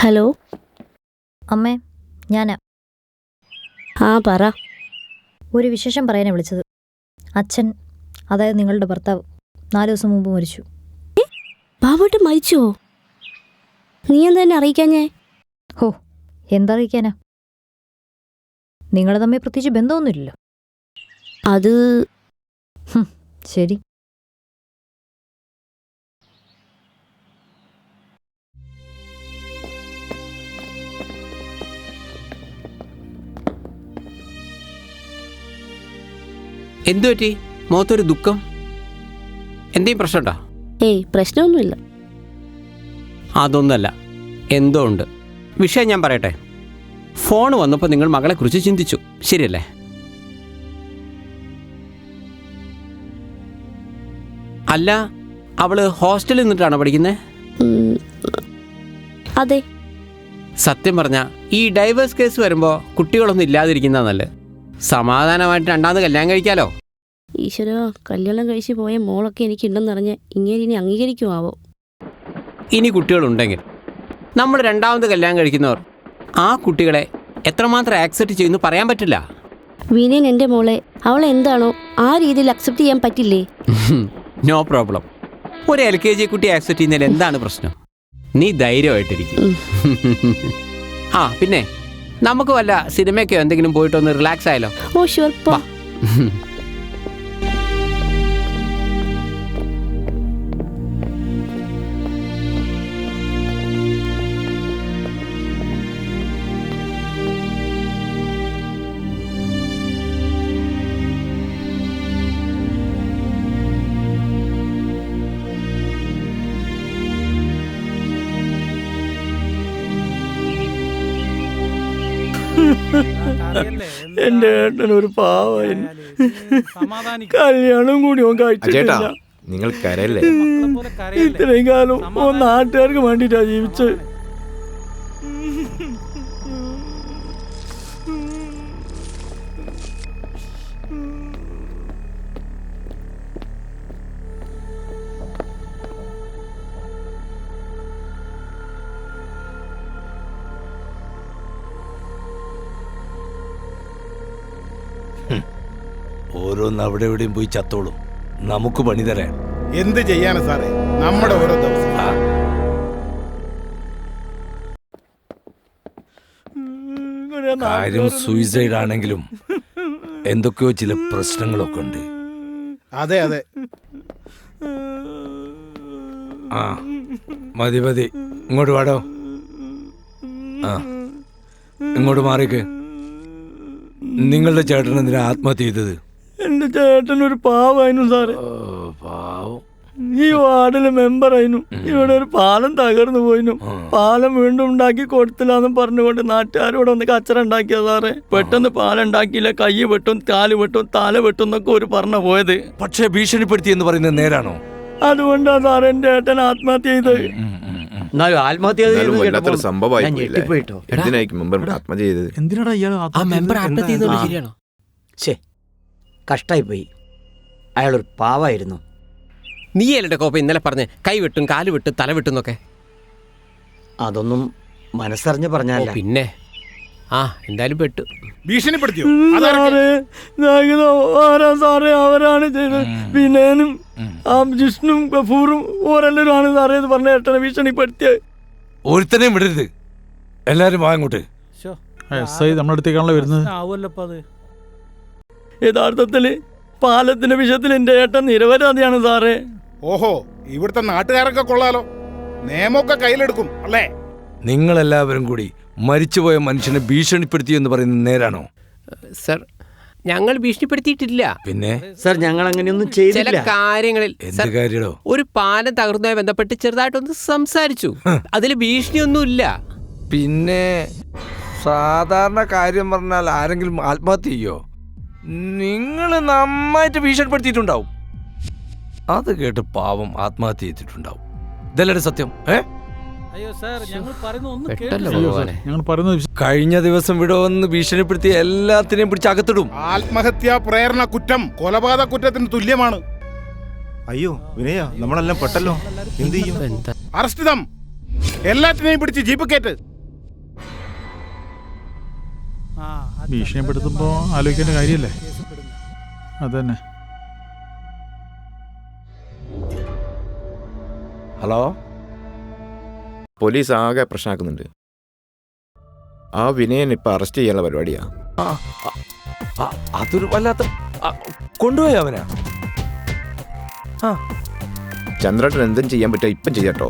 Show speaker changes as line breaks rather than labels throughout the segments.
Hello
അമ്മേ, ഞാനാ.
ആ പറ.
ഒരു വിശേഷം പറയാനാണ് വിളിച്ചത്. അച്ഛൻ, അതായത് നിങ്ങളുടെ ഭർത്താവ്, 4 ദിവസം മുമ്പ് മരിച്ചു.
ബാബുട്ട് മരിച്ചോ? നീ എന്താ എന്നെ അറിയിക്കാഞ്ഞേ?
ഹോ, എന്തറിയിക്കാനാ? നിങ്ങൾ തമ്മിൽ പ്രത്യേകിച്ച് ബന്ധമൊന്നുമില്ലല്ലോ.
അത്
ശരി.
എന്തു പറ്റി? മുഖത്തൊരു ദുഃഖം? എന്തെങ്കിലും പ്രശ്നമുണ്ടോ?
ഏയ്, പ്രശ്നമൊന്നുമില്ല.
അതൊന്നല്ല, എന്തോ ഉണ്ട്. വിഷയം ഞാൻ പറയട്ടെ. ഫോൺ വന്നപ്പോൾ നിങ്ങൾ മകളെക്കുറിച്ച് ചിന്തിച്ചു, ശരിയല്ലേ? അല്ല, അവള് ഹോസ്റ്റലിൽ നിന്നിട്ടാണോ പഠിക്കുന്നത്?
അതെ.
സത്യം പറഞ്ഞാൽ ഈ ഡൈവേഴ്സ് കേസ് വരുമ്പോൾ കുട്ടികളൊന്നും ഇല്ലാതിരിക്കുന്ന നല്ലത്. സമാധാനമായിട്ട് രണ്ടാമത് കല്യാണം കഴിക്കാലോ.
ഈശ്വര, കല്യാണം കഴിച്ച് പോയ മോളൊക്കെ എനിക്കുണ്ടെന്നറിഞ്ഞ് ഇങ്ങനെ ഇനി അംഗീകരിക്കുമാവോ?
ഇനി കുട്ടികളുണ്ടെങ്കിൽ നമ്മൾ രണ്ടാമത് കല്യാണം കഴിക്കുന്നവർ ആ കുട്ടികളെ എത്രമാത്രം ആക്സെപ്റ്റ് ചെയ്യുന്നു പറയാൻ പറ്റില്ല.
വിനയൻ എൻ്റെ മോളെ, അവളെ എന്താണോ ആ രീതിയിൽ അക്സെപ്റ്റ് ചെയ്യാൻ പറ്റില്ലേ?
No problem. ഒരു LKG കുട്ടി ആക്സെപ്റ്റ് ചെയ്യുന്നതിൽ എന്താണ് പ്രശ്നം? നീ ധൈര്യമായിട്ടിരിക്കും. ആ പിന്നെ, നമുക്ക് വല്ല സിനിമയ്ക്കോ എന്തെങ്കിലും പോയിട്ടൊന്ന് റിലാക്സ് ആയാലോ?
ഓ ഷുവർ, പോ.
എന്റെ ഏട്ടനൊരു പാവായിരുന്നു. കല്യാണം കൂടി കഴിച്ചിട്ടില്ല.
നിങ്ങൾ കരയല്ലേ?
ഇത്രയും കാലം നാട്ടുകാർക്ക് വേണ്ടിട്ടാ ജീവിച്ചത്.
ഓരോന്ന് അവിടെ എവിടെയും പോയി ചത്തോളും. നമുക്ക് പണി തരാൻ
എന്ത് ചെയ്യാനാ സാറേ, നമ്മുടെ ഓരോ ദിവസം.
കാര്യം സൂയിസൈഡ് ആണെങ്കിലും എന്തൊക്കെയോ ചില പ്രശ്നങ്ങളൊക്കെ ഉണ്ട്.
അതെ അതെ.
ആ മതി മതി, ഇങ്ങോട്ട് വാടോ. ആ ഇങ്ങോട്ട് മാറിക്ക്. നിങ്ങളുടെ ചേട്ടൻ എന്തിനാ ആത്മഹത്യ ചെയ്തത്?
എന്റെ ചേട്ടനൊരു പാവായിരുന്നു സാറേ.
പാവം.
ഈ വാർഡിലെ മെമ്പറായിരുന്നു. ഇവിടെ ഒരു പാലം തകർന്നു പോയിന്നു. പാലം വീണ്ടും ഉണ്ടാക്കി കൊടുത്തില്ലാന്നും പറഞ്ഞുകൊണ്ട് നാട്ടുകാരോട് ഒന്ന് കച്ചറ ഉണ്ടാക്കിയ സാറേ. പെട്ടെന്ന് പാലം ഉണ്ടാക്കിയില്ല, കൈ വെട്ടും കാല് വെട്ടും തല വെട്ടും എന്നൊക്കെ ഒരു പറഞ്ഞു പോയത്.
പക്ഷെ ഭീഷണിപ്പെടുത്തി എന്ന് പറയുന്നത് നേരാണോ?
അതുകൊണ്ടാ സാറേ എന്റെ ഏട്ടൻ ആത്മഹത്യ ചെയ്തത്.
എന്തിനാടാ ഇയാൾ
ശരിയാണോ?
കഷ്ടായി പോയി. അയാളൊരു പാവായിരുന്നു.
നീ അല്ലേ കോപ്പ ഇന്നലെ പറഞ്ഞ് കൈ വെട്ടും കാല് വെട്ടും തല വെട്ടും എന്നൊക്കെ?
അതൊന്നും മനസ്സറിഞ്ഞ് പറഞ്ഞല്ല.
പിന്നെ എന്തായാലും പെട്ടു.
ഭീഷണിപ്പെടുത്തിയോ?
സാറേ അവരാണ് ചെയ്തത്. വിനയനും ജിഷ്ണും ഗഫൂറും ഓരെല്ലാരും ആണ് സാറേ എന്ന് പറഞ്ഞ ഏട്ടനെ ഭീഷണിപ്പെടുത്തിയത്.
ഒരുത്തനെയും വിടരുത്. എല്ലാരും വാങ്ങോട്ട്.
നമ്മളെടുത്തേക്കാണല്ലോ വരുന്നത്. യഥാർത്ഥത്തില് പാലത്തിന്റെ വിഷയത്തിൽ എന്റെ ഏട്ടൻ നിരപരാധിയാണ് സാറേ.
ഓഹോ, ഇവിടുത്തെ നാട്ടുകാരൊക്കെ കൊള്ളാലോ. നിയമമൊക്കെ കയ്യിലെടുക്കും അല്ലേ?
നിങ്ങളെല്ലാവരും കൂടി മരിച്ചുപോയ മനുഷ്യനെ ഭീഷണിപ്പെടുത്തി എന്ന് പറയുന്നത് നേരാണോ?
സർ, ഞങ്ങൾ ഭീഷണിപ്പെടുത്തിയിട്ടില്ല.
പിന്നെ
സർ, ഞങ്ങൾ അങ്ങനെയൊന്നും
ചില
ചെയ്തില്ല.
കാര്യങ്ങളിൽ
എന്ത് കാര്യടോ?
ഒരു പാലം തകർന്നതുമായി ബന്ധപ്പെട്ട് ചെറുതായിട്ടൊന്ന് സംസാരിച്ചു. അതിൽ ഭീഷണിയൊന്നുമില്ല.
പിന്നെ സാധാരണ കാര്യം പറഞ്ഞാൽ ആരെങ്കിലും ആത്മഹത്യ ചെയ്യോ? നിങ്ങൾ നന്നായിട്ട് ഭീഷണിപ്പെടുത്തിയിട്ടുണ്ടാവും. അത് കേട്ട് പാവം ആത്മഹത്യ ചെയ്തിട്ടുണ്ടാവും. ഇതല്ലേ സത്യം? കഴിഞ്ഞ ദിവസം ഇവിടെ വന്ന് ഭീഷണിപ്പെടുത്തി എല്ലാത്തിനെയും പിടിച്ച് അകത്തിടും.
ആത്മഹത്യാ പ്രേരണ കുറ്റം കൊലപാതക കുറ്റത്തിന് തുല്യമാണ്.
അയ്യോ വിനയ, നമ്മളെല്ലാം പെട്ടല്ലോ. എന്ത് ചെയ്യും?
അറസ്റ്റ് ചെയ്തം. എല്ലാത്തിനെയും പിടിച്ച് ജീപ്പ് കയറ്റ്.
ഭീഷണിപ്പെടുത്തുമ്പോൾ ആലോചിക്കേണ്ട കാര്യമല്ലേ? അതന്നെ.
ഹലോ, പോലീസ് ആകെ പ്രശ്നമാക്കുന്നുണ്ട്. ആ വിനയൻ ഇപ്പൊ അറസ്റ്റ് ചെയ്യാനുള്ള പരിപാടിയാ.
അതൊരു വല്ലാത്ത കൊണ്ടുപോയി അവനാ.
ചന്ദ്രേട്ടൻ എന്തും ചെയ്യാൻ പറ്റുമോ ഇപ്പം ചെയ്യാട്ടോ.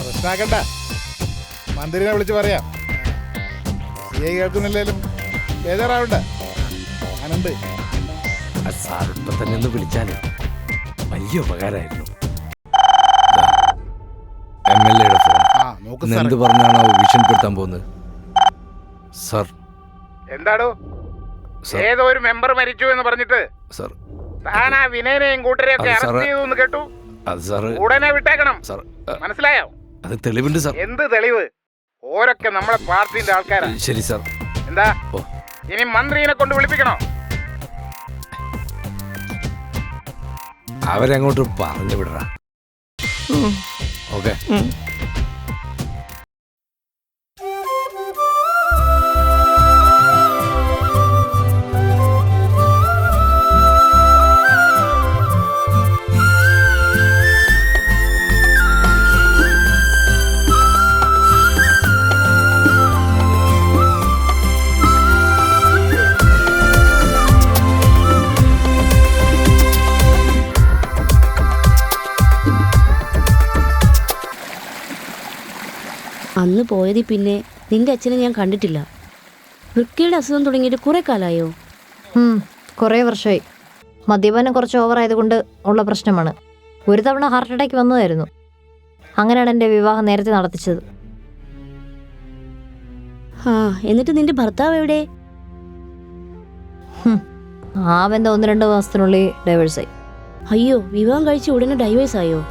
പ്രശ്നമാക്കണ്ട, മന്ത്രിനെ വിളിച്ച് പറയാം. കേൾക്കുന്നില്ലേലും ബേജാറാവണ്ട, ഞാനുണ്ട്.
സാർ ഇപ്പൊ തന്നെ ഒന്ന് വിളിച്ചാലേ വലിയ ഉപകാരമായിരുന്നു. MLA-യുടെ ഫോൺ.
നോക്ക്
ഇന്ന് എന്ത് പറഞ്ഞാണ് ഭീഷണിപ്പെടുത്താൻ പോകുന്നത്? സാർ.
എന്താടോ? ഏതോ ഒരു മെമ്പർ മരിച്ചു എന്ന് പറഞ്ഞിട്ട്
സാർ
താൻ ആ വിനയനെയും കൂട്ടരെയും ഒക്കെ അറസ്റ്റ് ചെയ്തു എന്ന് കേട്ടു. ഉടനെ വിട്ടേക്കണം, മനസ്സിലായോ?
അത് തെളിവുണ്ട് സാർ.
എന്ത് തെളിവ്? ഓരൊക്കെ നമ്മളെ പാർട്ടിന്റെ ആൾക്കാരാണ്.
ശരി സാർ.
എന്താ ഇനി മന്ത്രിനെ കൊണ്ട് വിളിപ്പിക്കണോ?
അവരങ്ങോട്ട് പറഞ്ഞു വിടറാ. ഓക്കെ.
അന്ന് പോയതിൽ പിന്നെ നിന്റെ അച്ഛനെ ഞാൻ കണ്ടിട്ടില്ല. വൃക്കയുടെ അസുഖം തുടങ്ങിയിട്ട് കുറെ കാലമായോ?
കുറേ വർഷമായി. മദ്യപാനം കുറച്ച് ഓവറായതുകൊണ്ട് ഉള്ള പ്രശ്നമാണ്. ഒരു തവണ ഹാർട്ട് അറ്റാക്ക് വന്നതായിരുന്നു. അങ്ങനെയാണ് എൻ്റെ വിവാഹം നേരത്തെ നടത്തിച്ചത്.
എന്നിട്ട് നിന്റെ ഭർത്താവ് എവിടെ?
ആ ബന്ധം 1-2 മാസത്തിനുള്ളിൽ ഡൈവേഴ്സായി.
അയ്യോ, വിവാഹം കഴിച്ച് ഉടനെ ഡൈവേഴ്സ് ആയോ?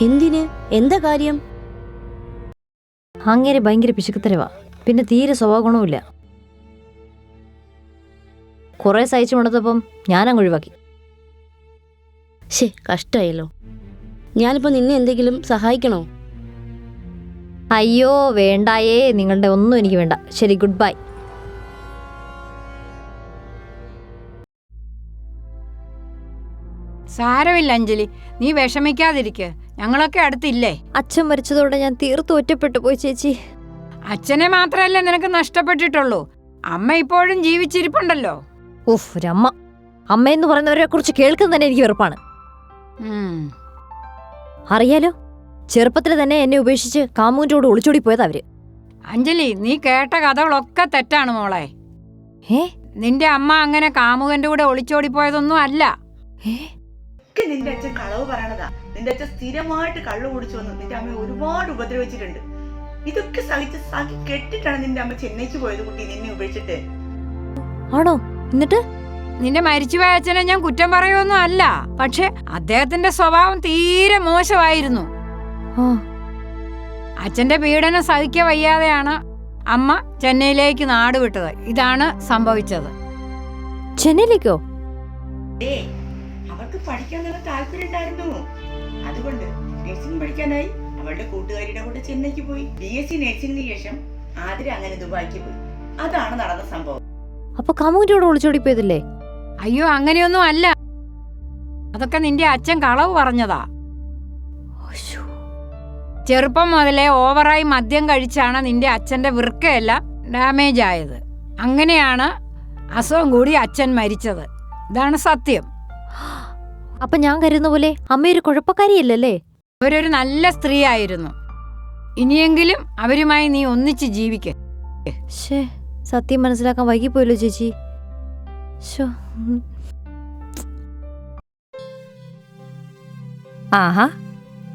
എന്തിന്? എന്താ കാര്യം?
അങ്ങേരെ ഭയങ്കര പിശുക്കത്തരവാ. പിന്നെ തീരെ സ്വഭാവഗുണവുമില്ല. കുറേ സഹിച്ചു മണത്തപ്പം ഞാനങ്ങ് ഒഴിവാക്കി.
കഷ്ടായല്ലോ. ഞാനിപ്പോൾ നിന്നെ എന്തെങ്കിലും സഹായിക്കണോ?
അയ്യോ വേണ്ടായേ, നിങ്ങളുടെ ഒന്നും എനിക്ക് വേണ്ട. ശരി, ഗുഡ് ബൈ.
സാരമില്ല അഞ്ജലി, നീ വിഷമിക്കാതിരിക്കുക. ഞങ്ങളൊക്കെ അടുത്തില്ലേ?
അച്ഛൻ മരിച്ചതോടെ ഞാൻ തീർത്തും ഒറ്റപ്പെട്ടു പോയി ചേച്ചി.
അച്ഛനെ മാത്രമല്ലേ നിനക്ക് നഷ്ടപ്പെട്ടിട്ടുള്ളൂ, അമ്മ ഇപ്പോഴും ജീവിച്ചിരിപ്പുണ്ടല്ലോ.
ഒരമ്മ. അമ്മയെന്ന് പറയുന്നവരെ കുറിച്ച് കേൾക്കുന്ന തന്നെ എനിക്ക് വെറുപ്പാണ്. അറിയാലോ, ചെറുപ്പത്തിൽ തന്നെ എന്നെ ഉപേക്ഷിച്ച് കാമുവിൻ്റെ കൂടെ ഒളിച്ചോടി പോയത് അവര്.
അഞ്ജലി, നീ കേട്ട കഥകളൊക്കെ തെറ്റാണ് മോളെ. നിന്റെ അമ്മ അങ്ങനെ കാമുകന്റെ കൂടെ ഒളിച്ചോടിപ്പോയതൊന്നും അല്ല.
നിന്റെ അച്ഛൻ കളവ് പറയണതാ. നിന്റെ അച്ഛൻ സ്ഥിരമായിട്ട് കള്ളു കുടിച്ചു വന്ന് നിന്റെ അമ്മ ഒരുപാട് ഉപദ്രവിച്ചിട്ടുണ്ട്. ഇതൊക്കെ സഹിച്ച് കെട്ടിട്ടാണ് നിന്റെ അമ്മ ചെന്നൈക്ക് പോയത് കുട്ടി, നിന്നെ ഉപേക്ഷിച്ചിട്ട്.
ആണോ? എന്നിട്ട്
നിന്റെ മരിച്ചുപോയ അച്ഛനെ ഞാൻ കുറ്റം പറയുമൊന്നും അല്ല, പക്ഷെ അദ്ദേഹത്തിന്റെ സ്വഭാവം തീരെ മോശമായിരുന്നു. അച്ഛന്റെ പീഡനം സഹിക്ക വയ്യാതെയാണ് അമ്മ ചെന്നൈയിലേക്ക് നാട് വിട്ടത്. ഇതാണ് സംഭവിച്ചത്.
ചെന്നൈയിലേക്കോ?
അവർക്ക് പഠിക്കാൻ നല്ല താല്പര്യം ഉണ്ടായിരുന്നു. അതുകൊണ്ട് നഴ്സിംഗ് പഠിക്കാനായി അവളുടെ കൂട്ടുകാരിയുടെ കൂടെ ചെന്നൈക്ക് പോയി. BSc നഴ്സിംഗിന് ശേഷം ആതിര അങ്ങനെ ദുബായിക്ക് പോയി. അതാണ് നടന്ന സംഭവം.
അപ്പൊ കാമുവിന്റെ കൂടെ ഒളിച്ചോടിപ്പോയതല്ലേ?
അയ്യോ, അങ്ങനെയൊന്നും അല്ല. അതൊക്കെ നിന്റെ അച്ഛൻ കളവ് പറഞ്ഞതാ. ചെറുപ്പം മുതലേ ഓവറായി മദ്യം കഴിച്ചാണ് നിന്റെ അച്ഛന്റെ വൃക്കയെല്ലാം ഡാമേജ് ആയത്. അങ്ങനെയാണ് അസുഖം കൂടി അച്ഛൻ മരിച്ചത്. ഇതാണ് സത്യം.
അപ്പൊ ഞാൻ കരുതുന്ന പോലെ അമ്മയൊരു കുഴപ്പക്കാരിയല്ലേ?
അവരൊരു നല്ല സ്ത്രീ ആയിരുന്നു. ഇനിയെങ്കിലും അവരുമായി നീ ഒന്നിച്ച് ജീവിക്ക.
സത്യം മനസ്സിലാക്കാൻ വൈകിപ്പോയല്ലോ ചേച്ചി.
ആഹാ,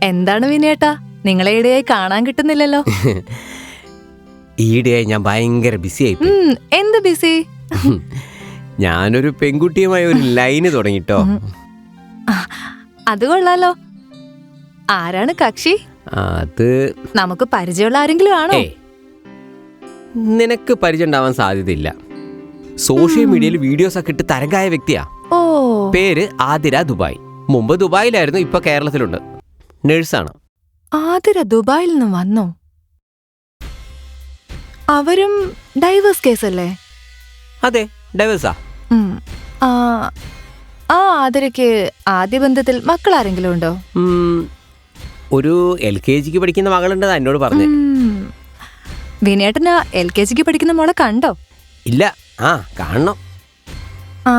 എന്താണ് വിനേട്ടാ, നിങ്ങളെ ഈടെയായി കാണാൻ കിട്ടുന്നില്ലല്ലോ?
ഈയിടെയായി ഞാൻ ഭയങ്കര ബിസി ആയി.
എന്ത് ബിസി?
ഞാനൊരു പെൺകുട്ടിയുമായി ഒരു ലൈന് തുടങ്ങിട്ടോ.
അത് കൊള്ളാലോ. ആരാണ് കക്ഷി?
അത്
നമുക്ക് പരിചയമുള്ള ആരെങ്കിലും ആണോ?
നിനക്ക് പരിചയം ഉണ്ടാവാൻ സാധ്യതയില്ല. സോഷ്യൽ മീഡിയയിൽ വീഡിയോസ് ഒക്കെ ഇട്ട് തരംഗായ വ്യക്തിയാ. പേര് ആതിര ദുബായ്. മുമ്പ് ദുബായിലായിരുന്നു, ഇപ്പൊ കേരളത്തിലുണ്ട്. നഴ്സാണ്.
ആതിര ദുബായിൽ നിന്ന് വന്നോ? അവരും ഡൈവേഴ്സ് കേസല്ലേ?
അതെ, ഡൈവേഴ്സാ.
ഉം. ആ ആതിരയ്ക്ക് ആദ്യ ബന്ധത്തിൽ മക്കൾ ആരെങ്കിലും ഉണ്ടോ?
ഒരു LKG പഠിക്കുന്ന മകളുണ്ടെന്ന് എന്നോട് പറഞ്ഞു.
വിനേട്ടന് LKG പഠിക്കുന്ന മോളെ കണ്ടോ?
ഇല്ല. കാണണം.
ആ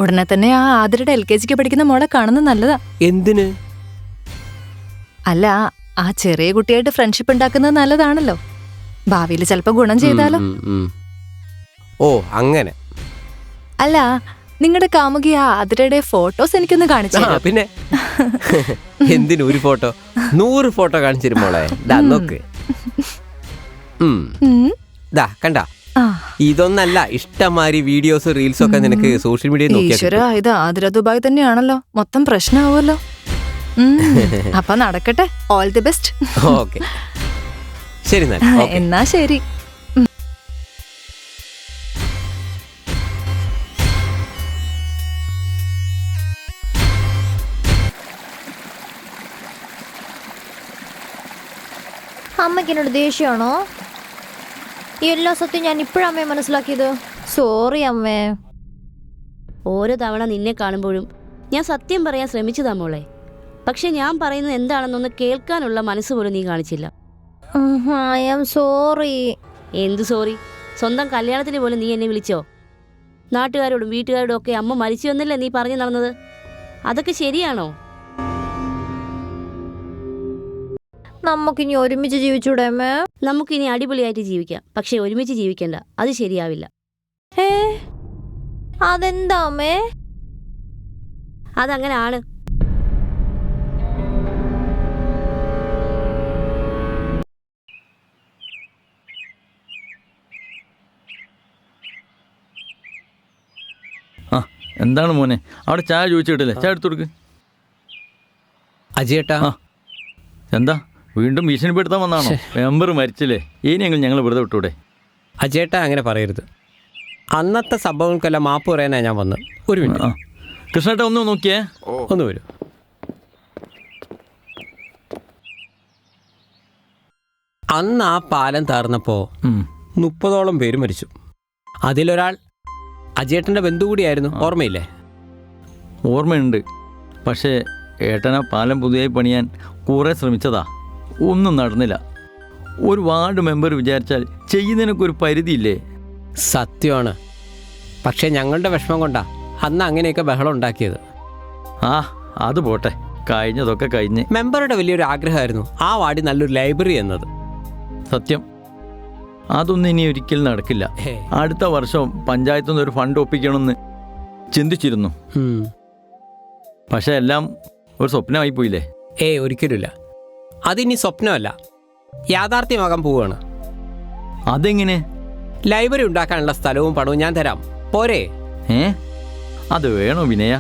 ഉടനെ തന്നെ ആ ആതിരയുടെ LKG പഠിക്കുന്ന മോളെ കാണുന്നത് നല്ലതാ.
എന്തിന്?
അല്ല, ആ ചെറിയ കുട്ടിയായിട്ട് ഫ്രണ്ട്ഷിപ്പ് ഉണ്ടാക്കുന്നത് നല്ലതാണല്ലോ. ഭാവിയിൽ ചിലപ്പോ ഗുണം ചെയ്താലോ.
ഓ അങ്ങനെ.
അല്ല, നിങ്ങളുടെ കാമുകി ആ ആതിരയുടെ ഫോട്ടോസ് എനിക്കൊന്ന് കാണിച്ചു.
പിന്നെ എന്തിനു ഒരു ഫോട്ടോ? 100 ഫോട്ടോ കാണിച്ചിരും മോളെ. നോക്ക്. കണ്ട, ഇതൊന്നല്ല, ഇഷ്ടംമാതിരി വീഡിയോസ് റീൽസ് ഒക്കെ നിനക്ക് സോഷ്യൽ മീഡിയയിൽ
ഈശ്വര, ഇത് ആതിര ദുബായ് തന്നെയാണല്ലോ. മൊത്തം പ്രശ്നമാവുമല്ലോ. അപ്പൊ നടക്കട്ടെ. All the best.
ഓക്കെ, ശരി.
എന്നാ ശരി.
അമ്മയ്ക്ക് എന്നോട് ദേഷ്യമാണോ? ഈ എല്ലാ സത്യം ഞാൻ ഇപ്പോഴമ്മേ മനസ്സിലാക്കിയത്. സോറി അമ്മേ.
ഓരോ തവണ നിന്നെ കാണുമ്പോഴും ഞാൻ സത്യം പറയാൻ ശ്രമിച്ചതാ മോളെ. പക്ഷെ ഞാൻ പറയുന്നത് എന്താണെന്നൊന്ന് കേൾക്കാനുള്ള മനസ്സ് പോലും നീ കാണിച്ചില്ല.
I am sorry.
എന്ത് സോറി? സ്വന്തം കല്യാണത്തിന് പോലും നീ എന്നെ വിളിച്ചോ? നാട്ടുകാരോടും വീട്ടുകാരോടും ഒക്കെ അമ്മ മരിച്ചു എന്നല്ലേ നീ പറഞ്ഞു നടന്നത്? അതൊക്കെ ശരിയാണോ?
നമുക്കിനി ഒരുമിച്ച് ജീവിച്ചൂടെ അമ്മേ?
നമുക്കിനി അടിപൊളിയായിട്ട് ജീവിക്കാം, പക്ഷെ ഒരുമിച്ച് ജീവിക്കണ്ട. അത് ശരിയാവില്ല.
അതെന്താ അമ്മേ?
അതങ്ങനെ ആണ്.
എന്താണ് മോനെ അവിടെ ചായ ചോദിച്ചിട്ടില്ലേ? ചായ എടുത്തു കൊടുക്ക്.
അജയേട്ടാ,
എന്താ വീണ്ടും ഭീഷണിപ്പെടുത്താൻ വന്നാണോ? മെമ്പർ മരിച്ചില്ലേ, ഇനിയെങ്കിലും ഞങ്ങൾ വെറുതെ വിട്ടൂടെ?
അജയേട്ടാ, അങ്ങനെ പറയരുത്. അന്നത്തെ സംഭവങ്ങൾക്കെല്ലാം മാപ്പ് പറയാനാണ് ഞാൻ വന്നത്. ഒരു മിനിറ്റ്.
കൃഷ്ണേട്ടാ ഒന്ന് നോക്കിയേ.
ഒന്ന് വരൂ. അന്ന് ആ പാലം താർന്നപ്പോൾ 30ഓളം പേര് മരിച്ചു. അതിലൊരാൾ അജയേട്ടൻ്റെ ബന്ധു കൂടിയായിരുന്നു. ഓർമ്മയില്ലേ?
ഓർമ്മയുണ്ട്. പക്ഷേ ഏട്ടനാ പാലം പുതിയതായി പണിയാൻ കുറേ ശ്രമിച്ചതാ, ഒന്നും നടന്നില്ല. ഒരു വാർഡ് മെമ്പർ വിചാരിച്ചാൽ ചെയ്യുന്നതിനൊക്കെ ഒരു പരിധിയില്ലേ?
സത്യമാണ്. പക്ഷേ ഞങ്ങളുടെ വിഷമം കൊണ്ടാ അന്ന് അങ്ങനെയൊക്കെ ബഹളം ഉണ്ടാക്കിയത്.
അത് പോട്ടെ, കഴിഞ്ഞതൊക്കെ കഴിഞ്ഞ്.
മെമ്പറുടെ വലിയൊരു ആഗ്രഹമായിരുന്നു ആ വാർഡിൽ നല്ലൊരു ലൈബ്രറി എന്നത്.
സത്യം, അതൊന്നും ഇനി ഒരിക്കലും നടക്കില്ല. അടുത്ത വർഷം പഞ്ചായത്തു നിന്ന് ഒരു ഫണ്ട് ഒപ്പിക്കണമെന്ന് ചിന്തിച്ചിരുന്നു. പക്ഷെ എല്ലാം ഒരു സ്വപ്നമായി പോയില്ലേ?
ഒരിക്കലുമില്ല. അതിനി സ്വപ്നമല്ല, യാഥാർത്ഥ്യമാകാൻ പോവുകയാണ്.
അതെങ്ങനെ?
ലൈബ്രറി ഉണ്ടാക്കാനുള്ള സ്ഥലവും പണവും ഞാൻ തരാം, പോരെ?
അത് വേണോ വിനയ?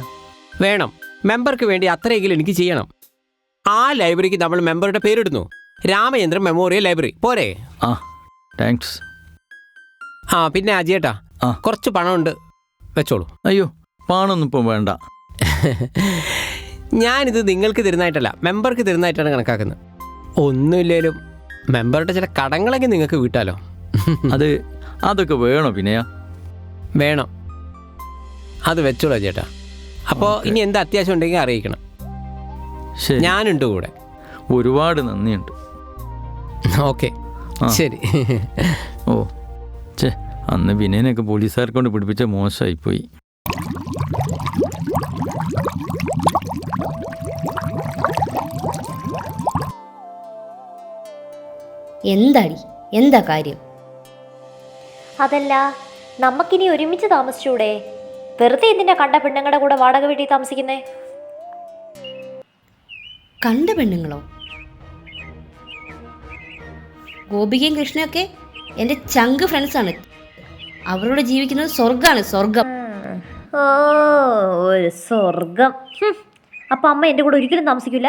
വേണം. മെമ്പർക്ക് വേണ്ടി അത്രയെങ്കിലും എനിക്ക് ചെയ്യണം. ആ ലൈബ്രറിക്ക് നമ്മൾ മെമ്പറുടെ പേരിടുന്നു, രാമചന്ദ്രൻ മെമ്മോറിയൽ ലൈബ്രറി, പോരെ?
താങ്ക്സ്.
പിന്നെ അജയേട്ടാ, കുറച്ച് പണമുണ്ട്, വെച്ചോളൂ.
അയ്യോ, പണമൊന്നും ഇപ്പം വേണ്ട.
ഞാനിത് നിങ്ങൾക്ക് തരുന്നതായിട്ടല്ല, മെമ്പർക്ക് തരുന്നതായിട്ടാണ് കണക്കാക്കുന്നത്. ഒന്നുമില്ലേലും മെമ്പറുടെ ചില കടങ്ങളൊക്കെ നിങ്ങൾക്ക് വീട്ടാലോ.
അതൊക്കെ വേണോ വിനയ?
വേണം. അത് വെച്ചോളൂ ചേട്ടാ. അപ്പോൾ ഇനി എന്താ അത്യാവശ്യം ഉണ്ടെങ്കിൽ അറിയിക്കണം. ഞാനുണ്ട് കൂടെ.
ഒരുപാട് നന്ദിയുണ്ട്.
ഓക്കെ, ശരി.
അന്ന് വിനയനൊക്കെ പോലീസുകാരെ കൊണ്ട് പിടിപ്പിച്ച മോശമായിപ്പോയി.
എന്താ കാര്യം?
അതല്ല, നമുക്കിനി ഒരുമിച്ച് താമസിച്ചൂടെ? വെറുതെ എന്തിനാ കണ്ട പെണ്ണുങ്ങളുടെ കൂടെ വാടക വീട്ടിൽ താമസിക്കുന്നേ?
കണ്ട പെണ്ണുങ്ങളോ? ഗോപികയും കൃഷ്ണയൊക്കെ എൻ്റെ ചങ്ക് ഫ്രണ്ട്സാണ്. അവരോട് ജീവിക്കുന്നത് സ്വർഗമാണ്, സ്വർഗം.
ഒരു സ്വർഗം. അപ്പൊ അമ്മ എൻ്റെ കൂടെ ഒരിക്കലും താമസിക്കില്ല?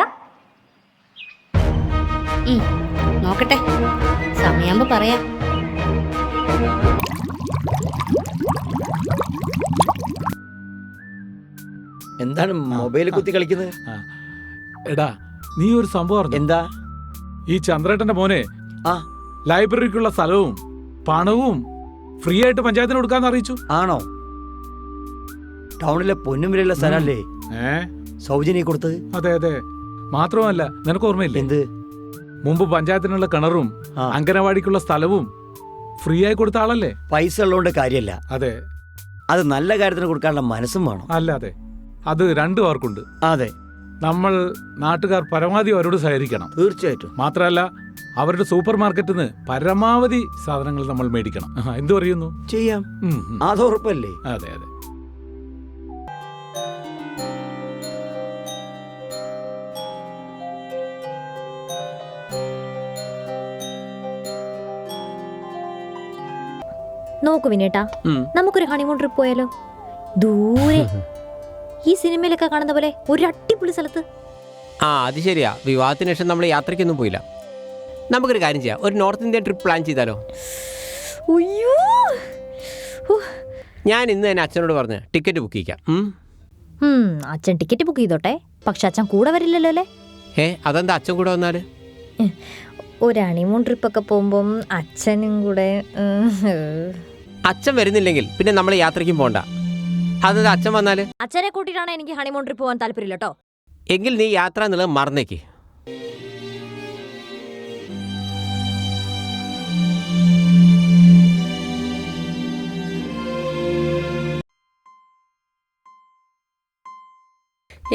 നോക്കട്ടെ, സമയാകുമ്പോ പറയാം.
എന്താണ് മൊബൈലിൽ കുത്തി കളിക്കുന്നത്?
എടാ, നീ ഒരു സംഭവം
എന്താ?
ഈ ചന്ദ്രേട്ടന്റെ മോനെ
ആ
ലൈബ്രറിക്കുള്ള സ്ഥലവും പണവും ഫ്രീ ആയിട്ട് പഞ്ചായത്തിന് കൊടുക്കാന്ന് അറിയിച്ചു.
ആണോ? ടൗണിലെ പൊന്നും വിലയുള്ള സ്ഥലമല്ലേ സൗജന്യം കൊടുത്തത്?
അതെ അതെ. മാത്രമല്ല, നിനക്ക് ഓർമ്മയില്ലേ
എന്ത്?
മുമ്പ് പഞ്ചായത്തിനുള്ള കിണറും അംഗനവാടിക്കുള്ള സ്ഥലവും ഫ്രീ ആയി കൊടുത്ത ആളല്ലേ?
പൈസ ഉള്ളതുകൊണ്ട് കാര്യമല്ല.
അതെ,
അത് നല്ല കാര്യത്തിന് കൊടുക്കാനുള്ള മനസ്സും വേണം.
അല്ലാതെ അത് രണ്ടു പേർക്കുണ്ട്.
അതെ,
നമ്മൾ നാട്ടുകാർ പരമാവധി അവരോട് സഹകരിക്കണം.
തീർച്ചയായിട്ടും.
മാത്രമല്ല, അവരുടെ സൂപ്പർ മാർക്കറ്റിൽ നിന്ന് പരമാവധി സാധനങ്ങൾ നമ്മൾ മേടിക്കണം. എന്തു പറയുന്നു?
ചെയ്യാം, അത് ഉറപ്പല്ലേ?
അതെ അതെ.
നോക്കു വിനേട്ടാ, നമുക്കൊരു ഹണിമൂൺ ട്രിപ്പ് പോയാലോ? ദൂരെ, ഈ സിനിമയിലൊക്കെ കാണുന്ന പോലെ ഒരു അടിപൊളി സ്ഥലത്ത്.
ആ, അത് ശരിയാ. വിവാഹത്തിന് ശേഷം നമ്മൾ യാത്രയ്ക്കൊന്നും പോയില്ല. നമുക്കൊരു കാര്യം ചെയ്യാം, ഒരു നോർത്ത് ഇന്ത്യൻ ട്രിപ്പ് പ്ലാൻ ചെയ്താലോ? ഞാൻ ഇന്ന് തന്നെ അച്ഛനോട് പറഞ്ഞ് ടിക്കറ്റ് ബുക്ക് ചെയ്യിക്കാം.
അച്ഛൻ ടിക്കറ്റ് ബുക്ക് ചെയ്തോട്ടെ, പക്ഷെ അച്ഛൻ കൂടെ വരില്ലല്ലോ അല്ലേ?
അതെന്താ അച്ഛൻ കൂടെ വന്നാല്?
ഒരു ഹണിമൂൺ ട്രിപ്പൊക്കെ പോകുമ്പം അച്ഛനും കൂടെ.
അച്ഛൻ വരുന്നില്ലെങ്കിൽ പിന്നെ നമ്മൾ യാത്രയ്ക്കും പോണ്ട. അതെന്താ അച്ഛൻ വന്നാല്?
അച്ഛനെ കൂട്ടിയിട്ടാണ് എനിക്ക് ഹണിമൂൺ ട്രിപ്പ് പോകാൻ താല്പര്യമില്ല കേട്ടോ.
എങ്കിൽ നീ യാത്ര എന്നുള്ളത് മറന്നേക്ക്.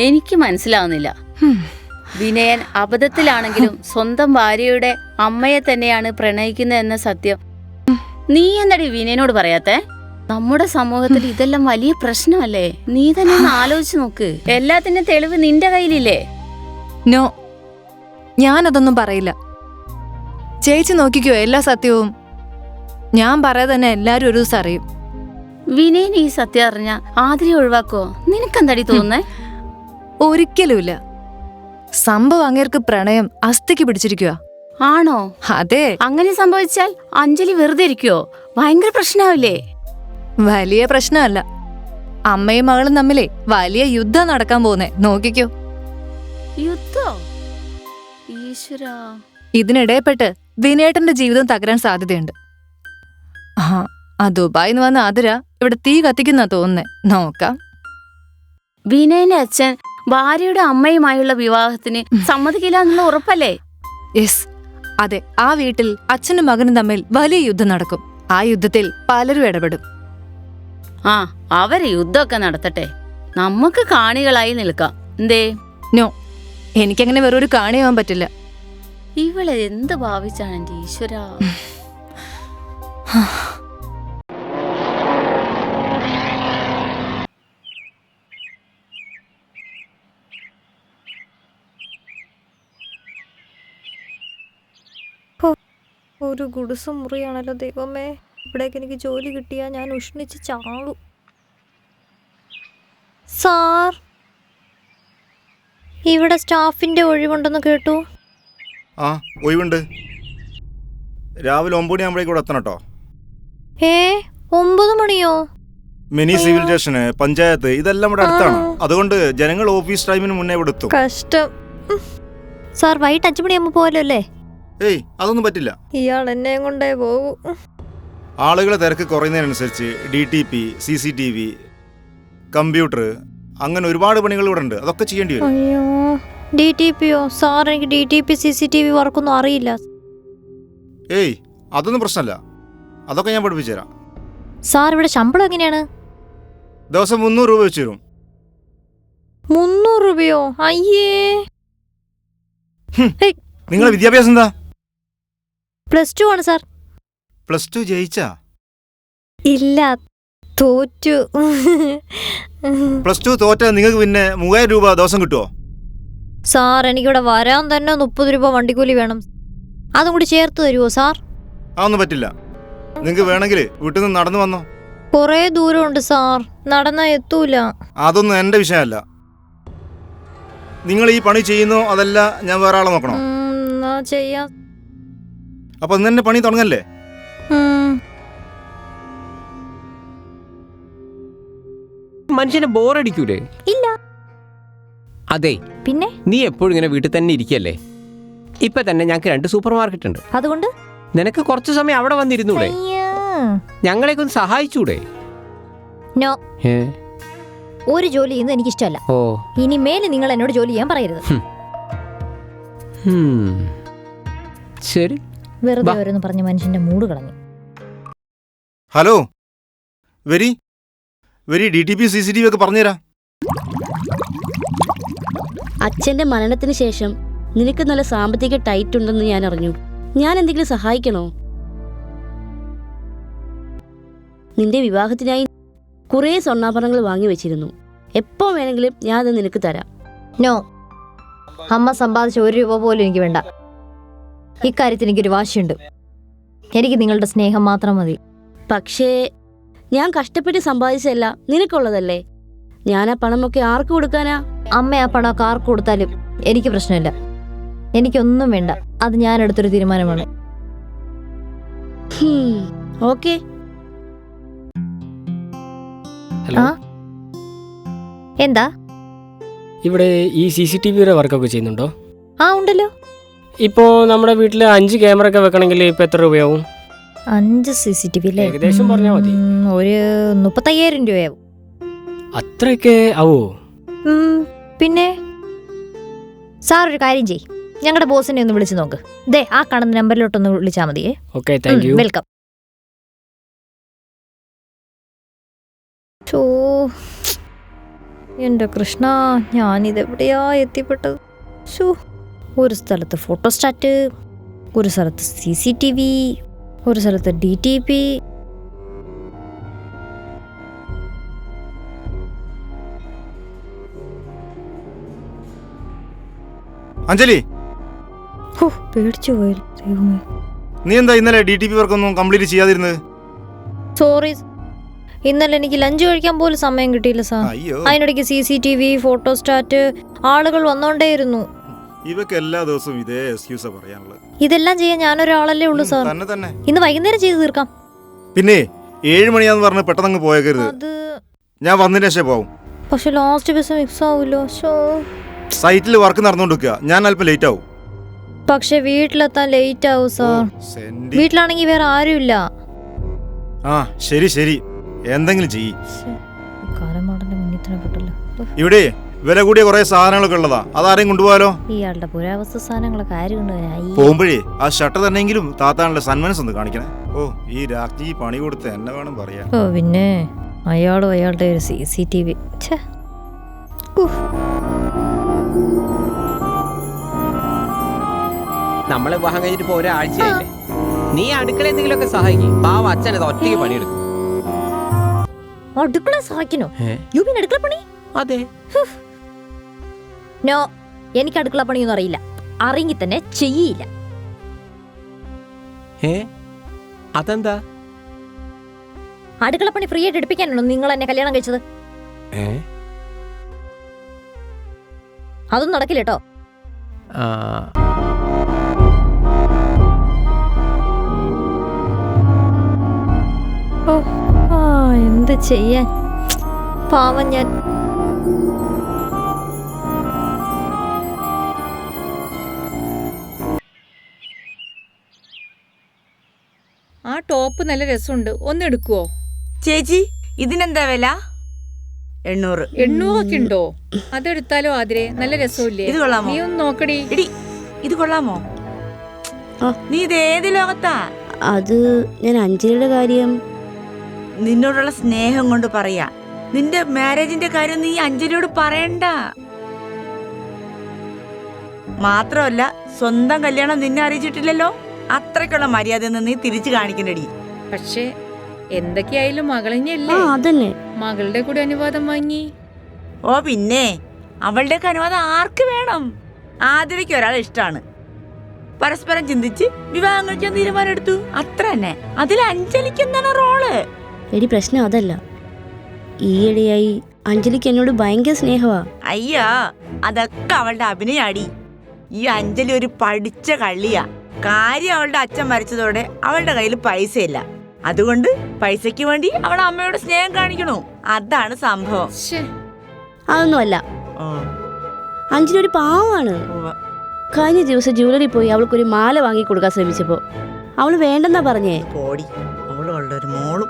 എനിക്ക് മനസ്സിലാവുന്നില്ല. വിനയൻ അബദ്ധത്തിലാണെങ്കിലും സ്വന്തം ഭാര്യയുടെ അമ്മയെ തന്നെയാണ് പ്രണയിക്കുന്നത് എന്ന സത്യം നീ എന്താടി വിനയനോട് പറയാത്തെ? നമ്മുടെ സമൂഹത്തിൽ ഇതെല്ലാം വലിയ പ്രശ്നമല്ലേ? നീ തന്നെ ഒന്ന് ആലോചിച്ച് നോക്ക്. എല്ലാത്തിന്റെ തെളിവ് നിന്റെ കയ്യിലില്ലേ?
നോ, ഞാനതൊന്നും പറയില്ല. ചേച്ചി നോക്കിക്കോ, എല്ലാ സത്യവും ഞാൻ പറയാതെ തന്നെ എല്ലാരും ഒരു ദിവസം അറിയും.
വിനയൻ ഈ സത്യം അറിഞ്ഞ ആതിരെ ഒഴിവാക്കോ? നിനക്കെന്താടി തോന്നുന്നേ?
ഒരിക്കലുമില്ല. സംഭവം അങ്ങേർക്ക് പ്രണയം അസ്ഥിക്ക് പിടിച്ചിരിക്കുക.
ആണോ?
അതെ.
അങ്ങനെ സംഭവിച്ചാൽ അഞ്ജലി വെറുതെ ഇരിക്കുവോ? ഭയങ്കര പ്രശ്നാവില്ലേ?
വലിയ പ്രശ്നമല്ല. അമ്മയും മകളും തമ്മിലേ വലിയ യുദ്ധം നടക്കാൻ പോകുന്നേ, നോക്കിക്കോ.
യുദ്ധോ? ഈശ്വരാ.
ഇതിനിടയിൽപ്പെട്ട് വിനേട്ടന്റെ ജീവിതം തകരാൻ സാധ്യതയുണ്ട്. ആ ദുബായിന്ന് വന്ന ആതിര ഇവിടെ തീ കത്തിക്കുന്ന തോന്നുന്നേ. നോക്കാം.
വിനയന്റെ അച്ഛൻ ഭാര്യയുടെ അമ്മയുമായുള്ള വിവാഹത്തിന് സമ്മതിക്കില്ല എന്നുള്ള ഉറപ്പല്ലേ?
യെസ്, അതെ. ആ വീട്ടിൽ അച്ഛനും മകനും തമ്മിൽ വലിയ യുദ്ധം നടക്കും. ആ യുദ്ധത്തിൽ പലരും ഇടപെടും.
അവര് യുദ്ധമൊക്കെ നടത്തട്ടെ, നമുക്ക് കാണികളായി നിൽക്കാം. എന്തേ?
നോ, എനിക്കങ്ങനെ വെറൊരു കാണിയാവാൻ പറ്റില്ല.
ഇവളെ എന്ത് ഭാവിച്ചാണ് എന്റെ ഈശ്വരാ.
ഒരു ഗുഡ്സ് മുറിയാണല്ലോ ദൈവമേ. ഇവിടേക്ക് എനിക്ക് ജോലി കിട്ടിയാ ഞാൻ ഉഷ്ണിച്ച് ചാകും. സാർ, ഇവിടെ സ്റ്റാഫിന്റെ ഒഴിവുണ്ടെന്ന് കേട്ടു.
ആ, ഒഴിവുണ്ട്. രാവിലെ 9 മണിയാകുമ്പോഴേക്കും ഇവിടെ എത്തണം കേട്ടോ.
9 മണിയോ?
മിനി സിവിൽ സ്റ്റേഷന്, പഞ്ചായത്ത്, ഇതെല്ലാം ഇവിടെ അടുത്താണ്. അതുകൊണ്ട് ജനങ്ങൾ ഓഫീസ് ടൈമിന് മുന്നേ ഇവിടെ എത്തും.
കഷ്ടം. സാർ, വൈകിട്ട് 5 മണിയാകുമ്പോൾ പോകല്ലോ അല്ലേ?
ഏയ്, അതൊന്നും പറ്റില്ല.
ഇയാൾ എന്നെ കൊണ്ടേ പോകൂ.
ആളുകളെ തിരക്ക് കുറയുന്നതിനനുസരിച്ച് DTP, CCTV, കമ്പ്യൂട്ടർ, അങ്ങനെ ഒരുപാട് പണികൾ ഇവിടെ ഉണ്ട്. അതൊക്കെ ചെയ്യേണ്ടി വരും.
അയ്യോ, DTPയോ? സാർ, എനിക്ക് DTP CCTV വർക്കൊന്നും അറിയില്ല.
ഏയ്, അതൊന്നും പ്രശ്നമല്ല. അതൊക്കെ ഞാൻ പഠിപ്പിച്ചു തരാം.
സാർ, ഇവിടെ ശമ്പളം എങ്ങനെയാണ്?
ദിവസം 300 രൂപ വെച്ച് തരും.
300 രൂപയോ? അയ്യേ.
നിങ്ങളെ വിദ്യാഭ്യാസം എന്താ?
+2 ആണ് സാർ.
+2 ജയിച്ചാ?
ഇല്ല, തോറ്റു.
+2 തോറ്റാ നിങ്ങൾക്ക് പിന്നെ 3000 രൂപ ദിവസം കിട്ടുമോ?
സാർ, എനിക്കിവിടെ വരാൻ തന്നെ 30 രൂപ വണ്ടിക്കൂലി വേണം. അതും കൂടി ചേർത്ത് തരുമോ സാർ?
അതൊന്നും പറ്റില്ല. നിങ്ങൾക്ക് വേണമെങ്കിൽ വീട്ടിൽ നിന്ന് നടന്നു വന്നോ.
കുറേ ദൂരമുണ്ട് സാർ, നടന്നാ എത്തൂല.
അതൊന്നും എൻ്റെ വിഷയമല്ല. നിങ്ങൾ ഈ പണി ചെയ്യുന്നോ അതല്ല ഞാൻ വേറെ ആളെ നോക്കണോ?
ചെയ്യാം.
അപ്പൊ ഇന്നെ പണി തുടങ്ങല്ലേ?
മനുഷ്യനെ ബോറടിക്കൂലേ?
ഇല്ല.
അതെ,
പിന്നെ
നീ എപ്പോഴും ഇങ്ങനെ വീട്ടിൽ തന്നെ ഇരിക്കല്ലേ? ഇപ്പൊ തന്നെ ഞങ്ങൾക്ക് 2 സൂപ്പർ മാർക്കറ്റ് ഉണ്ട്.
അതുകൊണ്ട്
നിനക്ക് കുറച്ച് സമയം അവിടെ വന്നിരുന്നൂടെ?
അയ്യോ.
ഞങ്ങളെയൊക്കെ ഒന്ന് സഹായിച്ചൂടെ?
നോ,
ഏ?
ഒരു ജോലി ചെയ്യുന്നത് എനിക്കിഷ്ടമല്ല.
ഓ.
ഇനി മേലെ നിങ്ങൾ എന്നോട് ജോലി ചെയ്യാൻ പറയരുത്.
ശരി.
വെറുതെ ഓരോന്ന് പറഞ്ഞ മനുഷ്യന്റെ മൂഡ് കളഞ്ഞു.
ഹലോ, വെരി DTP CCTV ഒക്കെ പറഞ്ഞുതരാം.
അച്ഛന്റെ മരണത്തിന് ശേഷം നിനക്ക് നല്ല സാമ്പത്തിക ടൈറ്റ് ഉണ്ടെന്ന് ഞാൻ അറിഞ്ഞു. ഞാൻ എന്തെങ്കിലും സഹായിക്കണോ? നിന്റെ വിവാഹത്തിനായി കുറേ സ്വർണ്ണാഭരണങ്ങൾ വാങ്ങി വെച്ചിരുന്നു. എപ്പോൾ വേണമെങ്കിലും ഞാൻ അത് നിനക്ക് തരാം.
നോ, അമ്മ സമ്പാദിച്ച 1 രൂപ പോലും എനിക്ക് വേണ്ട. ഇക്കാര്യത്തിൽ എനിക്കൊരു വാശിയുണ്ട്. എനിക്ക് നിങ്ങളുടെ സ്നേഹം മാത്രം മതി.
പക്ഷേ ഞാൻ കഷ്ടപ്പെട്ട് സമ്പാദിച്ചതല്ല, നിനക്കുള്ളതല്ലേ. ഞാൻ ആ പണമൊക്കെ ആർക്ക് കൊടുക്കാനാ?
അമ്മ ആ പണമൊക്കെ ആർക്ക് കൊടുത്താലും എനിക്ക് പ്രശ്നമില്ല. എനിക്കൊന്നും വേണ്ട. അത് ഞാൻ എടുത്തൊരു തീരുമാനമാണ്.
ഓക്കെ.
എന്താ
ഇവിടെ ഈ CCTVയുടെ വർക്കൊക്കെ ചെയ്യുന്നുണ്ടോ?
ആ, ഉണ്ടല്ലോ.
ഇപ്പോൾ നമ്മുടെ വീട്ടിൽ 5 ക്യാമറ ഒക്കെ വെക്കണമെങ്കിൽ ഇപ്പം എത്ര രൂപയാവും?
5 CCTV അല്ലേ?
ഏകദേശം പറഞ്ഞാൽ മതി.
ഒരു 35,000 രൂപയാവും.
അത്രയൊക്കെ ആവോ?
പിന്നെ സാർ ഒരു കാര്യം ചെയ്യ്, ഞങ്ങളുടെ ബോസിനെ ഒന്ന് വിളിച്ചു നോക്ക്. ദേ ആ കാണുന്ന നമ്പറിലോട്ടൊന്ന് വിളിച്ചാൽ മതിയേ.
Okay, thank you.
വെൽക്കം. എൻ്റെ കൃഷ്ണ, ഞാനിതെവിടെയാ എത്തിപ്പെട്ടത്? ഒരു സ്ഥലത്ത് ഫോട്ടോസ്റ്റാറ്റ്, ഒരു സ്ഥലത്ത് CCTV, ഒരു സ്ഥലത്ത് DTP.
അഞ്ജലി,
പേടിച്ചു പോയി.
നീ എന്താ ഇന്നലെ DTP വർക്കൊന്നും കംപ്ലീറ്റ് ചെയ്യാതിരുന്നത്?
സോറി, ഇന്നലെ എനിക്ക് ലഞ്ച് കഴിക്കാൻ പോലും സമയം കിട്ടിയില്ല സാർ. അതിനിടയ്ക്ക് CCTV, ഫോട്ടോസ്റ്റാറ്റ്, ആളുകൾ വന്നോണ്ടേയിരുന്നു.
ഇവക്ക് എല്ലാ ദിവസവും ഇതേ എക്സ്ക്യൂസാ പറയാനുള്ളത്.
ഇതെല്ലാം ചെയ്യാൻ ഞാനൊരാളല്ലേ ഉള്ളൂ സാർ.
തന്നെ
ഇന്ന് വൈകുന്നേരം ചെയ്ത് തീർക്കാം.
പിന്നെ 7 മണിയാന്ന് പറഞ്ഞ് പെട്ടെന്ന് പോയേക്കരുത്. ഞാൻ വന്നതിന് ശേഷം പോവും.
പക്ഷെ ലാസ്റ്റ് ബസ് മിക്സ് ആവുമല്ലോ.
സൈറ്റിൽ വർക്ക് നടന്നുകൊണ്ടിരിക്കുക, ഞാൻ അല്പം ലേറ്റ് ആവും.
പക്ഷെ വീട്ടിലെത്താൻ ലേറ്റ് ആവും സാർ. വീട്ടിലാണെങ്കിൽ വേറെ ആരുമില്ല.
ആ ശരി, എന്തെങ്കിലും ചെയ്യ്.
കാലമാടന്റെ മുന്നിൽ തന്നെ പെട്ടല്ലോ.
ഇവിടെ വില കൂടിയ കുറെ സാധനങ്ങളൊക്കെ ഉള്ളതാ, അതാരെയും കൊണ്ടുപോകാലോ?
ഇയാളുടെ പുരാവസ്തു സാധനങ്ങളൊക്കെ ആര് കൊണ്ടുപോയി?
പോകുമ്പോഴേ ആ ഷട്ടർ തന്നെയെങ്കിലും താത്താനുള്ള സന്മനസ് ഒന്ന് കാണിക്കണേ. ഓ, ഈ രാജ്ഞി പണി കൊടുത്ത് എന്നെ വേണം പറയാൻ.
ഓ പിന്നെ അയാളും അയാളുടെ ഒരു CCTV.
നമ്മളെ വിവാഹം കഴിഞ്ഞിട്ട് ഇപ്പൊ ഒരാഴ്ചയായില്ലേ. നീ അടുക്കള എന്തെങ്കിലുമൊക്കെ സഹായിക്കും. പാവ അച്ഛനത് ഒറ്റയ്ക്ക് പണിയെടുക്കും.
അടുക്കള സഹായിക്കണോ? അടുക്കള പണി?
അതെ.
നോ, എനിക്ക് അടുക്കള പണിയൊന്നും അറിയില്ല. അറിയെങ്കിൽ തന്നെ ചെയ്യില്ല.
അതെന്താ?
അടുക്കള പണി ഫ്രീ ആയിട്ട് എടുപ്പിക്കാനാണോ നിങ്ങൾ എന്നെ കല്യാണം കഴിച്ചത്? അതൊന്നും നടക്കില്ല കേട്ടോ. എന്ത് ചെയ്യാൻ, പാവം ഞാൻ.
ആ ടോപ്പ് നല്ല രസമുണ്ട്, ഒന്ന് എടുക്കുവോ
ചേച്ചി? ഇതിനെന്താ വില? 800.
800 ഒക്കെ ഉണ്ടോ? അതെടുത്താലോ ആതിരെ? നല്ല രസമില്ലേ?
ഇത് കൊള്ളാമോ?
നീ ഒന്ന് നോക്കടി.
ഇത് കൊള്ളാമോ? നീ ഇത് ഏത് ലോകത്താ?
അത് ഞാൻ അഞ്ജലിയുടെ കാര്യം
നിന്നോടുള്ള സ്നേഹം കൊണ്ട് പറയാ. നിന്റെ മാരേജിന്റെ കാര്യം നീ അഞ്ജലിയോട് പറയണ്ട. മാത്രമല്ല സ്വന്തം കല്യാണം നിന്നെ അറിയിച്ചിട്ടില്ലല്ലോ. അത്രയ്ക്കുള്ള മര്യാദ നീ തിരിച്ചു കാണിക്കണ്ടടി.
പക്ഷേ എന്തൊക്കെയായാലും മകളഞ്ഞല്ലേ.
അതന്നെ,
മകളുടെ കൂടെ അനുവാദം വാങ്ങി.
ഓ പിന്നെ അവളുടെയൊക്കെ അനുവാദം ആർക്ക് വേണം? ആതിരയ്ക്ക് ഒരാളെ ഇഷ്ടമാണ്. പരസ്പരം ചിന്തിച്ച് വിവാഹം കഴിക്കാൻ തീരുമാനം എടുത്തു, അത്ര തന്നെ. അതിൽ അഞ്ജലിക്ക് എന്താണ് റോള്?
എടി പ്രശ്നം അതല്ല. ഈയിടെയായി അഞ്ജലിക്ക് എന്നോട് ഭയങ്കര സ്നേഹമാ.
അയ്യാ, അതൊക്കെ അവളുടെ അഭിനയാടി. ഈ അഞ്ജലി ഒരു പഠിച്ച കള്ളിയാ. കാര്യം അവളുടെ അച്ഛൻ മരിച്ചതോടെ അവളുടെ കയ്യിൽ പൈസയില്ല. അതുകൊണ്ട് പൈസയ്ക്ക് വേണ്ടി അവളെ അമ്മയോട് സ്നേഹം കാണിക്കണു. അതാണ് സംഭവം.
അതൊന്നുമല്ല, അഞ്ജലി ഒരു പാവമാണ്.
കഴിഞ്ഞ ദിവസം ജ്വല്ലറി പോയി അവൾക്കൊരു മാല വാങ്ങി കൊടുക്കാൻ ശ്രമിച്ചപ്പോൾ അവൾ വേണ്ടെന്നാ പറഞ്ഞേ.
പോടി, അവളുടെ ഒരു മോളും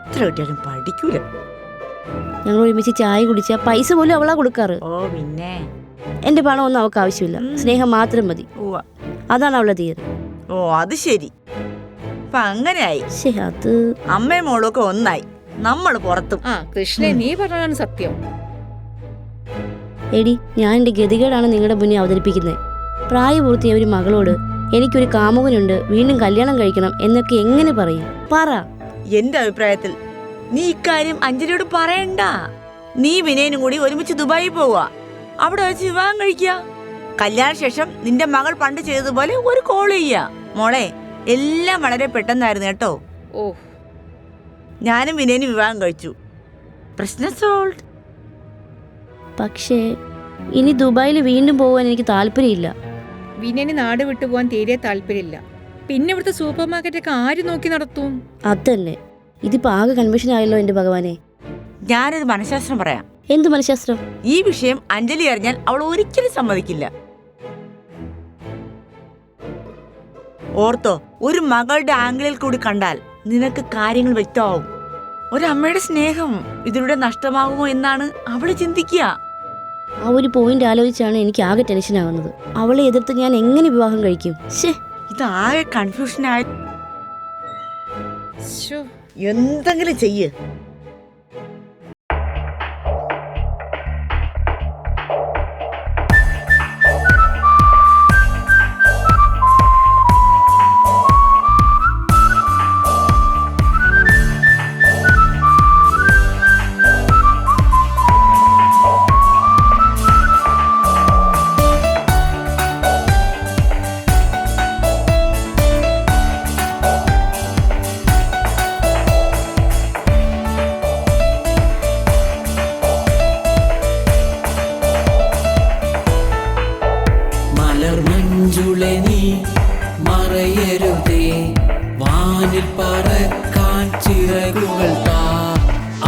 എത്ര കിട്ടിയാലും പഠിക്കൂല.
ഞങ്ങൾ ഒരുമിച്ച് ചായ കുടിച്ചാൽ പൈസ പോലും അവളാ കൊടുക്കാറ്.
ഓ പിന്നെ
എന്റെ പണം ഒന്നും അവൾക്ക് ആവശ്യമില്ല, സ്നേഹം മാത്രം മതി. അതാണ് അവളുടെ തീയതി.
ഓ അത് ശരി. അപ്പൊ അങ്ങനെയായി.
അത്
അമ്മയും മോളും ഒക്കെ ഒന്നായി, നമ്മൾ പുറത്തും.
കൃഷ്ണ, നീ പറഞ്ഞതാണ് സത്യം.
എടി, ഞാൻ എന്റെ ഗതികേടാണ് നിങ്ങളുടെ മുന്നിൽ അവതരിപ്പിക്കുന്നത്. പ്രായപൂർത്തിയായ ഒരു മകളോട് എനിക്കൊരു കാമുകനുണ്ട്, വീണ്ടും കല്യാണം കഴിക്കണം എന്നൊക്കെ എങ്ങനെ പറയും? പറ.
എന്റെ അഭിപ്രായത്തിൽ നീ ഇക്കാര്യം അഞ്ജലിയോട് പറയണ്ട. നീ വിനയനും കൂടി ഒരുമിച്ച് ദുബായി പോവാ, അവിടെ വെച്ച് വിവാഹം കഴിക്കുക. കല്യാണ ശേഷം നിന്റെ മകൾ പണ്ട് ചെയ്തതുപോലെ ഒരു കോൾ ചെയ്യാ. മോളെ, എല്ലാം വളരെ പെട്ടെന്നായിരുന്നു കേട്ടോ.
ഓ,
ഞാനും വിനയനും വിവാഹം കഴിച്ചു, പ്രശ്നം സോൾവ്.
പക്ഷേ ഇനി ദുബായിൽ വീണ്ടും പോകാൻ എനിക്ക് താല്പര്യമില്ല.
വിനയന് നാട് വിട്ടുപോകാൻ തീരെ താല്പര്യമില്ല. പിന്നെ ഇവിടുത്തെ സൂപ്പർ മാർക്കറ്റൊക്കെ ആര് നോക്കി നടത്തും?
അതന്നെ, ഇതിപ്പോ ആകെ കൺഫ്യൂഷൻ ആയല്ലോ എന്റെ ഭഗവാനെ.
ഞാനൊരു മനഃശാസ്ത്രം പറയാം.
എന്ത് മനഃശാസ്ത്രം?
ഈ വിഷയം അഞ്ജലി അറിഞ്ഞാൽ അവൾ ഒരിക്കലും സമ്മതിക്കില്ല. ഓർത്തോ, ഒരു മകളുടെ ആംഗിളിൽ കൂടി കണ്ടാൽ നിനക്ക് കാര്യങ്ങൾ വ്യക്തമാവും. ഒരമ്മയുടെ സ്നേഹം ഇതിലൂടെ നഷ്ടമാകുമോ എന്നാണ് അവള് ചിന്തിക്കുക.
ആ ഒരു പോയിന്റ് ആലോചിച്ചാണ് എനിക്ക് ആകെ ടെൻഷൻ ആവുന്നത്. അവളെ എതിർത്ത് ഞാൻ എങ്ങനെ വിവാഹം കഴിക്കും?
ഇതാകെ കൺഫ്യൂഷനായി. എന്തെങ്കിലും ചെയ്യ്.
മറയരുതേ, വാനിൽ പറക്കാൻ ചിറകുകൾ താ.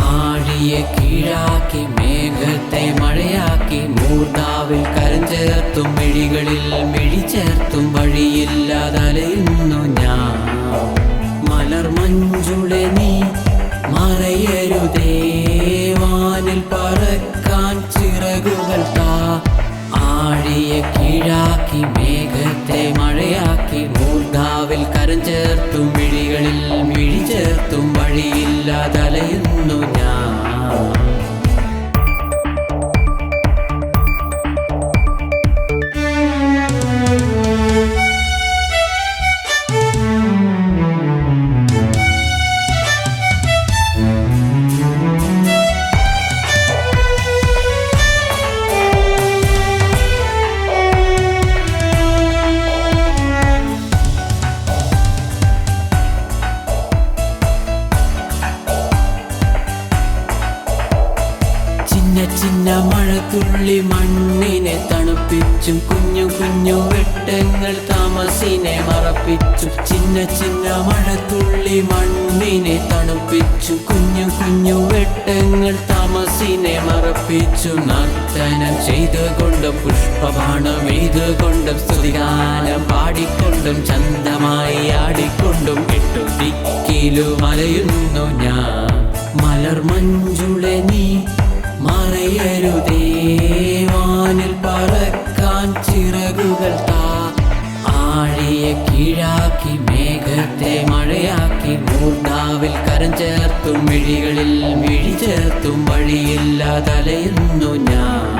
ആഴിയ കീഴാക്കി മേഘത്തെ മഴയാക്കി, മൂർധാവിൽ കരഞ്ചേർത്തും മിഴികളിൽ മിഴി ചേർത്തും വഴിയില്ലാതലയുന്നു ഞാൻ. മലർ മഞ്ജുളെ നീ മറയരുതേ, വാനിൽ പറക്കാൻ ചിറകുകൾ താ. ആഴിയ കീഴാക്കി മേഘത്തെ മഴയാക്കി, മൂർധാവിൽ കരഞ്ചേർത്തും മിഴികളിൽ മിഴി ചേർത്തും വഴിയില്ലാതലയുന്നു ഞാൻ. ചിന്ന മഴത്തുള്ളി മണ്ണിനെ തണുപ്പിച്ചും, കുഞ്ഞു കുഞ്ഞു വെട്ടങ്ങൾ താമസിനെ മറപ്പിച്ചു. ചിന്ന മഴത്തുള്ളി മണ്ണിനെ തണുപ്പിച്ചു, കുഞ്ഞു കുഞ്ഞു വെട്ടങ്ങൾ താമസിനെ മറപ്പിച്ചു. നർത്തനം ചെയ്തുകൊണ്ടും പുഷ്പബാണം എയ്തുകൊണ്ടും, സ്തുതിഗാനം പാടിക്കൊണ്ടും ചന്തമായി ആടിക്കൊണ്ടും, എട്ടു ദിക്കിലും അലയുന്നു ഞാൻ. മലർ മഞ്ജുളെ നീ മറയരുതേ, വാനിൽ പറക്കാൻ ചിറകുകൾ താ. ആഴിയ കീഴാക്കി മേഘത്തെ മഴയാക്കി, മൂർധാവിൽ കരഞ്ചേർത്തും മിഴികളിൽ മിഴി ചേർത്തും വഴിയില്ലാതലയുന്നു ഞാൻ.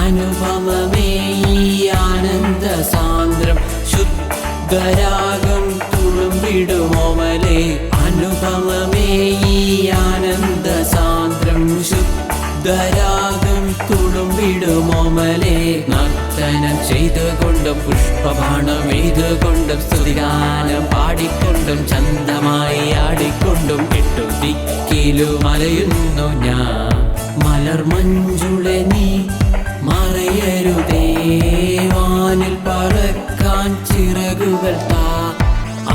അനുപമമേ ഈ ആനന്ദ സാന്ദ്രം, ശുദ്ധരാഗം തുളുമ്പിടുമോമലേ. അനുപമമേ ഈ ആനന്ദ സാന്ദ്രം, ശുദ്ധരാഗം തുളുമ്പിടുമോമലേ. നർത്ത കീർത്തനം ചെയ്തുകൊണ്ടും പുഷ്പബാണം എയ്തുകൊണ്ടും സ്തുതിഗാനം പാടിക്കൊണ്ടും ചന്തമായി ആടിക്കൊണ്ടും എട്ടു ദിക്കിലും അലയുന്നു ഞാൻ. മലർമഞ്ചുളെ നീ മറയരുതേ, വാനിൽ പറക്കാൻ ചിറകുകൾ താ.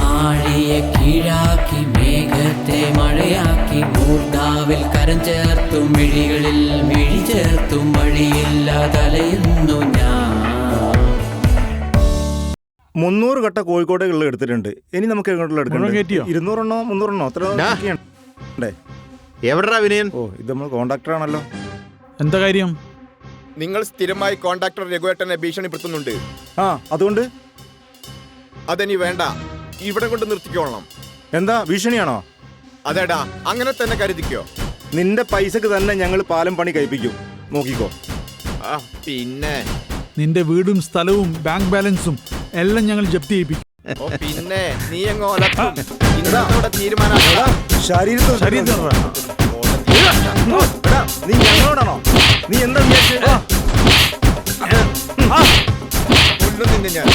ആഴിയെ കീഴാക്കി മേഘത്തെ മഴയാക്കി മൂർധാവിൽ കരം ചേർത്തും മിഴികളിൽ മിഴി ചേർത്തും വഴിയില്ലാതലയുന്നു ഞാൻ.
300 കട്ട കോഴിക്കോട്ടേക്കുള്ള എടുത്തിട്ടുണ്ട്. ഇനി നമുക്ക് എങ്ങോട്ടുള്ള എടുക്കണം? 200 എണ്ണോ 300 എണ്ണോ അത്ര
എവിടാ വിനയൻ?
ഓ, ഇത് നമ്മൾ കോൺട്രാക്ടർ ആണല്ലോ.
എന്താ കാര്യം?
നിങ്ങൾ സ്ഥിരമായി കോൺട്രാക്ടർ രഘുവേട്ടനെ ഭീഷണിപ്പെടുത്തുന്നുണ്ട്.
ആ, അതുകൊണ്ട്
അതെനി വേണ്ട, ഇവിടെ കൊണ്ട് നിർത്തിക്കോളണം.
എന്താ ഭീഷണിയാണോ?
അതേടാ, അങ്ങനെ തന്നെ കരുതിക്കോ.
നിന്റെ പൈസക്ക് തന്നെ ഞങ്ങൾ പാലം പണി കഴിപ്പിക്കും, നോക്കിക്കോ.
പിന്നെ
നിന്റെ വീടും സ്ഥലവും ബാങ്ക് ബാലൻസും എല്ലാം ഞങ്ങൾ ജപ്തി ചെയ്യിപ്പിക്കും.
പിന്നെ നീ എങ്ങോടെ തീരുമാനം
നീ ഞങ്ങളോടാണോ? നീ എന്താ വിചാരിച്ചത്?
കൊല്ലും ഞാൻ.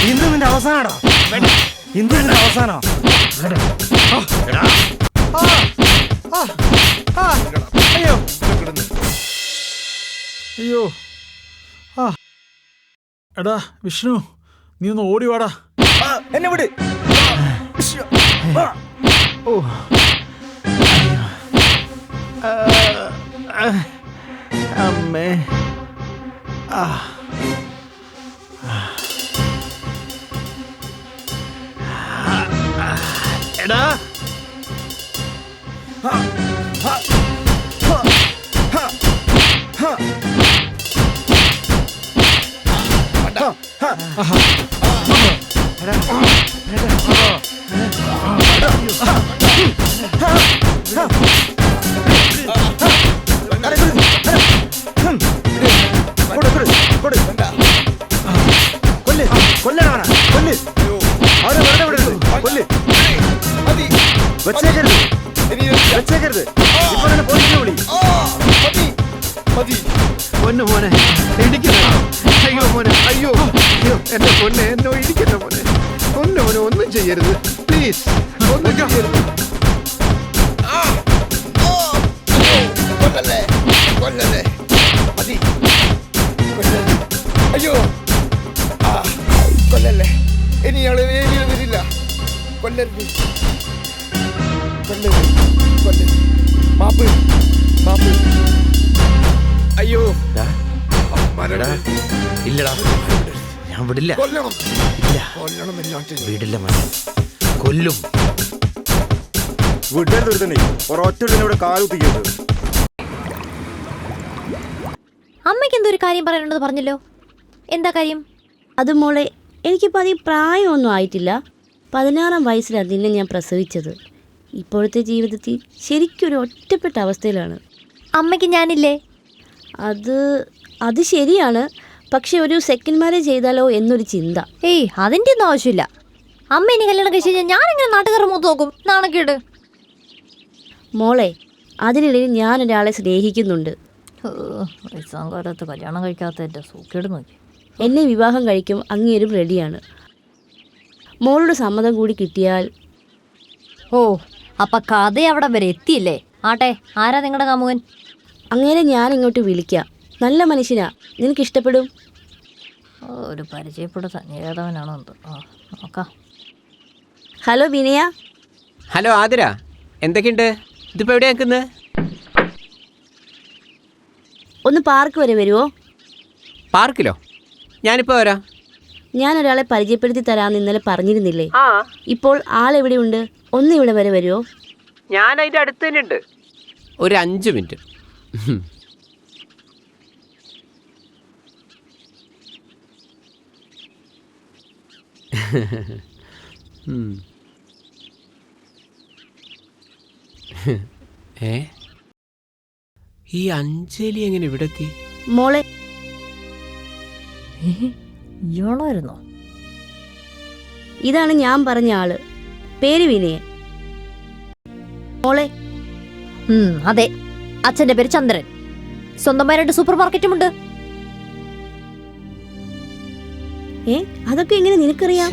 ഇന്ന് നിന്റെ അവസാനാടാ, ഇന്ന് നിന്റെ അവസാനാ.
അയ്യോ അയ്യോ. എടാ വിഷ്ണു, നീ ഒന്ന് ഓടി വാടാ.
എന്നെ വിട്.
ഓ അമ്മേ. എടാ
പൊന്നു മോനെ ഇടിക്കുന്ന. അയ്യോ മോനെ, അയ്യോ അയ്യോ എന്റെ പൊന്നെ, എന്നോ ഇടിക്കുന്ന മോനെ. പൊന്നു മോനെ, ഒന്നും ചെയ്യരുത് പ്ലീസ്, ഒന്നും ചെയ്യരുത്. കൊല്ലല്ലേ കൊല്ലല്ലേ, മതി. അയ്യോ കൊല്ലല്ലേ, ഇനി ഞങ്ങള് വരില്ല. കൊല്ലരുത് കൊല്ലരുത് കൊല്ലരുത്. മാപ്പ് മാപ്പ്. അയ്യോ
ഇല്ലടാ, ഞാൻ വിടില്ല.
കൊല്ലണം
ഇല്ല,
കൊല്ലണം, എല്ലാറ്റും
വിടില്ല മോനെ, കൊല്ലും.
വിടരുത് തന്നെ, ഒരൊറ്റ ഇവിടെ കാലുത്തിക്കരുത്.
അമ്മയ്ക്ക് എന്തോ ഒരു കാര്യം പറയാനുള്ളത് പറഞ്ഞല്ലോ, എന്താ കാര്യം?
അത് മോളെ, എനിക്കിപ്പോൾ അധികം പ്രായമൊന്നും ആയിട്ടില്ല. 16-ാം വയസ്സിലാണ് നിന്നെ ഞാൻ പ്രസവിച്ചത്. ഇപ്പോഴത്തെ ജീവിതത്തിൽ ശരിക്കും ഒരു ഒറ്റപ്പെട്ട അവസ്ഥയിലാണ്.
അമ്മയ്ക്ക് ഞാനില്ലേ?
അത് ശരിയാണ്, പക്ഷെ ഒരു സെക്കൻഡ് മാരേജ് ചെയ്താലോ എന്നൊരു ചിന്ത.
ഏയ്, അതിൻ്റെ ഒന്നും ആവശ്യമില്ല. അമ്മ ഇനി കല്യാണം കഴിച്ച് കഴിഞ്ഞാൽ ഞാനെങ്ങനെ നാട്ടുകാരെ മൂത്ത് നോക്കും? നാണക്കേട്.
മോളെ, അതിനിടയിൽ ഞാനൊരാളെ സ്നേഹിക്കുന്നുണ്ട്.
വയസ്സാങ്കാലത്ത് കല്യാണം കഴിക്കാത്ത എൻ്റെ സൂക്കേട് നോക്കി.
എന്നെ വിവാഹം കഴിക്കും, അങ്ങേരും റെഡിയാണ്. മോളുടെ സമ്മതം കൂടി കിട്ടിയാൽ.
ഓ, അപ്പം കഥ അവിടെ വരെ എത്തിയില്ലേ? ആട്ടെ, ആരാ നിങ്ങളുടെ കാമുകൻ?
അങ്ങേരെ ഞാൻ ഇങ്ങോട്ട് വിളിക്കാം. നല്ല മനുഷ്യനാ, നിനക്ക് ഇഷ്ടപ്പെടും.
ഒരു പരിചയപ്പെടുത്ത ഏതവനാണോ എന്തോ. നോക്കാം.
ഹലോ വിനയ.
ഹലോ ആതിര, എന്തൊക്കെയുണ്ട്? ഇതിപ്പോൾ എവിടെയാ നിൽക്കുന്നത്?
ഒന്ന് പാർക്ക് വരെ വരുമോ?
പാർക്കിലോ? ഞാനിപ്പോൾ വരാം.
ഞാനൊരാളെ പരിചയപ്പെടുത്തി തരാമെന്ന് ഇന്നലെ പറഞ്ഞിരുന്നില്ലേ? ഇപ്പോൾ ആളെവിടെയുണ്ട്? ഒന്ന് ഇവിടെ വരെ വരുമോ?
ഞാൻ അതിൻ്റെ അടുത്ത് തന്നെ ഉണ്ട്. ഒരു 5 മിനിറ്റ്. ഈ അഞ്ജലി എങ്ങനെ ഇവിടെ എത്തി?
മോളെ
ഇയാളായിരുന്നോ?
ഇതാണ് ഞാൻ പറഞ്ഞ ആള്, പേര് വിനയൻ. മോളെ
അതെ, അച്ഛന്റെ പേര് ചന്ദ്രൻ. സ്വന്തമായി 2 സൂപ്പർ മാർക്കറ്റും ഉണ്ട്.
അതൊക്കെ എങ്ങനെ നിനക്കറിയാം?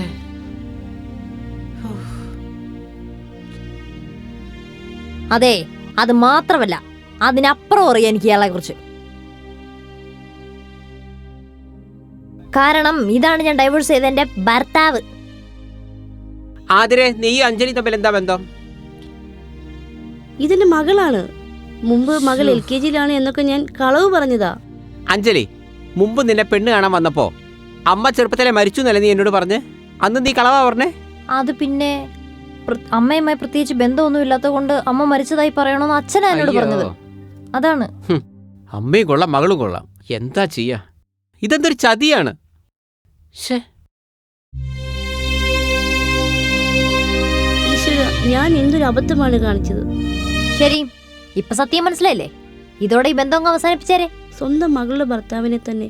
അതെ, അത് മാത്രമല്ല, അതിനപ്പുറം അറിയാം എനിക്ക് ഇയാളെ കുറിച്ച്. കാരണം ഇതാണ് ഞാൻ ഡൈവേഴ്സ് ചെയ്ത എന്റെ ഭർത്താവ്.
ആതിരെ, നീ അഞ്ജലി തമ്മിൽ എന്താ ബന്ധം?
ഇതെന്റെ മകളാണ്. മുമ്പ് മകൾ LKG-യിലാണ് എന്നൊക്കെ ഞാൻ കളവ് പറഞ്ഞതാ.
അഞ്ജലി, മുമ്പ് നിന്നെ പെണ്ണ് കാണാൻ വന്നപ്പോ അമ്മ ചെറുപ്പത്തിലെ മരിച്ചു എന്നല്ലേ നീ എന്നോട് പറഞ്ഞ്? അന്ന് നീ കളവാ പറഞ്ഞേ?
അത് പിന്നെ അമ്മയുമായി പ്രത്യേകിച്ച് ബന്ധമൊന്നും ഇല്ലാത്തത് കൊണ്ട് അമ്മ മരിച്ചതായി പറയണമെന്ന് അച്ഛനാ എന്നോട് പറഞ്ഞത്. അതാണ്.
അമ്മയും കൊള്ളാം, മകളും കൊള്ളാം. എന്താ ചെയ്യാ? ഇതെന്തൊരു ചതിയാണ്.
ഈശ്വര, ഞാൻ എന്തൊരു അബദ്ധമാണ് കാണിച്ചത്.
ശരി, ഇപ്പൊ സത്യം മനസ്സിലായില്ലേ? ഇതോടെ ഈ ബന്ധം അവസാനിപ്പിച്ചേരെ.
സ്വന്തം മകളുടെ ഭർത്താവിനെ തന്നെ.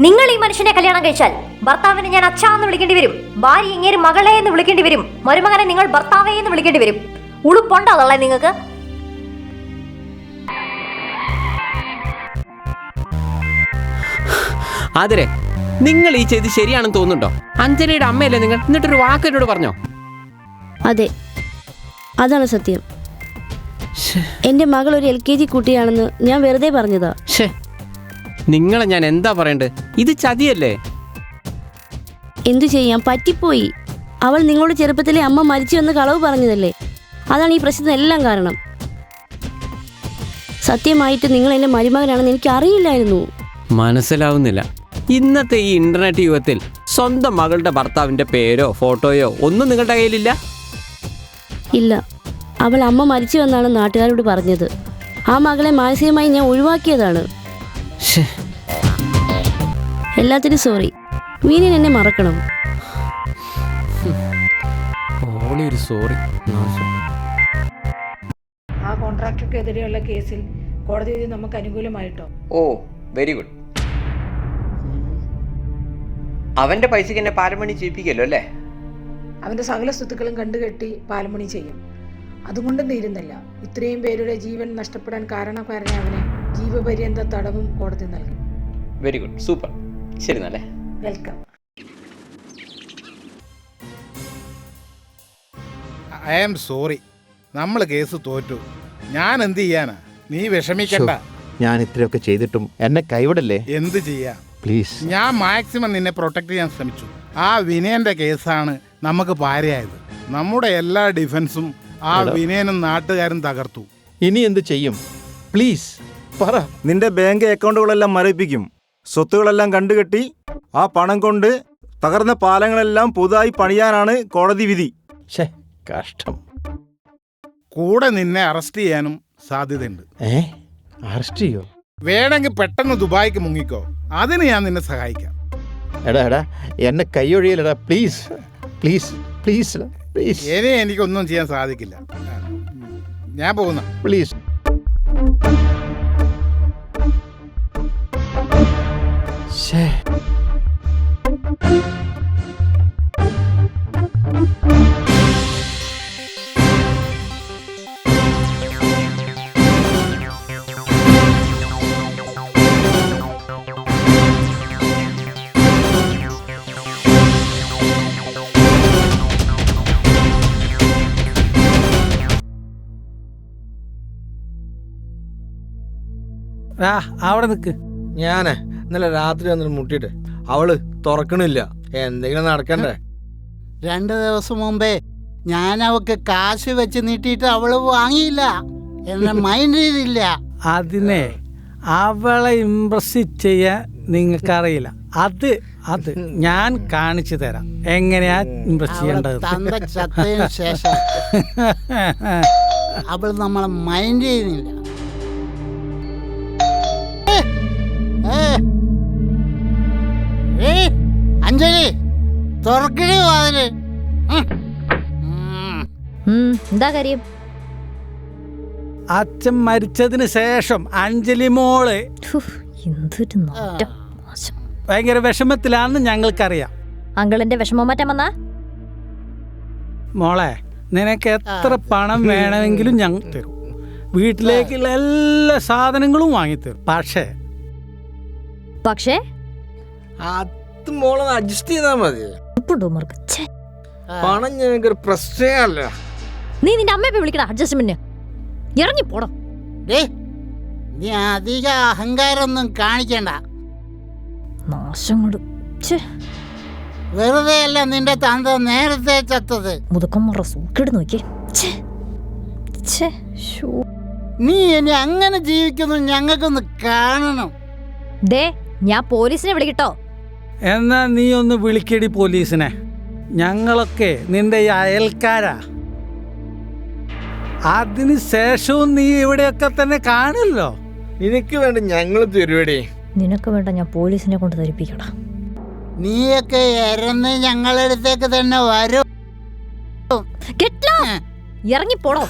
നിങ്ങൾ ഈ മനുഷ്യനെ കല്യാണം കഴിച്ചാൽ ഭർത്താവിനെ ഞാൻ അച്ഛാന്ന് വിളിക്കേണ്ടി വരും, ഭാര്യ ഇങ്ങേര് മകളെ എന്ന് വിളിക്കേണ്ടി വരും, മരുമകനെ നിങ്ങൾ ഭർത്താവേ എന്ന് വിളിക്കേണ്ടി വരും. ഉളുപ്പുണ്ടോ അതല്ലേ നിങ്ങൾക്ക്?
ആതിരെ, നിങ്ങൾ ഈ ചെയ്ത് ശരിയാണെന്ന് തോന്നുന്നുണ്ടോ? അഞ്ജലിയുടെ അമ്മയല്ലേ നിങ്ങൾ? എന്നിട്ടൊരു വാക്ക് എന്നോട് പറഞ്ഞോ?
അതെ, അതാണ് സത്യം. എന്റെ മകൾ ഒരു LKG കുട്ടിയാണെന്ന് ഞാൻ വെറുതെ പറഞ്ഞതാ.
നിങ്ങളെ ഞാൻ എന്താ പറയണ്ടേ? ഇത് ചതിയല്ലേ?
എന്തു ചെയ്യാം, പറ്റിപ്പോയി. അവൾ നിങ്ങളുടെ ചെറുപ്പത്തിലെ അമ്മ മരിച്ചു എന്ന് കളവ് പറഞ്ഞതല്ലേ. അതാണ് ഈ പ്രശ്നത്തിനെല്ലാം കാരണം. സത്യമായിട്ട് നിങ്ങൾ എന്റെ മരുമകനാണെന്ന് എനിക്ക് അറിയില്ലായിരുന്നു.
മനസ്സിലാവുന്നില്ല. ഇന്നത്തെ ഈ ഇന്റർനെറ്റ് യുഗത്തിൽ സ്വന്തം മകളുടെ ഭർത്താവിന്റെ പേരോ ഫോട്ടോയോ ഒന്നും നിങ്ങളുടെ കയ്യിലില്ല?
ഇല്ല, അവൾ അമ്മ മരിച്ചു എന്നാണ് നാട്ടുകാരോട് പറഞ്ഞത്. ആ മകളെ മാനസികമായി ഞാൻ ഒഴിവാക്കിയതാണ്. എല്ലാത്തിനും സോറി. വിനയൻ എന്നെ മറക്കണം.
സോറി.
ആ കോൺട്രാക്ടർക്കെതിരെയുള്ള കേസിൽ കോടതി വിധി നമുക്ക് അനുകൂലമായിട്ടോ?
ഓ, വെരി ഗുഡ്. അവന്റെ പൈസക്ക് എന്നെ പാലമണി ചെയ്യിപ്പിക്കല്ലോ അല്ലേ?
അവന്റെ സകല സ്വത്തുക്കളും കണ്ടുകെട്ടി പാലമണി ചെയ്യും. അതുകൊണ്ടും തീരുന്നില്ല, ഇത്രയും പേരുടെ ജീവൻ നഷ്ടപ്പെടാൻ കാരണക്കാരനെ അവനെ ജീവപര്യന്ത തടവും കോടതി നൽകി.
Very good, super. ശരി നല്ലേ.
വെൽക്കം.
ഐ ആം സോറി, നമ്മൾ കേസ് തോറ്റു. ഞാൻ എന്ത് ചെയ്യാനാ? നീ വിഷമിക്കണ്ട.
ഞാൻ ഇത്രയൊക്കെ ചെയ്തിട്ടും എന്നെ കൈവിടല്ലേ.
എന്ത് ചെയ്യാം,
പ്ലീസ്.
ഞാൻ മാക്സിമം നിന്നെ പ്രൊട്ടക്ട് ചെയ്യാൻ ശ്രമിച്ചു. ആ വിനയന്റെ കേസാണ് നമുക്ക് പാരയായത്. നമ്മുടെ എല്ലാ ഡിഫൻസും ആ വിനയനും നാട്ടുകാരും തകർത്തു.
ഇനി എന്ത് ചെയ്യും? പ്ലീസ് പറ.
നിന്റെ ബാങ്ക് അക്കൗണ്ടുകളെല്ലാം മരവിപ്പിക്കും, സ്വത്തുകളെല്ലാം കണ്ടുകെട്ടി ആ പണം കൊണ്ട് തകർന്ന പാലങ്ങളെല്ലാം പുതുതായി പണിയാനാണ് കോടതി വിധി.
കഷ്ടം.
കൂടെ നിന്നെ അറസ്റ്റ് ചെയ്യാനും സാധ്യതയുണ്ട്.
അറസ്റ്റ് ചെയ്യോ?
വേണമെങ്കിൽ പെട്ടെന്ന് ദുബായിക്ക് മുങ്ങിക്കോ, അതിന് ഞാൻ നിന്നെ സഹായിക്കാം.
എടാ എന്നെ കൈയൊഴിയലടാ, പ്ലീസ് പ്ലീസ് പ്ലീസ് പ്ലീസ്.
ഇനി എനിക്കൊന്നും ചെയ്യാൻ സാധിക്കില്ല, ഞാൻ പോകുന്ന.
പ്ലീസ്.
അവിടെ നിൽക്ക്. ഞാനേ ഇന്നലെ രാത്രി വന്നിട്ട് മുട്ടിയിട്ട് അവള് തുറക്കണില്ല. എന്തെങ്കിലും നടക്കണ്ടേ?
2 ദിവസം മുമ്പേ ഞാൻ അവക്ക് കാശ് വെച്ച് നീട്ടിയിട്ട് അവള് വാങ്ങിയില്ല. എന്നെ മൈൻഡ് ചെയ്തില്ല.
അതിനെ അവളെ ഇംപ്രസ് ചെയ്യാൻ നിങ്ങൾക്കറിയില്ല. അത് ഞാൻ കാണിച്ചു തരാം എങ്ങനെയാ ഇംപ്രസ് ചെയ്യേണ്ടത്.
തന്ത ചത്തതിന് ശേഷം അവൾ നമ്മളെ മൈൻഡ് ചെയ്യുന്നില്ല. അഞ്ജലി തുറക്കണേ വാതില്.
എന്താ കാര്യം?
അച്ഛൻ മരിച്ചതിന് ശേഷം അഞ്ജലി മോള്
എന്തൊരു നാറ്റം.
ഭയങ്കര വിഷമത്തിലാണെന്ന് ഞങ്ങൾക്കറിയാം.
അങ്കിളിന്റെ വിഷമം മാറ്റാൻ വന്നാ?
മോളെ, നിനക്ക് എത്ര പണം വേണമെങ്കിലും ഞങ്ങൾ തരും. വീട്ടിലേക്കുള്ള എല്ലാ സാധനങ്ങളും വാങ്ങിത്തരും.
പക്ഷേ
അത് മോളെ അഡ്ജസ്റ്റ് ചെയ്താ മതി. പണം ഞങ്ങൾക്കൊരു പ്രശ്നമല്ല.
നീ നിന്റെ അമ്മയെ വിളിക്കടാ അഡ്ജസ്റ്റ്മെന്റ്. ഇറങ്ങി പോടോ.
നീ അധിക അഹങ്കാരമൊന്നും കാണിക്കണ്ട. വെറുതെ അല്ല നിന്റെ തന്ത നേരത്തെ ചത്തത്.
മുതുക്കമ്മറ സൂക്കേട് നോക്കിയേ.
നീ ഇനി അങ്ങനെ ജീവിക്കുന്നു ഞങ്ങൾക്കൊന്ന് കാണണം.
ഞാൻ പോലീസിനെ വിളിക്കട്ടോ?
എന്നാ നീ ഒന്ന് വിളിക്കടി പോലീസിനെ. ഞങ്ങളൊക്കെ നിന്റെ ഈ അയൽക്കാരാ. അതിന് ശേഷവും നീ ഇവിടെയൊക്കെ തന്നെ കാണല്ലോ.
നിനക്ക് വേണ്ട ഞങ്ങൾ തരുവടേ.
നിനക്ക് വേണ്ട ഞാൻ പോലീസിനെ കൊണ്ട് ധരിപ്പിക്കടാ.
നീയൊക്കെ ഇറന്ന് ഞങ്ങളടുത്തേക്ക് തന്നെ വരും.
ഇറങ്ങി പോടോ.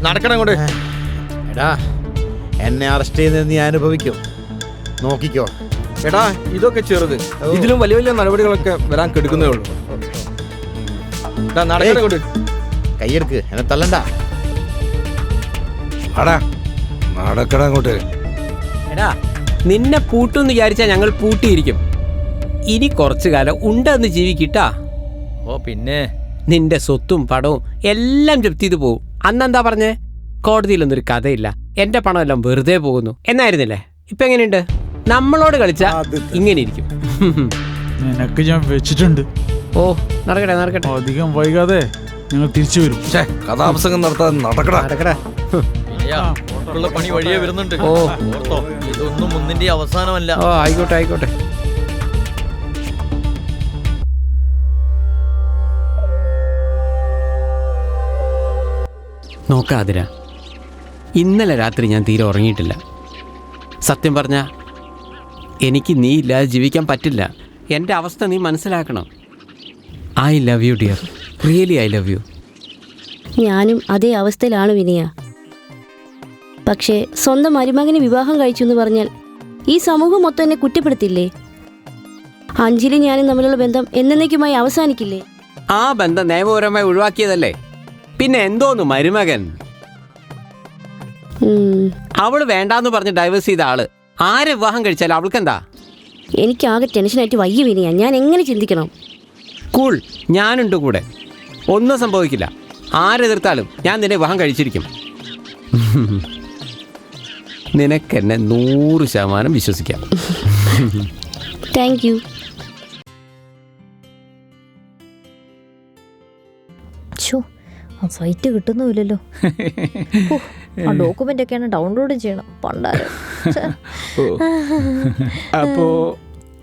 നടക്കണം കൊണ്ട്.
എടാ, എന്നെ അറസ്റ്റ് ചെയ്യുന്നത് നീ അനുഭവിക്കും. നോക്കിക്കോ.
എടാ, ഇതൊക്കെ ചെറുത്. ഇതിലും വലിയ വലിയ നടപടികളൊക്കെ വരാൻ കെടുക്കുന്നേ ഉള്ളൂ. നടക്കണം കൊണ്ട്.
കൈയെടുക്ക്, എന്നെ തള്ളണ്ട.
നടക്കടാ അങ്ങോട്ട്.
എടാ, നിന്നെ പൂട്ടെന്ന് വിചാരിച്ചാൽ ഞങ്ങൾ പൂട്ടിയിരിക്കും. ഇനി കുറച്ചു കാലം ഉണ്ടെന്ന് ജീവിക്കിട്ടാ.
ഓ പിന്നെ
നിന്റെ സ്വത്തും പണവും എല്ലാം ജപ്തി ചെയ്ത് പോകും. അന്നെന്താ പറഞ്ഞേ? കോടതിയിലൊന്നും ഒരു കഥയില്ല, എന്റെ പണം എല്ലാം വെറുതെ പോകുന്നു എന്നായിരുന്നില്ലേ? ഇപ്പൊ എങ്ങനെയുണ്ട്? നമ്മളോട് കളിച്ചാ ഇങ്ങനെ ഇരിക്കും.
നിനക്ക് ഞാൻ വെച്ചിട്ടുണ്ട്.
ഓ, നടക്കട്ടെ നടക്കട്ടെ.
അധികം വൈകാതെ ഞങ്ങൾ തിരിച്ചു വരും.
കഥാപ്രസംഗം നടത്താൻ നടക്കടാ.
പണി വഴിയേ വരുന്നുണ്ട്.
ഓ,
ഇതൊന്നും ഒന്നിന്റെ അവസാനമല്ല.
ഓ, ആയിക്കോട്ടെ ആയിക്കോട്ടെ. നോക്കാതിര, ഇന്നലെ രാത്രി ഞാൻ തീരെ ഉറങ്ങിയിട്ടില്ല. സത്യം പറഞ്ഞ എനിക്ക് നീ ഇല്ലാതെ ജീവിക്കാൻ പറ്റില്ല. എൻ്റെ അവസ്ഥ നീ മനസ്സിലാക്കണം. I love you dear, really I love U.
ഞാനും അതേ അവസ്ഥയിലാണ് വിനയ. പക്ഷേ സ്വന്തം മരുമകനെ വിവാഹം കഴിച്ചു എന്ന് പറഞ്ഞാൽ ഈ സമൂഹം മൊത്തം എന്നെ കുറ്റപ്പെടുത്തില്ലേ? അഞ്ജലി ഞാനും തമ്മിലുള്ള ബന്ധം എന്നേക്കുമായി അവസാനിക്കില്ലേ?
ആ ബന്ധം നിയമപരമായി ഒഴിവാക്കിയതല്ലേ, പിന്നെ എന്തോന്നു മരുമകൻ? അവള് വേണ്ടാന്ന് പറഞ്ഞ് ഡൈവേഴ്സ് ചെയ്ത ആള് ആരെ വിവാഹം കഴിച്ചാലും അവൾക്കെന്താ?
എനിക്കാകെ ടെൻഷനായിട്ട് വയ്യ വിനയ. ഞാൻ എങ്ങനെ ചിന്തിക്കണം?
കൂൾ, ഞാനുണ്ട് കൂടെ. ഒന്നും സംഭവിക്കില്ല. ആരെതിർത്താലും ഞാൻ നിന്നെ വിവാഹം കഴിച്ചിരിക്കും. നിനക്കെന്നെ 100% വിശ്വസിക്കാം.
Thank you.
സൈറ്റ് കിട്ടുന്നുമില്ലല്ലോ. ആ ഡോക്യുമെന്റ് ഒക്കെയാണ് ഡൗൺലോഡ് ചെയ്യണം. പണ്ടാരം.
അപ്പോ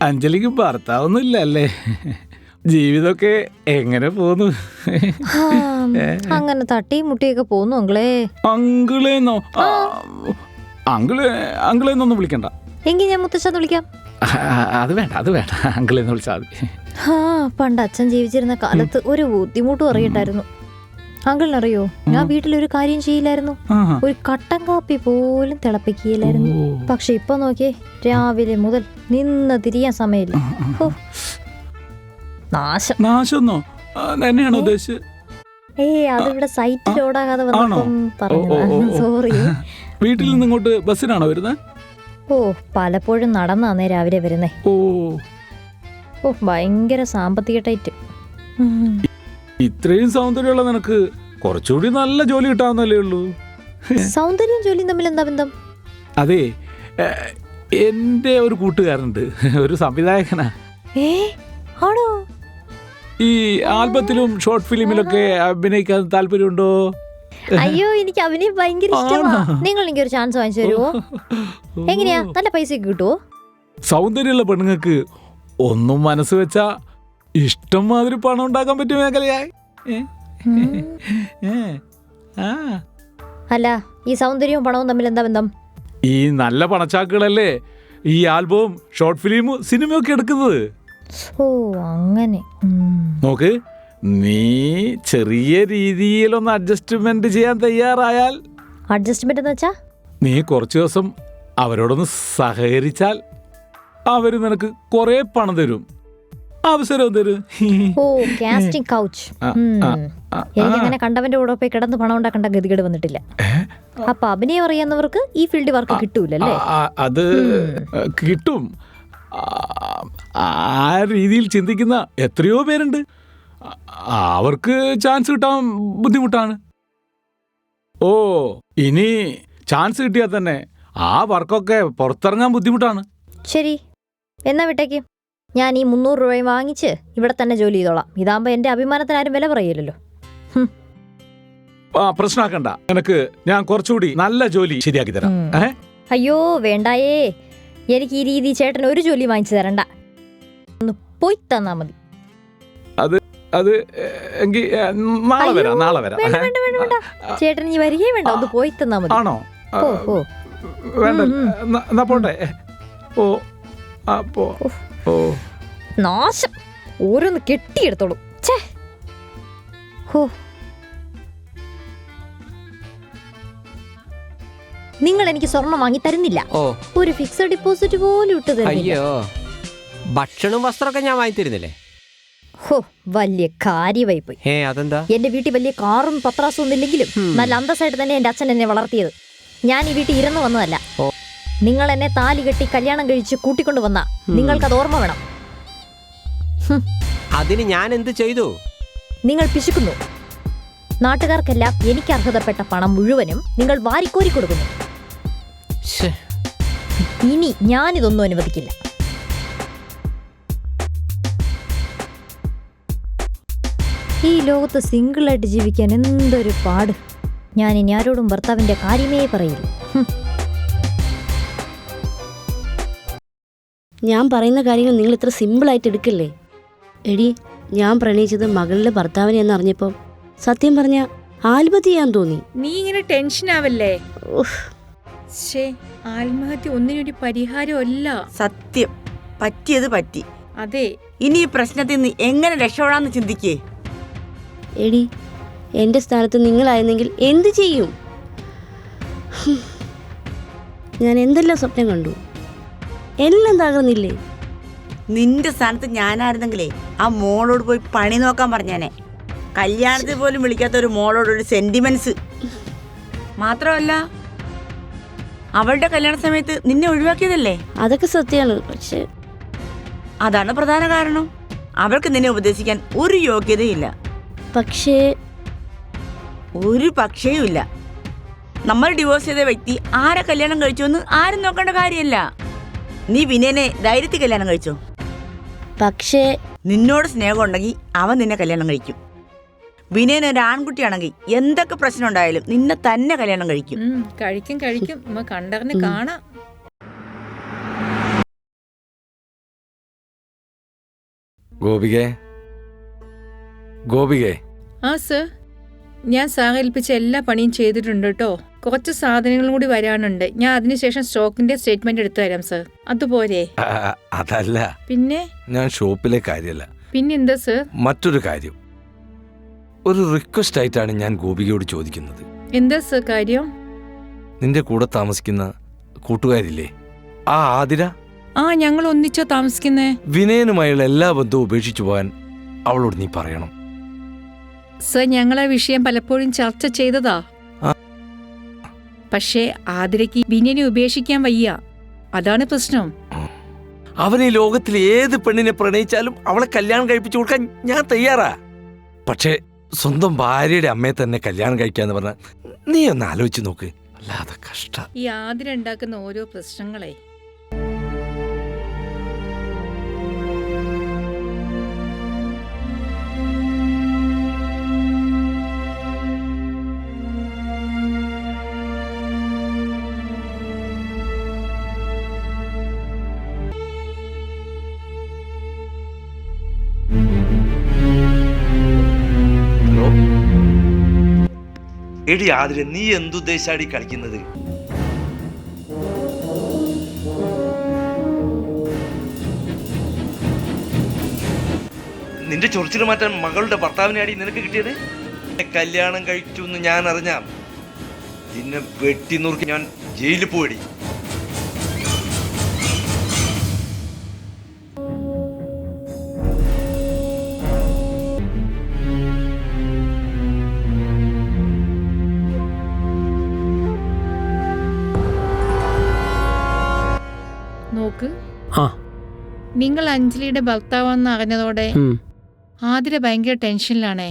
അഞ്ജലിക്ക് ഭർത്താവൊന്നുമില്ല അല്ലേ? ജീവിതമൊക്കെ എങ്ങനെ പോന്നു?
അങ്ങനെ തട്ടിയും മുട്ടിയൊക്കെ പോന്നു അങ്കിളേ.
അങ്കിളേന്നോ? അങ്കിളേന്നൊന്നും വിളിക്കണ്ട.
എങ്കിൽ ഞാൻ മുത്തശ്ശാന്ന് വിളിക്കാം.
അത് വേണ്ട അങ്കിളേന്ന് വിളിച്ചാൽ മതി.
പണ്ട് അച്ഛൻ ജീവിച്ചിരുന്ന കാലത്ത് ഒരു ബുദ്ധിമുട്ടും അറിയണ്ടായിരുന്നു. അങ്കിളിനറിയോ, ഞാൻ വീട്ടിലൊരു കാര്യം ചെയ്യില്ലായിരുന്നു. ഒരു കട്ടൻ കാപ്പി പോലും തിളപ്പിക്കുകയില്ലായിരുന്നു. പക്ഷെ ഇപ്പൊ നോക്കിയേ, രാവിലെ മുതൽ നിന്ന് തിരിയാൻ സമയമില്ല.
നാശമെന്നോ തന്നെയാണോ ഉദ്ദേശിച്ചത്?
അതിവിടെ സൈറ്റ് ലോഡാകാതെ വന്നപ്പം പറഞ്ഞതാണ്. സോറി.
വീട്ടിൽ നിന്ന് ഇങ്ങോട്ട് ബസ്സിനാണോ വരുന്നത്?
പലപ്പോഴും നടന്നാന്നേ രാവിലെ വരുന്നേ. ഭയങ്കര സാമ്പത്തിക ടൈറ്റ്.
ഇത്രയും സൗന്ദര്യമുള്ള നിനക്ക് കുറച്ചുകൂടി നല്ല ജോലി കിട്ടാവുന്നല്ലേ ഉള്ളൂ.
സൗന്ദര്യം ജോലിയും തമ്മിൽ എന്താ ബന്ധം?
അതെ, എൻ്റെ ഒരു കൂട്ടുകാരുണ്ട്, ഒരു സംവിധായകനാ.
ആണോ?
ഈ ആൽബത്തിലും ഷോർട്ട് ഫിലിമിലൊക്കെ അഭിനയിക്കാൻ താല്പര്യമുണ്ടോ?
അയ്യോ, എനിക്ക് അഭിനയം ഭയങ്കര ഇഷ്ടമാ. നിങ്ങൾ എനിക്കൊരു ചാൻസ് വാങ്ങിച്ചു തരുമോ? എങ്ങനെയാ? നല്ല പൈസ കിട്ടുമോ?
സൗന്ദര്യമുള്ള പെണ്ണുങ്ങൾക്ക് ഒന്നും മനസ്സ് വെച്ചാ ഇഷ്ടം മാതിരി പണം ഉണ്ടാക്കാൻ പറ്റിയ മേഖലയായി.
അല്ല, ഈ സൗന്ദര്യവും പണവും തമ്മിൽ എന്താ ബന്ധം?
ഈ നല്ല പണച്ചാക്കുകളല്ലേ ഈ ആൽബവും ഷോർട്ട് ഫിലിമും സിനിമയൊക്കെ എടുക്കുന്നത്.
ഓ അങ്ങനെ.
നോക്ക്, നീ ചെറിയ രീതിയിലൊന്ന് അഡ്ജസ്റ്റ്മെന്റ് ചെയ്യാൻ തയ്യാറായാൽ.
അഡ്ജസ്റ്റ്മെന്റ് എന്ന് വെച്ചാ?
നീ കുറച്ചു ദിവസം അവരോടൊന്ന് സഹകരിച്ചാൽ അവര് നിനക്ക് കുറെ പണം തരും, അവസരം തരും.
ഓ, കാസ്റ്റിംഗ് കൗച്ച്. എനിക്കങ്ങനെ കണ്ടവന്റെ കൂടെ പോയി കിടന്ന് പണം ഉണ്ടാക്കേണ്ട ഗതികേട് വന്നിട്ടില്ല. അപ്പൊ അഭിനയം അറിയാവുന്നവർക്ക് ഈ ഫീൽഡ് വർക്ക് കിട്ടൂലല്ലേ?
അത് കിട്ടും. ആ രീതിയിൽ ചിന്തിക്കുന്ന എത്രയോ പേരുണ്ട്. അവർക്ക് ചാൻസ് കിട്ടാൻ ബുദ്ധിമുട്ടാണ്. ഓ, ഇനി ചാൻസ് കിട്ടിയാൽ തന്നെ ആ വർക്കൊക്കെ പുറത്തിറങ്ങാൻ ബുദ്ധിമുട്ടാണ്.
ശരി, എന്നാ വിട്ടേക്ക്. ഞാൻ ഈ 300 രൂപയും വാങ്ങിച്ച് ഇവിടെ തന്നെ ജോലി ചെയ്തോളാം. ഇതാകുമ്പോ എന്റെ അഭിമാനത്തിന് ആരും വില പറയില്ലല്ലോ.
പ്രശ്നമാക്കണ്ട, എനിക്ക് ഞാൻ കുറച്ചുകൂടി നല്ല ജോലി ശരിയാക്കി തരാം.
അയ്യോ വേണ്ടായേ, എനിക്ക് ഈ രീതി ചേട്ടൻ ഒരു ജോലി വാങ്ങിച്ചു തരണ്ട. ഒന്ന് പോയി തന്നാ മതി.
അത് എങ്കിൽ നാളെ വരാം.
ചേട്ടൻ ഇനി വരികയും വേണ്ട, ഒന്ന് പോയി തന്നാ മതി.
ആണോ? വേണ്ട, പോട്ടെ. ഓ ഓ,
നാശം, ഓരോന്ന് കെട്ടിയെടുത്തോളൂ. നിങ്ങൾ എനിക്ക് സ്വർണം വാങ്ങി തരുന്നില്ല. ഒരു ഫിക്സഡ് ഡിപ്പോസിറ്റ് പോലും ഇട്ട് തരുന്നില്ല.
അയ്യോ, ഭക്ഷണവും വസ്ത്രമൊക്കെ ഞാൻ വാങ്ങി തരുന്നില്ലേ?
ഹോ, വലിയ കാര്യമായി പോയി.
അതെന്താ?
എന്റെ വീട്ടിൽ വലിയ കാറും പത്രാസും ഒന്നും ഇല്ലെങ്കിലും നല്ല അന്തസ്സായിട്ട് തന്നെ എന്റെ അച്ഛൻ എന്നെ വളർത്തിയത്. ഞാൻ ഈ വീട്ടിൽ ഇരുന്ന് വന്നതല്ല. നിങ്ങൾ എന്നെ താലി കെട്ടി കല്യാണം കഴിച്ച് കൂട്ടിക്കൊണ്ടു വന്ന നിങ്ങൾക്കത് ഓർമ്മ വേണം.
അതിന് ഞാൻ എന്ത് ചെയ്തു?
നിങ്ങൾ പിശുക്കുന്നു. നാട്ടുകാർക്കെല്ലാം എനിക്ക് അർഹതപ്പെട്ട പണം മുഴുവനും നിങ്ങൾ വാരിക്കോരി കൊടുക്കുന്നു. ഇനി ഞാനിതൊന്നും അനുവദിക്കില്ല. ഈ ലോകത്ത് സിംഗിളായിട്ട് ജീവിക്കാൻ എന്തൊരു പാട്. ഞാൻ ഇനി ആരോടും ഭർത്താവിന്റെ കാര്യമേ പറയില്ല.
ഞാൻ പറയുന്ന കാര്യങ്ങൾ നിങ്ങൾ ഇത്ര സിമ്പിളായിട്ട് എടുക്കല്ലേ. എടി, ഞാൻ പ്രണയിച്ചത് മകളുടെ ഭർത്താവിനെ എന്നറിഞ്ഞപ്പോൾ സത്യം പറഞ്ഞ ആത്മഹത്യ ചെയ്യാൻ തോന്നി.
നീ ഇങ്ങനെ ടെൻഷൻ ആവല്ലേ. ആത്മഹത്യ ഒന്നിനൊരു പരിഹാരമല്ല.
സത്യം, പറ്റിയത് പറ്റി.
അതെ,
ഇനി ഈ പ്രശ്നത്തിൽ നിന്ന് എങ്ങനെ രക്ഷപ്പെടാന്ന് ചിന്തിക്കേ.
എടി, എൻ്റെ സ്ഥാനത്ത് നിങ്ങളായിരുന്നെങ്കിൽ എന്ത് ചെയ്യും? ഞാൻ എന്തെല്ലാം സ്വപ്നം കണ്ടു, എല്ലാം തകർന്നില്ലേ.
നിന്റെ സ്ഥാനത്ത് ഞാനായിരുന്നെങ്കിലേ ആ മോളോട് പോയി പണി നോക്കാൻ പറഞ്ഞേനെ. കല്യാണത്തിൽ പോലും വിളിക്കാത്ത ഒരു മോളോടൊരു സെന്റിമെന്റ്സ്. മാത്രമല്ല, അവളുടെ കല്യാണ സമയത്ത് നിന്നെ ഒഴിവാക്കിയതല്ലേ?
അതൊക്കെ സത്യമാണ്. പക്ഷേ
അതാണ് പ്രധാന കാരണം. അവൾക്ക് നിന്നെ ഉപദേശിക്കാൻ ഒരു യോഗ്യതയില്ല.
പക്ഷേ
ഒരു പക്ഷേയും ഇല്ല. നമ്മൾ ഡിവോഴ്സ് ചെയ്ത വ്യക്തി ആരെ കല്യാണം കഴിച്ചു എന്ന് ആരും നോക്കേണ്ട കാര്യമല്ല. നീ വിനയനെ ധൈര്യത്തിൽ കല്യാണം കഴിച്ചോ?
പക്ഷേ
നിന്നോട് സ്നേഹം ഉണ്ടെങ്കിൽ അവൻ നിന്നെ കല്യാണം കഴിക്കും. വിനയൻ ഒരു ആൺകുട്ടിയാണെങ്കിൽ എന്തൊക്കെ പ്രശ്നം ഉണ്ടായാലും നിന്നെ തന്നെ കല്യാണം കഴിക്കും.
കഴിക്കും. കണ്ടറിന് കാണാം.
ഗോപികേ.
ആ സർ, ഞാൻ സാർ ഏൽപ്പിച്ച എല്ലാ പണിയും ചെയ്തിട്ടുണ്ട് കേട്ടോ. കുറച്ച് സാധനങ്ങളും കൂടി വരാനുണ്ട്. ഞാൻ അതിനുശേഷം സ്റ്റോക്കിന്റെ സ്റ്റേറ്റ്മെന്റ് എടുത്തു തരാം സർ. അതുപോലെ?
അതല്ല,
പിന്നെ
ഞാൻ ഷോപ്പിലെ കാര്യമല്ല.
പിന്നെന്താ സർ?
മറ്റൊരു കാര്യം, ഒരു റിക്വസ്റ്റ് ആയിട്ടാണ് ഞാൻ ഗോപികയോട് ചോദിക്കുന്നത്.
എന്താ സർ കാര്യം?
നിന്റെ കൂടെ താമസിക്കുന്ന കൂട്ടുകാരില്ലേ, ആ ആതിര?
ഞങ്ങൾ ഒന്നിച്ചോ താമസിക്കുന്നേ.
വിനയനുമായുള്ള എല്ലാ ബന്ധവും ഉപേക്ഷിച്ചു പോകാൻ അവളോട് നീ പറയണം.
സർ, ഞങ്ങൾ ആ വിഷയം പലപ്പോഴും ചർച്ച ചെയ്തതാ. പക്ഷേ ആതിരയ്ക്ക് വിനയനെ ഉപേക്ഷിക്കാൻ വയ്യ. അതാണ് പ്രശ്നം.
അവൻ ഈ ലോകത്തിൽ ഏത് പെണ്ണിനെ പ്രണയിച്ചാലും അവളെ കല്യാണം കഴിപ്പിച്ചു കൊടുക്കാൻ ഞാൻ തയ്യാറാ. പക്ഷേ സ്വന്തം ഭാര്യയുടെ അമ്മയെ തന്നെ കല്യാണം കഴിക്കാന്ന് പറഞ്ഞാൽ നീ ഒന്ന് ആലോചിച്ച് നോക്ക്. അല്ലാതെ കഷ്ട.
ഈ ആതിര ഉണ്ടാക്കുന്ന ഓരോ പ്രശ്നങ്ങളെ.
എടി ആതിര, നീ എന്തുദ്ദേശാടി കളിക്കുന്നത്? നിന്റെ ചൊറിച്ചിൽ മാറ്റാൻ മകളുടെ ഭർത്താവിനെയാടി നിനക്ക് കിട്ടിയത്? കല്യാണം കഴിച്ചു എന്ന് ഞാൻ അറിഞ്ഞാൽ നിന്നെ വെട്ടി നുറുക്കി ഞാൻ ജയിലിൽ പോയി.
നോക്ക്, നിങ്ങൾ അഞ്ജലിയുടെ ഭർത്താവെന്ന് അറിഞ്ഞതോടെ ആതിര ഭയങ്കര ടെൻഷനിലാണേ.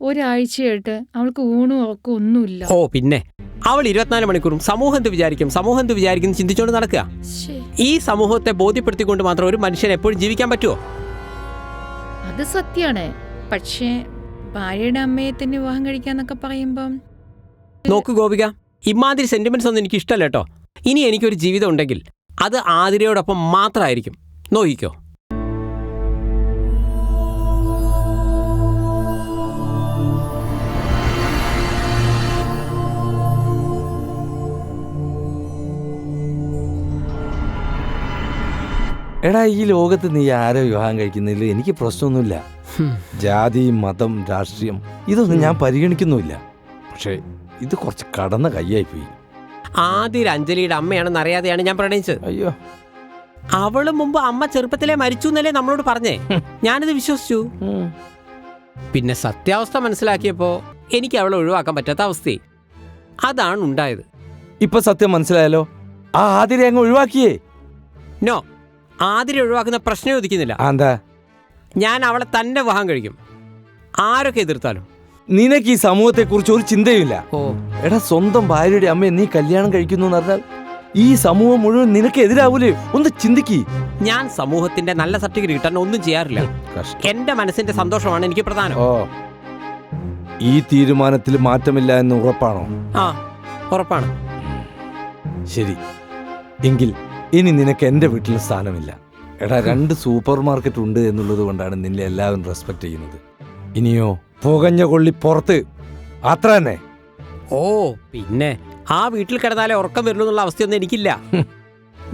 ഒരാഴ്ചയായിട്ട് അവൾക്ക് ഊണും ഉറക്കവും ഒന്നുമില്ല.
ഓ പിന്നെ അവൾ 24 മണിക്കൂറും സമൂഹം എന്ത് വിചാരിക്കും ചിന്തിച്ചുകൊണ്ട് നടക്കുക. ഈ സമൂഹത്തെ ബോധ്യപ്പെടുത്തിക്കൊണ്ട് മാത്രം ഒരു മനുഷ്യൻ എപ്പോഴും ജീവിക്കാൻ പറ്റുമോ?
അത് സത്യാണ്. പക്ഷേ ഭാര്യയുടെ അമ്മയെ തന്നെ വിവാഹം കഴിക്കാന്നൊക്കെ പറയുമ്പം
നോക്കൂ ഗോപിക, ഇമാതിരി സെന്റിമെന്റ്സ് ഒന്നും എനിക്ക് ഇഷ്ടമല്ല കേട്ടോ. ഇനി എനിക്കൊരു ജീവിതം ഉണ്ടെങ്കിൽ അത് ആതിരയോടൊപ്പം മാത്രമായിരിക്കും. നോക്കിക്കോ.
എടാ, ഈ ലോകത്ത് നീ ആരെ വിവാഹം കഴിക്കുന്നതിൽ എനിക്ക് പ്രശ്നമൊന്നുമില്ല. ജാതി, മതം, രാഷ്ട്രീയം ഇതൊന്നും ഞാൻ പരിഗണിക്കുന്നുമില്ല. പക്ഷേ ഇത് കുറച്ച് കടന്ന കൈയായിപ്പോയി.
ആതിര അഞ്ജലിയുടെ അമ്മയാണെന്ന് അറിയാതെയാണ് ഞാൻ പ്രണയിച്ചത്.
അയ്യോ,
അവള് മുമ്പ് അമ്മ ചെറുപ്പത്തിലെ മരിച്ചു എന്നല്ലേ നമ്മളോട് പറഞ്ഞേ. ഞാനിത് വിശ്വസിച്ചു. പിന്നെ സത്യാവസ്ഥ മനസ്സിലാക്കിയപ്പോ എനിക്ക് അവളെ ഒഴിവാക്കാൻ പറ്റാത്ത അവസ്ഥയെ. അതാണ് ഉണ്ടായത്.
ഇപ്പൊ സത്യം മനസ്സിലായല്ലോ. ആ ആതിര അങ്ങ് ഒഴിവാക്കിയേ.
നോ, ആതിര ഒഴിവാക്കുന്ന പ്രശ്നം ഉദിക്കുന്നില്ല.
എന്താ?
ഞാൻ അവളെ തന്നെ വിവാഹം കഴിക്കും, ആരൊക്കെ എതിർത്താലും.
നിനക്ക് ഈ സമൂഹത്തെ കുറിച്ച് ഒരു ചിന്തയുമില്ല. എടാ, സ്വന്തം ഭാര്യയുടെ അമ്മയെ നീ കല്യാണം കഴിക്കുന്നു എന്ന് പറഞ്ഞാൽ ഈ സമൂഹം മുഴുവൻ നിനക്ക് എതിരാവൂലേ? ഒന്ന് ചിന്തിക്ക്.
ഞാൻ സമൂഹത്തിന്റെ നല്ല സർട്ടിഫിക്കറ്റ് കിട്ടാൻ ഒന്നും ചെയ്യാറില്ല. എന്റെ മനസ്സിന്റെ സന്തോഷമാണ് എനിക്ക് പ്രധാനം.
ഓ, ഈ തീരുമാനത്തിൽ മാറ്റമില്ല എന്ന് ഉറപ്പാണോ?
ആ, ഉറപ്പാണ്.
ശരി, എങ്കിൽ ഇനി നിനക്ക് എന്റെ വീട്ടിൽ സ്ഥാനമില്ല. എടാ, 2 സൂപ്പർ മാർക്കറ്റ് ഉണ്ട് എന്നുള്ളത് കൊണ്ടാണ് നിന്നെ എല്ലാവരും റെസ്പെക്ട് ചെയ്യുന്നത്. ഇനിയോ പുകഞ്ഞ കൊള്ളി പുറത്ത്, അത്ര തന്നെ.
ഓ പിന്നെ ആ വീട്ടിൽ കിടന്നാലേ ഉറക്കം വരുള്ളൂ എന്നുള്ള അവസ്ഥയൊന്നും എനിക്കില്ല.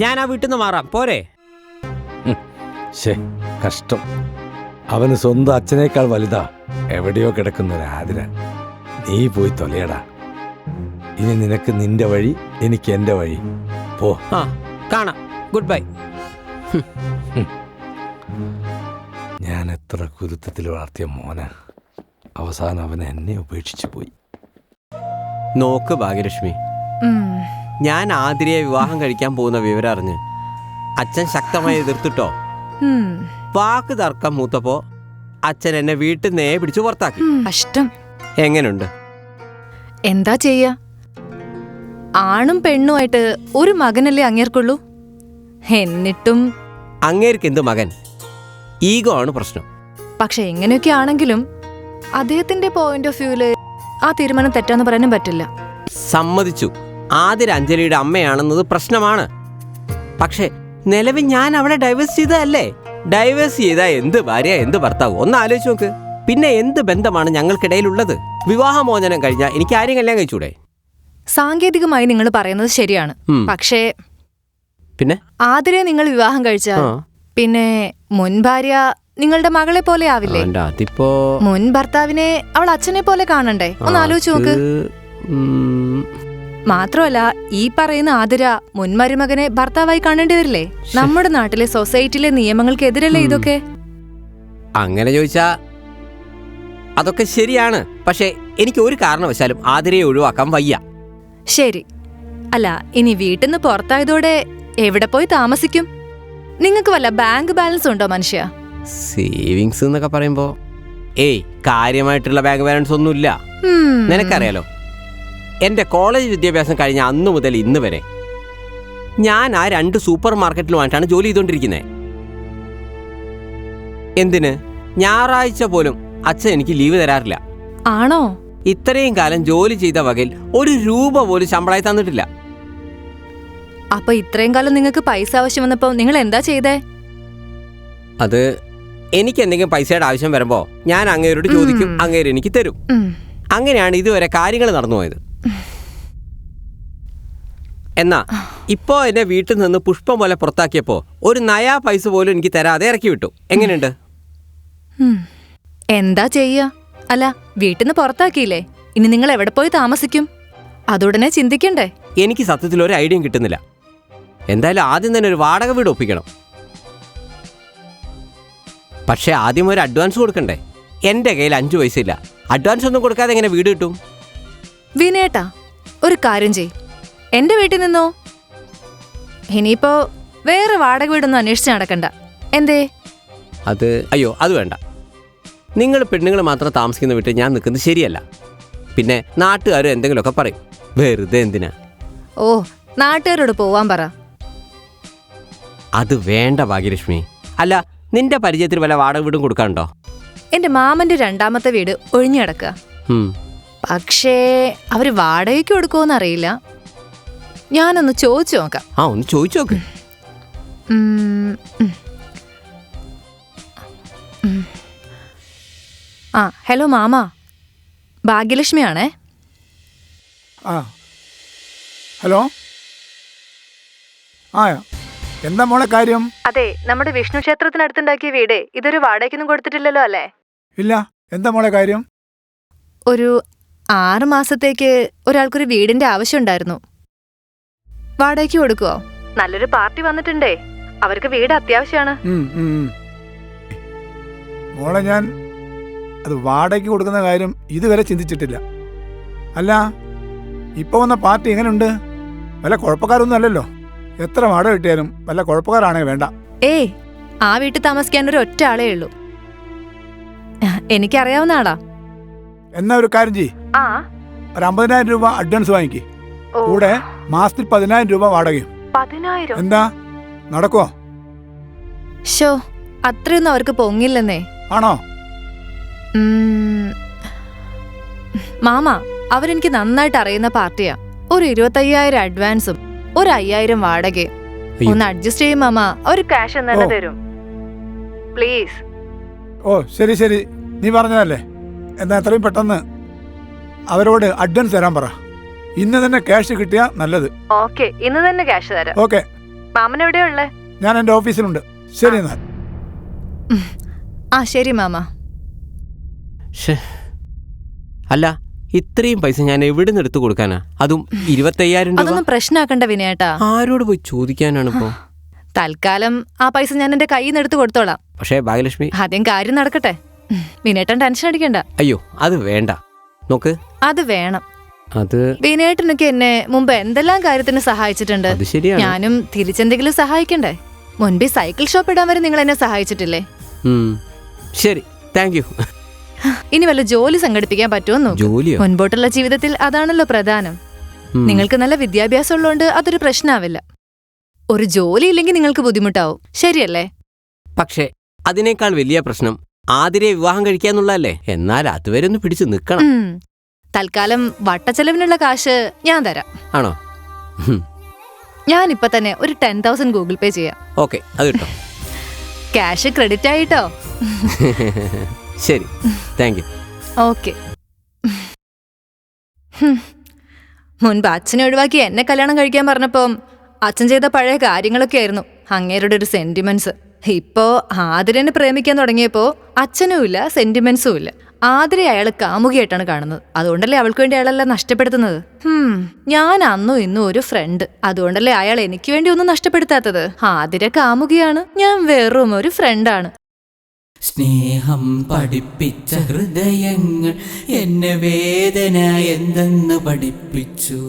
ഞാൻ ആ വീട്ടിൽ നിന്ന് മാറാം, പോരെ?
കഷ്ടം. അവന് സ്വന്തം അച്ഛനേക്കാൾ വലുതാ എവിടെയോ കിടക്കുന്ന ഒരു ആതിര. നീ പോയി തൊലയടാ. ഇനി നിനക്ക് നിന്റെ വഴി, എനിക്ക് എന്റെ വഴി. പോ.
കാണാം. Good bye.
ഞാൻ എത്ര കുരുത്തത്തിൽ വളർത്തിയ മോന, അവസാനം അവൻ എന്നെ ഉപേക്ഷിച്ചു പോയി.
നോക്ക് ഭാഗ്യലക്ഷ്മി, ഞാൻ ആതിരയെ വിവാഹം കഴിക്കാൻ പോകുന്ന വിവരം അറിഞ്ഞ് അച്ഛൻ ശക്തമായി എതിർത്തിട്ടോ. വാക്ക് തർക്കം മൂത്തപ്പോ അച്ഛൻ എന്നെ വീട്ടിൽ നേ പിടിച്ചു പുറത്താക്കി.
കഷ്ടം.
എങ്ങനുണ്ട്?
എന്താ ചെയ്യാ? ആണും പെണ്ണുമായിട്ട് ഒരു മകനല്ലേ അങ്ങേർക്കുള്ളൂ. എന്നിട്ടും
അങ്ങേർക്ക് എന്ത് മകൻ? ഈഗോ ആണ് പ്രശ്നം.
പക്ഷെ എങ്ങനെയൊക്കെ ആണെങ്കിലും അദ്ദേഹത്തിന്റെ പോയിന്റ് ഓഫ് വ്യൂല് ആ തീരുമാനം തെറ്റാന്ന് പറയാനും പറ്റില്ല.
സമ്മതിച്ചു, ആതിര അഞ്ജലിയുടെ അമ്മയാണെന്നത് പ്രശ്നമാണ്. പക്ഷെ നിലവിൽ ഞാൻ അവളെ ഡൈവേഴ്സ് ചെയ്തതല്ലേ. ഡൈവേഴ്സ് ചെയ്താ എന്ത് ഭാര്യ, എന്ത് ഭർത്താവ്? ഒന്ന് ആലോചിച്ച് നോക്ക്. പിന്നെ എന്ത് ബന്ധമാണ് ഞങ്ങൾക്കിടയിലുള്ളത്? വിവാഹമോചനം കഴിഞ്ഞാൽ എനിക്ക് ആരെയും കല്യാണം കഴിച്ചൂടെ?
സാങ്കേതികമായി നിങ്ങൾ പറയുന്നത് ശരിയാണ്. പക്ഷേ
പിന്നെ
ആതിരെ നിങ്ങൾ വിവാഹം കഴിച്ചാൽ പിന്നെ മുൻ ഭാര്യ നിങ്ങളുടെ മകളെ പോലെ ആവില്ലേ?
അതിപ്പോ
മുൻ ഭർത്താവിനെ അവൾ അച്ഛനെ പോലെ കാണണ്ടേ? ഒന്ന് ആലോചിച്ച് നോക്ക്. മാത്രമല്ല, ഈ പറയുന്ന ആതിര മുൻ മരുമകനെ ഭർത്താവായി കാണേണ്ടി വരില്ലേ? നമ്മുടെ നാട്ടിലെ സൊസൈറ്റിയിലെ നിയമങ്ങൾക്ക് എതിരല്ലേ ഇതൊക്കെ?
അങ്ങനെ ചോദിച്ചാ അതൊക്കെ ശരിയാണ്. പക്ഷെ എനിക്ക് ഒരു കാരണവശാലും ആതിരയെ ഒഴിവാക്കാൻ വയ്യ.
ശരി. അല്ല, ഇനി വീട്ടിൽ നിന്ന് പുറത്തായതോടെ എവിടെ പോയി താമസിക്കും? നിങ്ങൾക്ക് വല്ല ബാങ്ക് ബാലൻസ് ഉണ്ടോ മനുഷ്യ?
സേവിങ്സ് എന്നൊക്കെ പറയുമ്പോ കാര്യമായിട്ടുള്ള ബാങ്ക് ബാലൻസ് ഒന്നുമില്ല. നിനക്കറിയാലോ, എന്റെ കോളേജ് വിദ്യാഭ്യാസം കഴിഞ്ഞ അന്നു മുതൽ ഇന്ന് വരെ ഞാൻ ആ 2 സൂപ്പർ മാർക്കറ്റിലുമായിട്ടാണ് ജോലി ചെയ്തുകൊണ്ടിരിക്കുന്നത്. എന്തിന്? ഞായറാഴ്ച പോലും അച്ഛൻ എനിക്ക് ലീവ് തരാറില്ല.
ആണോ?
ഇത്രയും കാലം ജോലി ചെയ്ത വകയിൽ 1 രൂപ പോലും ശമ്പളമായി തന്നിട്ടില്ല.
അപ്പൊ ഇത്രയും കാലം നിങ്ങൾക്ക് പൈസ ആവശ്യം വന്നപ്പോ നിങ്ങൾ എന്താ ചെയ്തേ?
അത് എനിക്ക് എന്തെങ്കിലും പൈസയുടെ ആവശ്യം വരുമ്പോ ഞാൻ അങ്ങേരോട് ചോദിക്കും, അങ്ങേര് എനിക്ക് തരും. അങ്ങനെയാണ് ഇതുവരെ കാര്യങ്ങൾ നടന്നു പോയത്. എന്നാ ഇപ്പോൾ എന്നെ വീട്ടിൽ നിന്ന് പുഷ്പം പോലെ പുറത്താക്കിയപ്പോൾ ഒരു നയാ പൈസ പോലും എനിക്ക് തരാതെ ഇറക്കി വിട്ടു. എങ്ങനെയുണ്ട്?
എന്താ ചെയ്യാ? അല്ല, വീട്ടിൽ നിന്ന് പുറത്താക്കിയില്ലേ, ഇനി നിങ്ങൾ എവിടെ പോയി താമസിക്കും? അതുടനെ ചിന്തിക്കണ്ടേ?
എനിക്ക് സത്യത്തിൽ ഒരു ഐഡിയയും കിട്ടുന്നില്ല. എന്തായാലും ആദ്യം തന്നെ ഒരു വാടക വീട് ഒപ്പിക്കണം. പക്ഷേ ആദ്യം ഒരു അഡ്വാൻസ് കൊടുക്കണ്ടേ? എൻ്റെ കയ്യിൽ 5 പൈസ ഇല്ല. അഡ്വാൻസ് ഒന്നും കൊടുക്കാതെ എങ്ങനെ വീട് കിട്ടും?
വിനേട്ടാ, ഒരു കാര്യം ചെയ്, എൻ്റെ വീട്ടിൽ നിന്നോ. ഇനിയിപ്പോ വേറെ വാടക വീടൊന്നും അന്വേഷിച്ച് നടക്കണ്ട. എന്തേ?
അയ്യോ അത് വേണ്ട. നിങ്ങൾ പെണ്ണുങ്ങൾ മാത്രം താമസിക്കുന്ന വീട്ടിൽ ഞാൻ നിൽക്കുന്നത് ശരിയല്ല. പിന്നെ നാട്ടുകാരും എന്തെങ്കിലുമൊക്കെ പറയും. വെറുതെ എന്തിനാ?
ഓ, നാട്ടുകാരോട് പോവാൻ പറ.
അത് വേണ്ട ഭാഗ്യലക്ഷ്മി. അല്ല, നിന്റെ പരിചയത്തിൽ വല്ല വാടക വീടും കൊടുക്കാനുണ്ടോ?
എൻ്റെ മാമന്റെ 2ാമത്തെ വീട് ഒഴിഞ്ഞു കിടക്കുക. പക്ഷേ അവര് വാടകയ്ക്ക് കൊടുക്കുമോന്നറിയില്ല. ഞാനൊന്ന് ചോദിച്ചു നോക്കാം.
ഒന്ന് ചോദിച്ചു നോക്ക്.
ഹലോ മാമ, ഭാഗ്യലക്ഷ്മിയാണേ.
ഹലോ. എന്താ മോളെ കാര്യം?
അതെ, നമ്മുടെ വിഷ്ണു ക്ഷേത്രത്തിനടുത്തുണ്ടാക്കിയ വീട് ഇതൊരു വാടകയ്ക്കൊന്നും കൊടുത്തിട്ടില്ലല്ലോ അല്ലേ?
ഇല്ല. എന്താ മോളെ കാര്യം?
ഒരു 6 മാസത്തേക്ക് ഒരാൾക്കൊരു വീടിന്റെ ആവശ്യമുണ്ടായിരുന്നു. വാടകയ്ക്ക് കൊടുക്കുവോ? നല്ലൊരു പാർട്ടി വന്നിട്ടുണ്ടേ, അവർക്ക് വീട് അത്യാവശ്യമാണ്.
മോളെ, ഞാൻ അത് വാടകയ്ക്ക് കൊടുക്കുന്ന കാര്യം ഇതുവരെ ചിന്തിച്ചിട്ടില്ല. അല്ല, ഇപ്പൊ വന്ന പാർട്ടി എങ്ങനെയുണ്ട്? വല്ല കുഴപ്പക്കാരൊന്നും അല്ലല്ലോ. എത്ര വാടക കിട്ടിയാലും വല്ല കുഴപ്പക്കാരാണെങ്കിൽ വേണ്ട.
ഏയ്, ആ വീട്ടിൽ താമസിക്കാൻ ഒരു ഒറ്റ ആളേ ഉള്ളൂ. എനിക്കറിയാവുന്ന ആളാ.
എന്നാ ഒരു കാര്യം ചെയ്യ്, ഒരു 50,000 രൂപ അഡ്വാൻസ് വാങ്ങിക്ക്. കൂടെ മാസത്തിൽ 10,000 രൂപ വാടകയും.
10,000?
എന്താ, നടക്കുവോ?
ഷോ, അത്രയൊന്നും അവർക്ക് പൊങ്ങില്ലെന്നേ.
ആണോ?
മാമ, അവരെനിക്ക് നന്നായിട്ട് അറിയുന്ന പാർട്ടിയാ. ഒരു 25,000 അഡ്വാൻസും ഒരു 5,000 വാടകയും. ഒന്ന് അഡ്ജസ്റ്റ് ചെയ്യും മാമ, ഒരു ക്യാഷ് തന്നെ തരും പ്ലീസ്.
ഓ ശരി ശരി, നീ പറഞ്ഞതല്ലേ. എന്നാ എത്രയും പെട്ടെന്ന് അവരോട് അഡ്വാൻസ് തരാൻ പറ. ഇന്ന് തന്നെ ക്യാഷ് കിട്ടിയാ നല്ലത്.
ഓക്കെ, ഇന്ന് തന്നെ ക്യാഷ് തരാം.
ഓക്കെ.
മാമൻ എവിടെയാ ഉള്ളേ?
ഞാൻ എൻ്റെ ഓഫീസിലുണ്ട്. ശരി എന്നാൽ.
ശരി മാമ.
അല്ല, ഇത്രയും പൈസ ഞാൻ എവിടെ നിന്ന് എടുത്തു കൊടുക്കാനാ? അതും 25,000 രൂപ.
അതൊന്നും പ്രശ്നമാക്കണ്ട വിനയേട്ടാ.
ആരോട് പോയി ചോദിക്കാനാണ് ഇപ്പോ?
തൽക്കാലം ആ പൈസ ഞാൻ എന്റെ കയ്യിൽ നിന്ന് എടുത്ത് കൊടുത്തോളാം.
പക്ഷേ ഭാഗ്യലക്ഷ്മി,
ആദ്യം കാര്യം നടക്കട്ടെ. വിനേട്ടൻ ടെൻഷൻ അടിക്കണ്ട.
അയ്യോ അത് വേണ്ട. നോക്ക്,
അത് വേണം. വിനേട്ടനൊക്കെ എന്നെ മുമ്പ് എന്തെല്ലാം കാര്യത്തിന് സഹായിച്ചിട്ടുണ്ട്. ഞാനും തിരിച്ചെന്തെങ്കിലും സഹായിക്കണ്ടേ? മുൻപ് സൈക്കിൾ ഷോപ്പ് ഇടാൻ വരെ നിങ്ങൾ എന്നെ സഹായിച്ചിട്ടില്ലേ?
ശരി, താങ്ക് യു.
ഇനി വല്ല ജോലി സംഘടിപ്പിക്കാൻ പറ്റുമോ? മുൻപോട്ടുള്ള ജീവിതത്തിൽ അതാണല്ലോ പ്രധാനം. നിങ്ങൾക്ക് നല്ല വിദ്യാഭ്യാസം ഉള്ളതുകൊണ്ട് അതൊരു പ്രശ്നമാവില്ല. ഒരു ജോലി ഇല്ലെങ്കിൽ നിങ്ങൾക്ക് ബുദ്ധിമുട്ടാവും, ശരിയല്ലേ?
പക്ഷേ അതിനേക്കാൾ വലിയ പ്രശ്നം ആതിരെ വിവാഹം കഴിക്കാന്നുള്ളതല്ലേ. എന്നാൽ അതുവരെ ഒന്ന് പിടിച്ചു നിൽക്കണം.
തൽക്കാലം വട്ടച്ചെലവിനുള്ള കാശ് ഞാൻ തരാം.
ആണോ?
ഞാനിപ്പോ തന്നെ ഒരു 10,000 ഗൂഗിൾ പേ ചെയ്യാം.
ഓക്കെ, അത് കിട്ടോ.
ക്യാഷ് ക്രെഡിറ്റ് ആയിട്ടോ.
ശരി, താങ്ക് യു.
ഓക്കെ. മുൻപ് അച്ഛനെ ഒഴിവാക്കി എന്നെ കല്യാണം കഴിക്കാൻ പറഞ്ഞപ്പോ അച്ഛൻ ചെയ്ത പഴയ കാര്യങ്ങളൊക്കെ ആയിരുന്നു അങ്ങേരുടെ ഒരു സെന്റിമെന്റ്സ്. ഇപ്പോ ആതിരനെ പ്രേമിക്കാൻ തുടങ്ങിയപ്പോ അച്ഛനും ഇല്ല, സെന്റിമെന്റ്സും ഇല്ല. ആതിരെ അയാള് കാമുകിയായിട്ടാണ് കാണുന്നത്. അതുകൊണ്ടല്ലേ അവൾക്ക് വേണ്ടി അയാളെല്ലാം നഷ്ടപ്പെടുത്തുന്നത്. ഞാൻ അന്നും ഇന്നും ഒരു ഫ്രണ്ട്. അതുകൊണ്ടല്ലേ അയാൾ എനിക്ക് വേണ്ടി ഒന്നും നഷ്ടപ്പെടുത്താത്തത്. ആതിര കാമുകിയാണ്, ഞാൻ വെറും ഒരു ഫ്രണ്ടാണ്.
സ്നേഹം പഠിപ്പിച്ച ഹൃദയങ്ങൾ എന്നെ വേദന എന്തെന്ന് പഠിപ്പിച്ചു.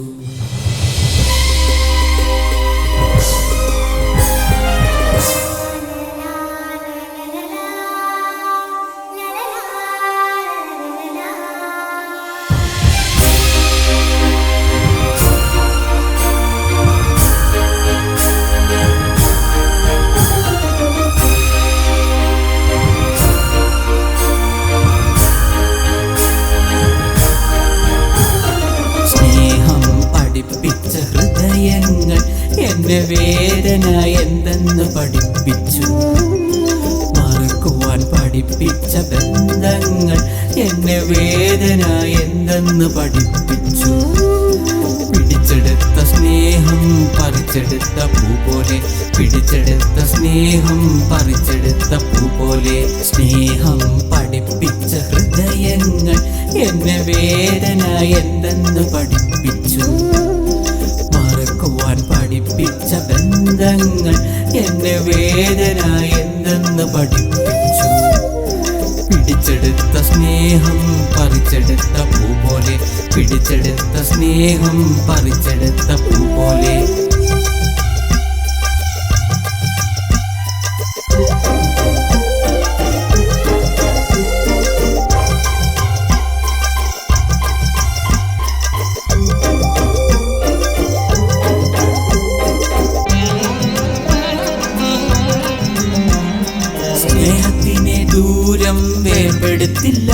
എന്നെ വേദന എന്തെന്ന് പഠിപ്പിച്ചു. മറക്കുവാൻ പഠിപ്പിച്ച ബന്ധങ്ങൾ എന്നെ വേദന എന്തെന്ന് എന്തെന്ന് പഠിപ്പിച്ചു. പിടിച്ചെടുത്ത സ്നേഹം പറിച്ചെടുത്ത പൂ പോലെ, പിടിച്ചെടുത്ത സ്നേഹം പറിച്ചെടുത്ത പൂ പോലെ. സ്നേഹം പഠിപ്പിച്ച ഹൃദയങ്ങൾ എന്നെ വേദന എന്തെന്ന് പഠിപ്പിച്ചു. മറക്കുവാൻ പഠിപ്പിച്ച ബന്ധങ്ങൾ എന്നെ വേദന എന്തെന്ന് പഠിപ്പിച്ചു. പിടിച്ചെടുത്ത സ്നേഹം പറിച്ചെടുത്ത പൂ പോലെ, പിടിച്ചെടുത്ത സ്നേഹം പറിച്ചെടുത്ത പൂ പോലെ. സ്നേഹത്തിനെ ദൂരം വേർപെടുത്തില്ല,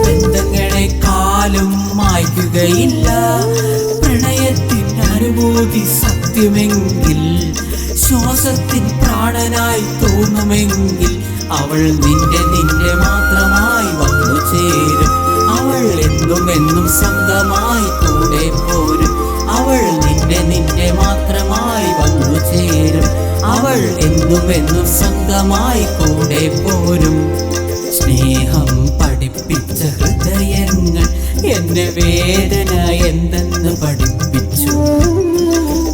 ബന്ധങ്ങളെ കാലം മായ്ക്കുകയില്ല. പ്രണയത്തിൻ അനുഭൂതി സത്യമെങ്കിൽ, ശ്വാസത്തിൻ പ്രാണനായി തോന്നുമെങ്കിൽ, അവൾ നിന്റെ മാത്രമായി വന്നു ചേരും. അവൾ എന്നും സ്വന്തമായി കൂടെ പോരും. അവൾ നിന്റെ മാത്രമായി വന്നു ചേരും. അവൾ എന്നും സ്വന്തമായി കൂടെ പോരും. സ്നേഹം പഠിപ്പിച്ച ഹൃദയങ്ങൾ എന്നെ വേദന എന്തെന്ന് പഠിപ്പിച്ചു.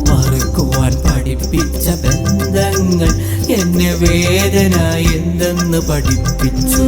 മറക്കുവാൻ പഠിപ്പിച്ച ബന്ധങ്ങൾ എന്നെ വേദന എന്തെന്ന് പഠിപ്പിച്ചു.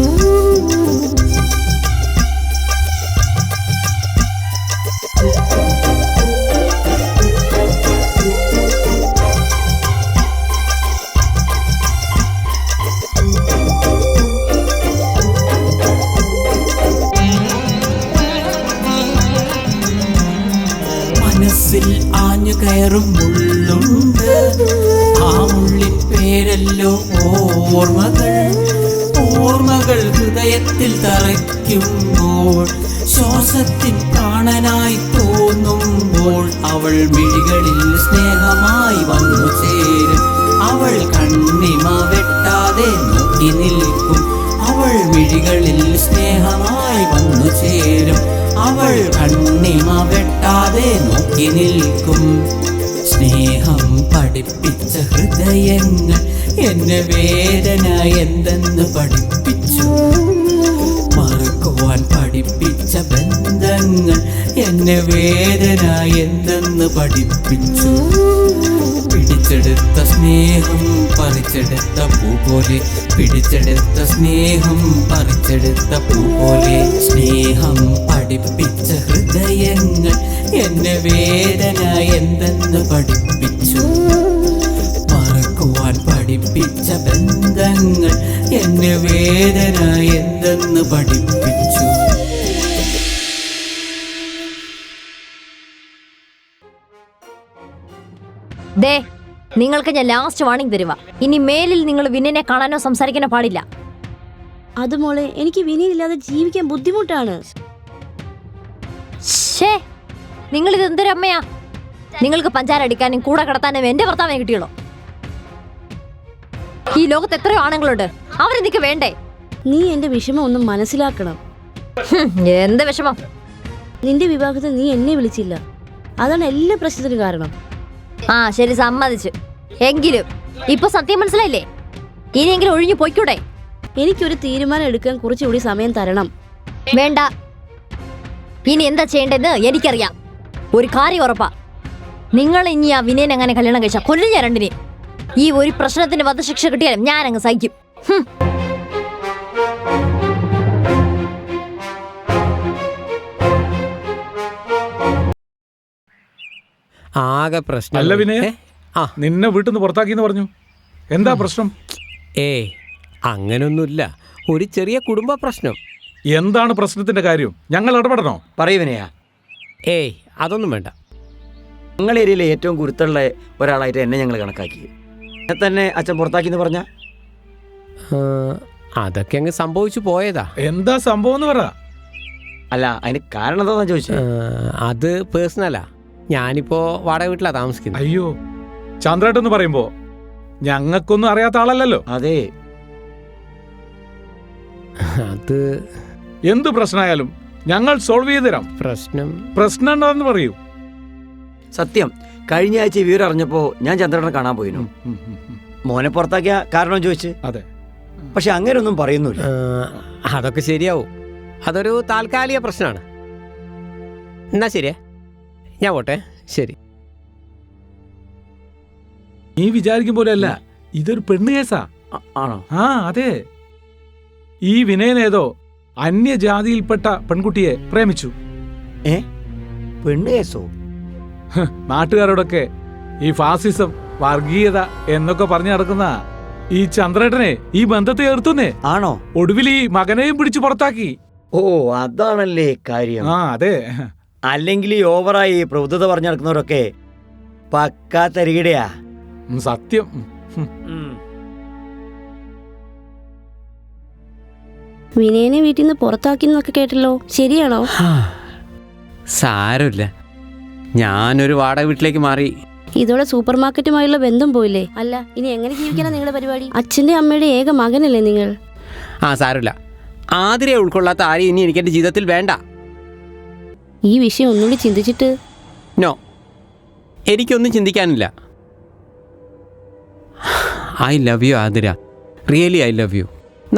മനസ്സിൽ ആഞ്ഞു കയറും മുള്ളുണ്ട്, ആ മുള്ളിൻ പേരല്ലോ ഓർമ്മകൾ. ഓർമ്മകൾ ഹൃദയത്തിൽ തറയ്ക്കുമ്പോൾ, ശ്വാസത്തിൻ പ്രാണനായി തോന്നുമ്പോൾ, അവൾ മിഴികളിൽ സ്നേഹമായി വന്നു ചേരും. അവൾ കണ്ണിമ വെട്ടാതെ നോക്കി നിൽക്കും. അവൾ മിഴികളിൽ സ്നേഹമായി വന്നു ചേരും. അവൾ കണ്ണിമ വെട്ടാതെ നോക്കി നിൽക്കും. സ്നേഹം പഠിപ്പിച്ച ഹൃദയങ്ങൾ എന്നെ വേദന എന്തെന്ന് പഠിപ്പിച്ചു. മറക്കുവാൻ പഠിപ്പിച്ച ബന്ധങ്ങൾ എന്നെ വേദന എന്തെന്ന് പഠിപ്പിച്ചു. പിടിച്ചെടുത്ത സ്നേഹം പറിച്ചെടുത്ത പൂ പോലെ, പിടിച്ചെടുത്ത സ്നേഹം പറിച്ചെടുത്ത പൂ പോലെ. സ്നേഹം പഠിപ്പിച്ച ഹൃദയങ്ങൾ എന്നെ വേദന എന്തെന്ന് പഠിപ്പിച്ചു. മറക്കുവാൻ പഠിപ്പിച്ച ബന്ധങ്ങൾ എന്നെ വേദന എന്തെന്ന് പഠിപ്പിച്ചു.
ദേ, നിങ്ങൾക്ക് ഞാൻ ലാസ്റ്റ് വാണിംഗ് തരുക. ഇനി മേലിൽ നിങ്ങൾ വിനയനെ കാണാനോ സംസാരിക്കാനോ പാടില്ല.
അത് മോളെ, എനിക്ക് വിനയില്ലാതെ ജീവിക്കാൻ ബുദ്ധിമുട്ടാണ്.
നിങ്ങൾ ഇത് എന്തൊരമ്മയാ? നിങ്ങൾക്ക് പഞ്ചാര അടിക്കാനും കൂടെ കിടത്താനും എന്റെ ഭർത്താവിനെ കിട്ടിയുള്ളൂ. ഈ ലോകത്ത് എത്രയോ ആണുങ്ങളുണ്ട്, അവരെനിക്ക് വേണ്ടേ?
നീ എന്റെ വിഷമം ഒന്ന് മനസ്സിലാക്കണം.
എന്ത് വിഷമം?
നിന്റെ വിവാഹത്തിൽ നീ എന്നെ വിളിച്ചില്ല, അതാണ് എല്ലാ പ്രശ്നത്തിനും കാരണം.
ആ ശരി, സമ്മതിച്ചു. എങ്കിലും ഇപ്പൊ സത്യം മനസ്സിലായില്ലേ? ഇനിയെങ്കിലും ഒഴിഞ്ഞു പോയിക്കൂടെ?
എനിക്കൊരു തീരുമാനം എടുക്കാൻ കുറച്ചുകൂടി സമയം തരണം.
വേണ്ട, ഇനി എന്താ ചെയ്യേണ്ടതെന്ന് എനിക്കറിയാം. ഒരു കാര്യം ഉറപ്പാ, നിങ്ങൾ ഇനി ആ വിനയൻ അങ്ങനെ കല്യാണം കഴിച്ചാ കൊല്ലും ഞാൻ രണ്ടിനെ. ഈ ഒരു പ്രശ്നത്തിന് വധശിക്ഷ കിട്ടിയാലും ഞാൻ അങ്ങ് സഹിക്കും.
ആകെ പ്രശ്നം.
അല്ല വിനയ, നിന്നെ വീട്ടിൽ നിന്ന് പുറത്താക്കിന്ന് പറഞ്ഞു. എന്താ പ്രശ്നം?
അങ്ങനൊന്നുമില്ല, ഒരു ചെറിയ കുടുംബ പ്രശ്നം.
എന്താണ് പ്രശ്നത്തിന്റെ കാര്യം? ഞങ്ങൾ ഇടപെടണോ?
പറയൂ വിനയ.
അതൊന്നും വേണ്ട.
ഞങ്ങൾ ഏരിയയിലെ ഏറ്റവും കുരുത്തുള്ള ഒരാളായിട്ട് എന്നെ ഞങ്ങൾ കണക്കാക്കി. എന്നെ തന്നെ അച്ഛൻ പുറത്താക്കിന്ന് പറഞ്ഞ
അതൊക്കെ അങ്ങ് സംഭവിച്ചു പോയതാ.
എന്താ സംഭവം എന്ന് പറ.
അല്ല, അതിന് കാരണം എന്താണെന്ന് ചോദിച്ചത്.
അത് പേഴ്സണലാ. ഞാനിപ്പോ വാടക വീട്ടിലാ താമസിക്കുന്നത്.
അയ്യോ, ചന്ദ്രേട്ടെന്ന് പറയുമ്പോ ഞങ്ങൾക്കൊന്നും അറിയാത്ത ആളല്ലല്ലോ.
അതെ,
അത്
എന്ത് പ്രശ്നമായാലും ഞങ്ങൾ സോൾവ് ചെയ്ത് തരാം. പ്രശ്നം എന്താണെന്ന് പറയൂ.
സത്യം, കഴിഞ്ഞ ആഴ്ച വിവരം അറിഞ്ഞപ്പോ ഞാൻ ചന്ദ്രനെ കാണാൻ പോയിരുന്നു. മോനെ പുറത്താക്കിയ കാരണം ചോദിച്ചു.
അതെ,
പക്ഷെ അങ്ങനെ ഒന്നും പറയുന്നില്ല.
അതൊക്കെ ശരിയാവും. അതൊരു താൽക്കാലിക പ്രശ്നമാണ്. എന്നാ ശരിയാ, ഞാൻ പോട്ടെ. ശരി.
നീ വിചാരിക്കും പോലെ അല്ല, ഇതൊരു പെണ്ണ് കേസാ.
ആണോ?
ആ അതെ. ഈ വിനയനേതോ അന്യജാതിയിൽപ്പെട്ട പെൺകുട്ടിയെ പ്രേമിച്ചു.
പെണ്ണ് കേസോ?
നാട്ടുകാരോടൊക്കെ ഈ ഫാസിസം, വർഗീയത എന്നൊക്കെ പറഞ്ഞു നടക്കുന്ന ഈ ചന്ദ്രേട്ടനെ ഈ ബന്ധത്തെ എർത്തുന്നേ.
ആണോ?
ഒടുവിൽ ഈ മകനെയും പിടിച്ചു പുറത്താക്കി.
ഓ, അതാണല്ലേ കാര്യം.
ആ അതെ.
അല്ലെങ്കിൽ ഈ ഓവറായി പ്രബുദ്ധത പറഞ്ഞു നടക്കുന്നവരൊക്കെ പക്കാ തരികിടയാ.
സത്യം.
വിനയനെ വീട്ടിൽ നിന്ന് പുറത്താക്കിന്നൊക്കെ കേട്ടല്ലോ, ശരിയാണോ?
സാരമില്ല, ഞാനൊരു വാടക വീട്ടിലേക്ക് മാറി.
ഇതോടെ സൂപ്പർ മാർക്കറ്റുമായുള്ള ബന്ധം പോയില്ലേ? അല്ല, ഇനി എങ്ങനെ ജീവിക്കാനാ നിങ്ങളുടെ പരിപാടി? അച്ഛന്റെ അമ്മയുടെ ഏക മകനല്ലേ നിങ്ങൾ?
ആ സാരമില്ല, ആതിരെ ഉൾക്കൊള്ളാത്ത ആരെയും ഇനി എനിക്ക് എൻ്റെ ജീവിതത്തിൽ വേണ്ട.
ഈ വിഷയം ഒന്നുകൂടി ചിന്തിച്ചിട്ട്.
നോ, എനിക്കൊന്നും ചിന്തിക്കാനില്ല. I love you Athira, really I love you.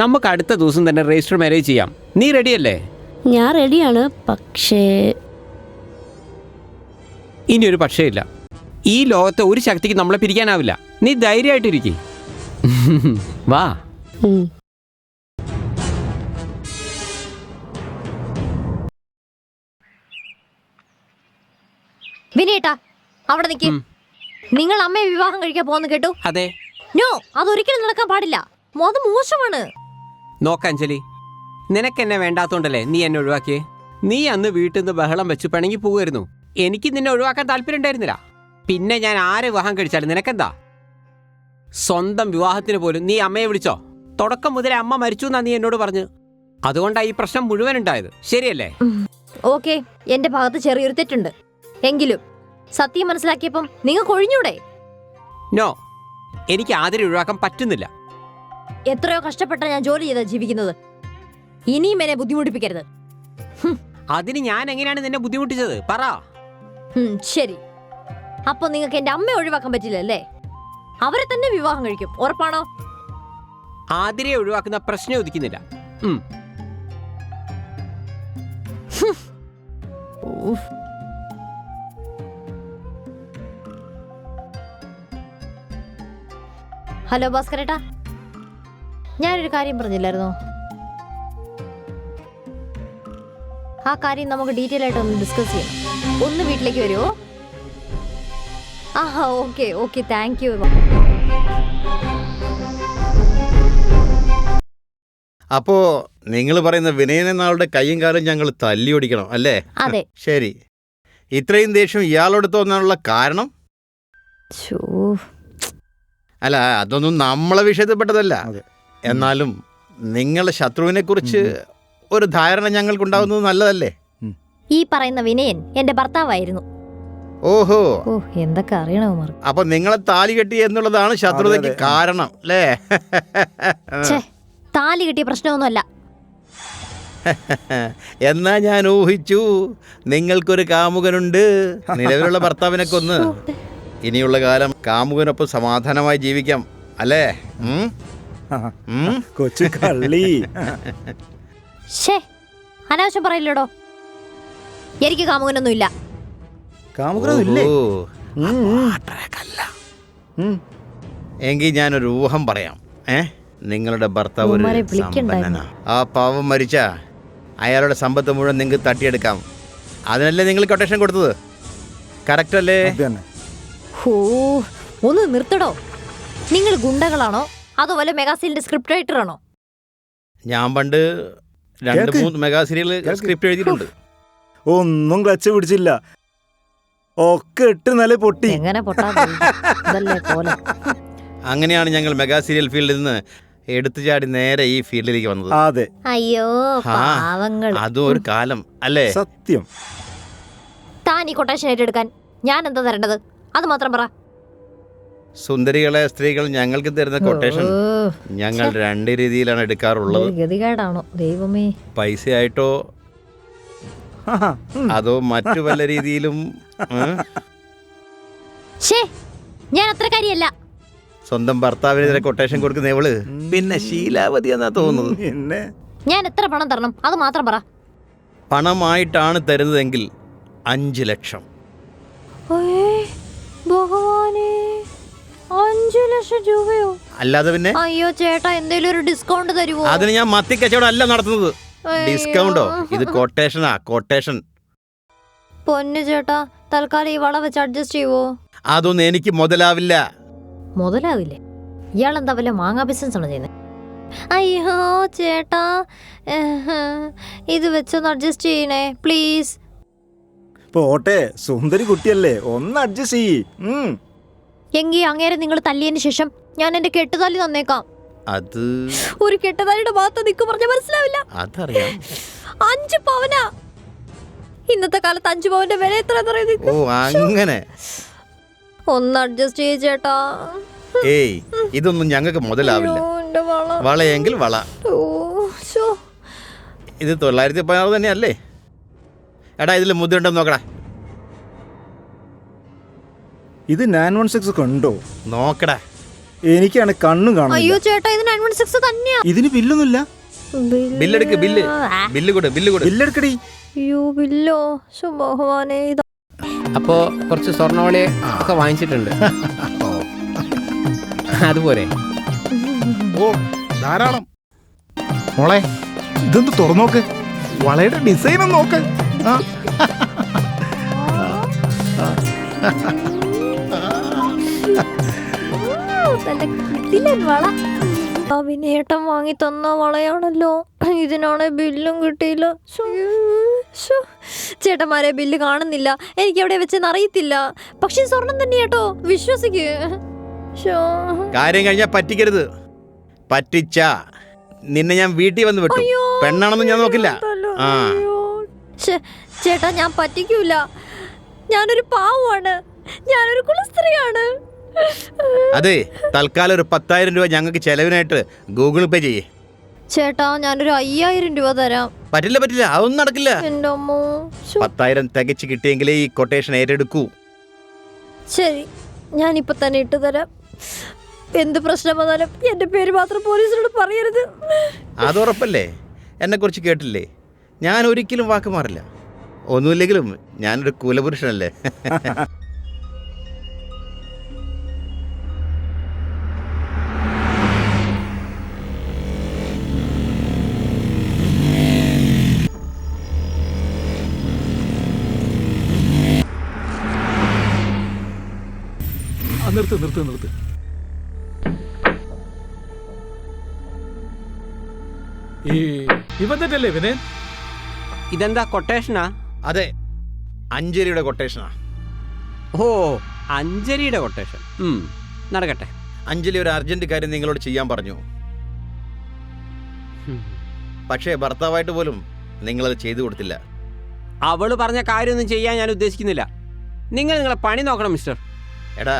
നമുക്ക് അടുത്ത ദിവസം തന്നെ രജിസ്റ്റർ മാരേജ് ചെയ്യാം. നീ റെഡിയല്ലേ?
ഞാൻ റെഡിയാണ്, പക്ഷേ
ഇനിയൊരു പക്ഷേ ഇല്ല. ഈ ലോകത്തെ ഒരു ശക്തിക്ക് നമ്മളെ പിരിക്കാനാവില്ല. നീ ധൈര്യമായിട്ടിരിക്കേ. വാ.
വിനയേട്ടാ, അവിടെ നിൽക്കും. നിങ്ങൾ അമ്മയെ വിവാഹം കഴിക്കാൻ പോകുന്നു കേട്ടു.
അതെ.
നോ, അതൊരിക്കലും നടക്കാൻ പാടില്ല. അത് മോശമാണ്.
നോക്കഞ്ജലി, നിനക്കെന്നെ വേണ്ടാത്തോണ്ടല്ലേ നീ എന്നെ ഒഴിവാക്കിയേ. നീ അന്ന് വീട്ടിൽ നിന്ന് ബഹളം വെച്ച് പിണങ്ങി പോവുമായിരുന്നു. എനിക്ക് നിന്നെ ഒഴിവാക്കാൻ താല്പര്യം ഉണ്ടായിരുന്നില്ല. പിന്നെ ഞാൻ ആരെ വിവാഹം കഴിച്ചാലും നിനക്കെന്താ? സ്വന്തം വിവാഹത്തിന് പോലും നീ അമ്മയെ വിളിച്ചോ? തുടക്കം മുതലേ അമ്മ മരിച്ചു എന്നാ നീ എന്നോട് പറഞ്ഞു. അതുകൊണ്ടാണ് ഈ പ്രശ്നം മുഴുവൻ ഉണ്ടായത്. ശരിയല്ലേ?
ഓക്കെ, എന്റെ ഭാഗത്ത് ചെറിയൊരു തെറ്റുണ്ട്. എങ്കിലും സത്യം മനസ്സിലാക്കിയപ്പം നിങ്ങൾക്ക് ഒഴിഞ്ഞൂടെ?
നോ, എനിക്ക് ആതിരെ ഒഴിവാക്കാൻ പറ്റുന്നില്ല.
എത്രയോ കഷ്ടപ്പെട്ട ഞാൻ ജോലി ചെയ്താ ജീവിക്കുന്നത്. ഇനിയും എന്നെ ബുദ്ധിമുട്ടിപ്പിക്കരുത്.
അതിന് ഞാൻ എങ്ങനെയാണ് നിന്നെ ബുദ്ധിമുട്ടിച്ചത്? പറ.
ശരി, അപ്പൊ നിങ്ങൾക്ക് എന്റെ അമ്മയെ ഒഴിവാക്കാൻ പറ്റില്ല അല്ലേ? അവരെ തന്നെ വിവാഹം കഴിക്കും, ഉറപ്പാണോ?
ആതിരെ ഒഴിവാക്കുന്ന പ്രശ്നം ഉദിക്കുന്നില്ല.
ഹലോ ഭാസ്കരേട്ടാ, ഞാനൊരു കാര്യം പറഞ്ഞില്ലായിരുന്നോ? ആ കാര്യം നമുക്ക് ഡീറ്റെയിൽ ആയിട്ട് ഒന്ന് ഡിസ്കസ് ചെയ്യാം. ഒന്ന് വീട്ടിലേക്ക് വരുമോ? ആ ഓക്കെ ഓക്കെ, താങ്ക് യു.
അപ്പോ നിങ്ങൾ പറയുന്ന വിനയൻ എന്നാളുടെ കൈയും കാലും ഞങ്ങൾ തല്ലി ഓടിക്കണം അല്ലേ?
അതെ.
ശരി, ഇത്രയും ദേഷ്യം ഇയാളോട് തോന്നാനുള്ള കാരണം? അല്ല, അതൊന്നും നമ്മളെ വിഷയത്തിൽപ്പെട്ടതല്ല. എന്നാലും നിങ്ങളുടെ ശത്രുവിനെ കുറിച്ച് ഒരു ധാരണ ഞങ്ങൾക്കുണ്ടാവുന്നത് നല്ലതല്ലേ?
ഈ പറയുന്ന വിനയൻ എന്റെ ഭർത്താവായിരുന്നു.
ഓഹോ,
എന്തൊക്കെ അറിയണോ?
അപ്പൊ നിങ്ങളെ താലി കെട്ടി എന്നുള്ളതാണ് ശത്രുതയ്ക്ക് കാരണം അല്ലേ?
താലി കെട്ടിയ പ്രശ്നമൊന്നുമല്ല.
എന്നാ ഞാൻ ഊഹിച്ചു നിങ്ങൾക്കൊരു കാമുകനുണ്ട്. നിലവിലുള്ള ഭർത്താവിനെ കൊന്ന് ഇനിയുള്ള കാലം കാമുകനൊപ്പം സമാധാനമായി ജീവിക്കാം അല്ലേ?
കൊച്ചു കള്ളി.
അനാവശ്യം പറയില്ലടോ. എനിക്ക് കാമുകനൊന്നും ഇല്ല.
എങ്കിൽ ഞാനൊരു ഊഹം പറയാം. നിങ്ങളുടെ ഭർത്താവ് ഒരു സമ്പന്നനാ. ആ പാവം മരിച്ച അയാളുടെ സമ്പത്ത് മുഴുവൻ നിങ്ങൾക്ക് തട്ടിയെടുക്കാം. അതിനല്ലേ നിങ്ങൾ കൊട്ടേഷൻ കൊടുത്തത്? കറക്റ്റ് അല്ലേ?
ഒന്ന് നിർത്തടോ. നിങ്ങൾ ഗുണ്ടകളാണോ അതോ വല്ല മെഗാസീരിയലിന്റെ സ്ക്രിപ്റ്റ് റൈറ്റർ ആണോ?
ഞാൻ പണ്ട് 2-3 മെഗാസീരിയൽ സ്ക്രിപ്റ്റ് എഴുതിയിട്ടുണ്ട്.
ഒന്നും ക്ലച്ച് പിടിച്ചില്ല, ഒക്കെ 8 നില പൊട്ടി.
അങ്ങനെയാണ് ഞങ്ങൾ മെഗാ സീരിയൽ ഫീൽഡിൽ നിന്ന് എടുത്തു ചാടി നേരെ ഈ ഫീൽഡിലേക്ക് വന്നത്.
അതെ.
അയ്യോ പാവങ്ങൾ.
അതും ഒരു കാലം അല്ലേ?
സത്യം.
താൻ ഈ കൊട്ടേഷൻ ഏറ്റെടുക്കാൻ ഞാൻ എന്താ തരേണ്ടത്? അത് മാത്രം പറ.
സുന്ദരികളെ സ്ത്രീകൾ ഞങ്ങൾക്ക് തരുന്ന കൊട്ടേഷൻ ഞങ്ങൾ 2 രീതിയിലാണ് എടുക്കാറുള്ളത്.
ഗതികേടാണോ ദൈവമേ?
പൈസയായിട്ടോ അതോ മറ്റു വല്ല രീതിയിലും
ഞാൻ അത്ര കാര്യല്ല.
സ്വന്തം ഭർത്താവിനെതിരെ കൊട്ടേഷൻ കൊടുക്കുന്ന ഇവള് പിന്നെ ശീലാവതി എന്നാ തോന്നുന്നത്.
ഞാൻ എത്ര പണം തരണം അത് മാത്രം പറ.
പണമായിട്ടാണ് തരുന്നതെങ്കിൽ 5 ലക്ഷം.
ഭഗവാനേ, 5 ലക്ഷം രൂപയോ?
അല്ലാതെ പിന്നെ?
അയ്യോ ചേട്ടാ, എന്തേലും ഒരു ഡിസ്കൗണ്ട് തരുമോ?
അതിന് ഞാൻ മത്തിക്കച്ചവടം അല്ല നടത്തുന്നത്. ഡിസ്കൗണ്ടോ? ഇത് കൊട്ടേഷനാ, കൊട്ടേഷൻ.
പൊന്നു ചേട്ടാ, തൽക്കാലം ഈ വള വെച്ച് അഡ്ജസ്റ്റ് ചെയ്യുവോ?
അതൊന്നും എനിക്ക് മുതലാവില്ല.
മുതലാവില്ലേ? ഇയാളെന്താ വല്ല മാങ്ങാ ബിസിനസ് ആണ് ചെയ്യുന്നത്? അയ്യോ ചേട്ടാ, ഇത് വെച്ചൊന്ന് അഡ്ജസ്റ്റ് ചെയ്യണേ പ്ലീസ്.
പോട്ടെ, സുന്ദരി കുട്ടിയല്ലേ, ഒന്ന് അഡ്ജസ്റ്റ് ചെയ്യ്.
എങ്കിൽ അങ്ങേരെ നിങ്ങൾ തല്ലിയതിന് ശേഷം ഞാൻ എന്റെ കെട്ടുതാലി തന്നേക്കാം.
അത്
ഒരു കെട്ടുതാലിയുടെ ഭാഗത്ത് നിക്ക് പറഞ്ഞ മനസ്സിലാവില്ല.
അതറിയാം.
5 പവനാ. ഇന്നത്തെ കാലത്ത് 5 പവന്റെ വില എത്ര?
ഓ അങ്ങനെ.
ഒന്ന് അഡ്ജസ്റ്റ് ചെയ്യ് ചേട്ടാ.
ഏയ്, ഇതൊന്നും ഞങ്ങൾക്ക് മുതലാവില്ല. വളയെങ്കിൽ വള. ഇത് 916 തന്നെയല്ലേ? എടാ, ഇതിൽ മുദ്രയുണ്ടെന്ന് നോക്കടാ.
ഇത് 916 കണ്ടോ?
നോക്കടാ.
എനിക്കാണ് കണ്ണും കാണുന്നില്ല.
അയ്യോ ചേട്ടാ, ഇത് 916 തന്നെയാ.
ഇതിന് ബില്ലൊന്നുമില്ല.
ബില്ലെടുക്ക്, ബില്ല് കൊടു.
ബില്ലെടുക്കടി.
അയ്യോ ബില്ലോ, ഭഗവാനേ.
അപ്പോ കുറച്ച് സ്വർണ്ണവളി ഒക്കെ വാങ്ങിച്ചിട്ടുണ്ട്. അതുപോലെ
ധാരാളം. മോളെ, ഇതൊന്ന് തുറന്നോക്ക്. വളയുടെ ഡിസൈൻ ഒന്ന് നോക്ക്.
വിനേട്ടം വാങ്ങി തന്ന വളയാണല്ലോ. ഇതിനാണെ ബില്ലും കിട്ടിയില്ല. ചേട്ടന്മാരെ, ബില്ല് കാണുന്നില്ല. എനിക്ക് എവിടെ വെച്ചെന്ന് അറിയത്തില്ല. പക്ഷെ സ്വർണം തന്നെ കേട്ടോ, വിശ്വസിക്ക്.
കാര്യം കഴിഞ്ഞാ പറ്റിക്കരുത്. പറ്റിച്ച നിന്നെ ഞാൻ വീട്ടിൽ വന്ന് വിട്ടു. പെണ്ണാണെന്ന് ഞാൻ നോക്കില്ല.
ചേട്ടാ, ഞാൻ പറ്റിക്കൂല. ഞാനൊരു പാവമാണ്. ഞാനൊരു കുലസ്ത്രീയാണ്.
അതെ, തൽക്കാലം ഒരു 10,000 രൂപ ഞങ്ങൾക്ക് ചെലവിനായിട്ട് ഗൂഗിൾ പേ ചെയ്യേ.
ചേട്ടാ, ഞാനൊരു 5,000 രൂപ തരാം.
പറ്റില്ല, അതൊന്നും നടക്കില്ല.
10,000
തികച്ച് കിട്ടിയെങ്കിലേ ഈ കൊട്ടേഷൻ ഏറ്റെടുക്കൂ.
ശരി, ഞാനിപ്പോ തന്നെ ഇട്ടു തരാം. എന്ത് പ്രശ്നം വന്നാലും എന്റെ പേര് മാത്രം പോലീസിനോട് പറയരുത്.
അതുറപ്പല്ലേ? എന്നെ കുറിച്ച് കേട്ടില്ലേ? ഞാൻ ഒരിക്കലും വാക്ക് മാറില്ല. ഒന്നുമില്ലെങ്കിലും ഞാനൊരു കുലപുരുഷനല്ലേ.
നിർത്ത്. ഇവൻ തെറ്റല്ലേ വിനയൻ?
ഇതെന്താ കൊട്ടേഷനാ?
അതെ, അഞ്ജലിയുടെ കൊട്ടേഷനാ.
ഓ, അഞ്ജലിയുടെ കൊട്ടേഷൻ. നടക്കട്ടെ.
അഞ്ജലി ഒരു അർജന്റ് കാര്യം നിങ്ങളോട് ചെയ്യാൻ പറഞ്ഞു. പക്ഷേ ഭർത്താവായിട്ട് പോലും നിങ്ങളത് ചെയ്തു കൊടുത്തില്ല.
അവള് പറഞ്ഞ കാര്യമൊന്നും ചെയ്യാൻ ഞാൻ ഉദ്ദേശിക്കുന്നില്ല. നിങ്ങളെ പണി നോക്കണം മിസ്റ്റർ.
എടാ,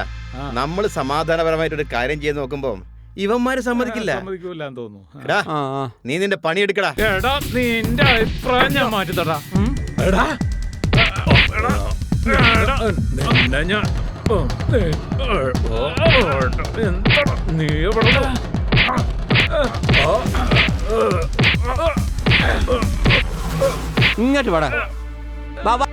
നമ്മൾ സമാധാനപരമായിട്ടൊരു കാര്യം ചെയ്ത് നോക്കുമ്പോ ഇവന്മാര് സമ്മതിക്കില്ല. എടാ, നീ നിന്റെ പണിയെടുക്കടാ.
എടാ, നിന്റെ അഭിപ്രായം ഞാൻ മാറ്റിത്തടാ. നീ
ഇങ്ങോട്ട് വാടാ ബാബാ.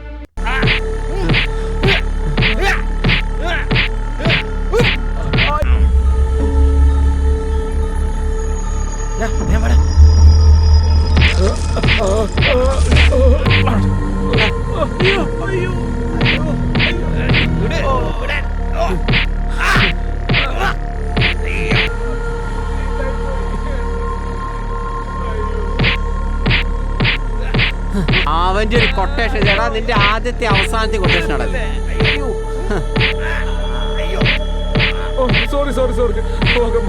അവന്റെ ഒരു കൊട്ടേഷൻ ചേട്ടാ, നിന്റെ ആദ്യത്തെ അവസാനത്തെ കൊട്ടേഷൻ ആണല്ലേ.
സോറി,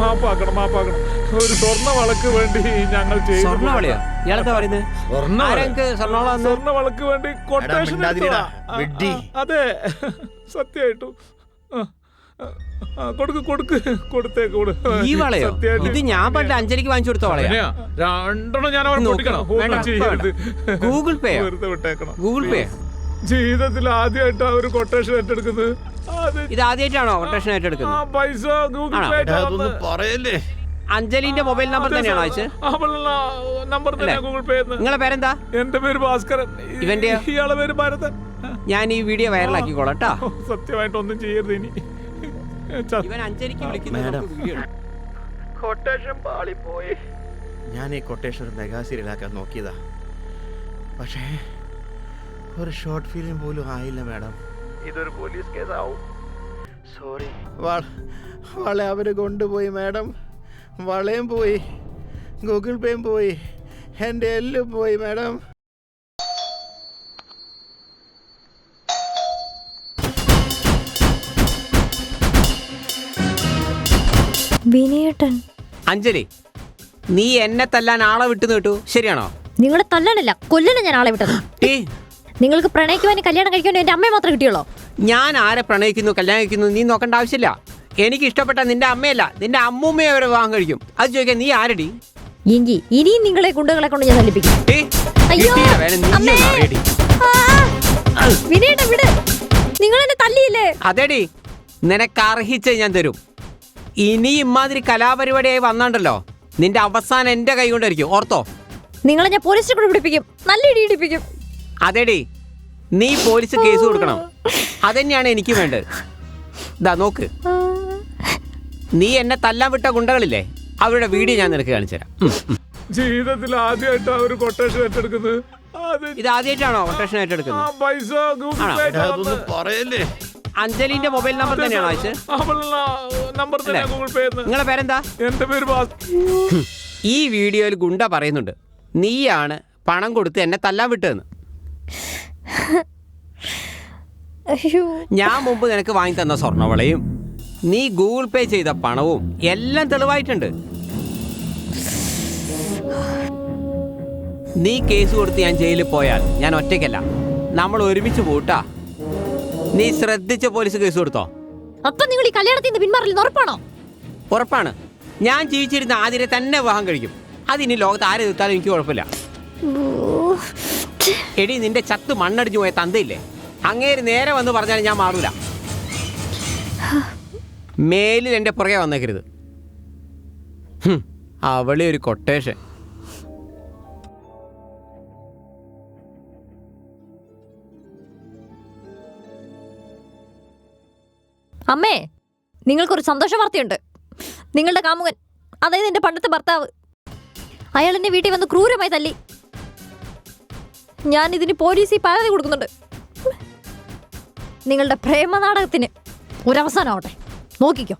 മാപ്പാക്കണം. ഒരു സ്വർണ്ണ വളക്ക് വേണ്ടി ഞങ്ങൾ
സ്വർണ്ണവളയോ? ഇയാളെന്താ പറയുന്നത്?
സ്വർണ്ണ വളക്ക് വേണ്ടി കൊട്ടേഷൻ. അതെ, സത്യമായിട്ടും കൊടുക്ക് കൊടുക്ക് കൊടുത്തേക്ക് കൊടു.
ഈ വളയോ?
സത്യമായിട്ട്
ഇത് ഞാൻ പണ്ട് അഞ്ജലിക്ക് വാങ്ങിച്ചു കൊടുത്ത വളയാ.
വിനയ, രണ്ടെണ്ണം ഞാൻ അവൻ പൊട്ടിക്കണം. ഒന്നും ചെയ്യരുത്.
ഗൂഗിൾ പേ
വെറുതെ വിട്ടേക്കണം.
ഗൂഗിൾ പേ
ജീവിതത്തിൽ ആദ്യമായിട്ടാ ഒരു കൊട്ടേഷൻ ഏറ്റെടുക്കുന്നത്.
ഇത് ആദ്യമായിട്ടാണോ കൊട്ടേഷൻ ഏറ്റെടുക്കുന്നത്?
ആ പൈസ ഗൂഗിൾ
ആണോ?
പേ
അതൊന്നും പറയല്ലേ.
അഞ്ജലിന്റെ മൊബൈൽ നമ്പർ തന്നെയാണോ അയച്ചത്?
അവളുടെ നമ്പർ തന്നെ ഗൂഗിൾ പേ.
നിങ്ങളെ പേരെന്താ?
എന്റെ പേര് ഭാസ്കരൻ.
ഇവന്റെയോ?
ഇയാളെ പേര് ഭരതൻ.
ഞാൻ ഈ വീഡിയോ വൈറലാക്കിക്കോളാം കേട്ടോ.
സത്യമായിട്ട് ഒന്നും ചെയ്യരുത് ഇനി.
ഇവൻ അഞ്ജലിക്ക് വിളിക്കുന്നു.
കൊട്ടേഷൻ പാളിപ്പോയി. ഞാൻ ഈ കൊട്ടേഷൻ മെഗാ സീരിയലാക്കാൻ നോക്കിയതാ, പക്ഷേ ഒരു ഷോർട്ട് ഫിലിം പോലും ആയില്ല മാഡം. ഇതൊരു പോലീസ് കേസാവും. സോറി. വളെ അവര് കൊണ്ടുപോയി മാഡം. വളയും പോയി, ഗൂഗിൾ പേയും പോയി, എൻ്റെ എല്ലും പോയി മാഡം.
വിനയേട്ടൻ.
അഞ്ജലി, നീ എന്നെ തല്ലാൻ ആളെ വിട്ടു കേട്ടു, ശരിയാണോ?
നിങ്ങളെ തല്ലാനല്ല, കൊല്ലണം ഞാൻ ആളെ വിട്ടത്. നിങ്ങൾക്ക് പ്രണയിക്കുവാനും കല്യാണം കഴിക്കാനും എന്റെ അമ്മയെ മാത്രമേ കിട്ടിയുള്ളൂ.
ഞാൻ ആരെ പ്രണയിക്കുന്നു കല്യാണം കഴിക്കുന്നു നീ നോക്കേണ്ട ആവശ്യമില്ല. എനിക്ക് ഇഷ്ടപ്പെട്ട നിന്റെ അമ്മയല്ല, നിന്റെ അമ്മൂമ്മയെ അവരെ വിവാഹം കഴിക്കും. അത് ചോദിക്കാൻ നീ ആരടി?
എങ്കിൽ ഇനിയും നിങ്ങളെ ഗുണ്ടകളെ കൊണ്ട് ഞാൻ തല്ലിപ്പിക്കും. വിനയേട്ടൻ വിട്, നിങ്ങൾ എന്നെ തല്ലിയില്ലേ?
അതെടി, നിനക്ക് അർഹിച്ച് ഞാൻ തരും. ഇനി ഇമാതിരി കലാപരിപാടിയായി വന്നാണ്ടല്ലോ, നിന്റെ അവസാനം എന്റെ കൈ കൊണ്ടായിരിക്കും, ഓർത്തോ?
നിങ്ങളെ ഞാൻ പോലീസിനെ കൊണ്ട് പിടിപ്പിക്കും, നല്ല ഇടി ഇടിപ്പിക്കും.
അതെടി, നീ പോലീസ് കേസ് കൊടുക്കണം. അതന്നെയാണ് എനിക്ക് വേണ്ടത്. ഇതാ നോക്ക്, നീ എന്നെ തല്ലാൻ വിട്ട ഗുണ്ടകളില്ലേ, അവരുടെ വീഡിയോ ഞാൻ നിനക്ക് കാണിച്ചു തരാം.
ജീവിതത്തിൽ ആദ്യമായിട്ടാ ഒരു കൊട്ടേഷൻ ഏറ്റെടുക്കുന്നത്.
ഇത് ആദ്യമായിട്ടാണോ കൊട്ടേഷൻ ഏറ്റെടുക്കുന്നത്?
പൈസ ഗൂഗിൾ പേ.
അതൊന്നും പറയല്ലേ.
അഞ്ജലിന്റെ മൊബൈൽ നമ്പർ തന്നെയാണോ അയച്ചത്?
അവളുടെ നമ്പർ തന്നെ ഗൂഗിൾ പേ.
നിങ്ങളെ പേരെന്താ?
എന്റെ പേര്
ഈ വീഡിയോയിൽ ഗുണ്ട പറയുന്നുണ്ട് നീയാണ് പണം കൊടുത്ത് എന്നെ തല്ലാൻ വിട്ടതെന്ന്. ഞാൻ മുമ്പ് നിനക്ക് വാങ്ങി തന്ന സ്വർണ്ണവളയും നീ ഗൂഗിൾ പേ ചെയ്ത പണവും എല്ലാം തെളിവായിട്ടുണ്ട്. നീ കേസ് കൊടുത്ത് ഞാൻ ജയിലിൽ പോയാൽ ഞാൻ ഒറ്റയ്ക്കല്ല, നമ്മൾ ഒരുമിച്ച് പോട്ടാ. നീ ശ്രദ്ധിച്ച പോലീസ് കേസ് കൊടുത്തോ?
അപ്പൊ നിങ്ങൾ ഈ കല്യാണത്തിൽ നിന്ന് പിന്മാറില്ല ഉറപ്പാണോ?
ഉറപ്പാണ്. ഞാൻ ജീവിച്ചിരുന്ന ആതിരെ തന്നെ വിവാഹം കഴിക്കും. അതിനി ലോകത്ത് ആരെ എതിർത്താലും എനിക്ക് കുഴപ്പമില്ല. എടി, നിന്റെ ചത്ത് മണ്ണടിഞ്ഞു പോയ തന്തയില്ലേ, അങ്ങേര് നേരെ വന്ന് പറഞ്ഞാൽ ഞാൻ മാറൂല. മേലിൽ എൻ്റെ പുറകെ വന്നേക്കരുത്. അവളെ ഒരു കൊട്ടേഷൻ.
അമ്മേ, നിങ്ങൾക്കൊരു സന്തോഷ വാർത്തയുണ്ട്. നിങ്ങളുടെ കാമുകൻ, അതായത് എന്റെ പണ്ടത്തെ ഭർത്താവ്, അയാൾ എന്നെ വീട്ടിൽ വന്ന് ക്രൂരമായി തല്ലി. ഞാൻ ഇതിന് പോലീസിൽ പരാതി കൊടുക്കുന്നുണ്ട്. നിങ്ങളുടെ പ്രേമ നാടകത്തിന് ഒരവസാനമാവട്ടെ, നോക്കിക്കോ.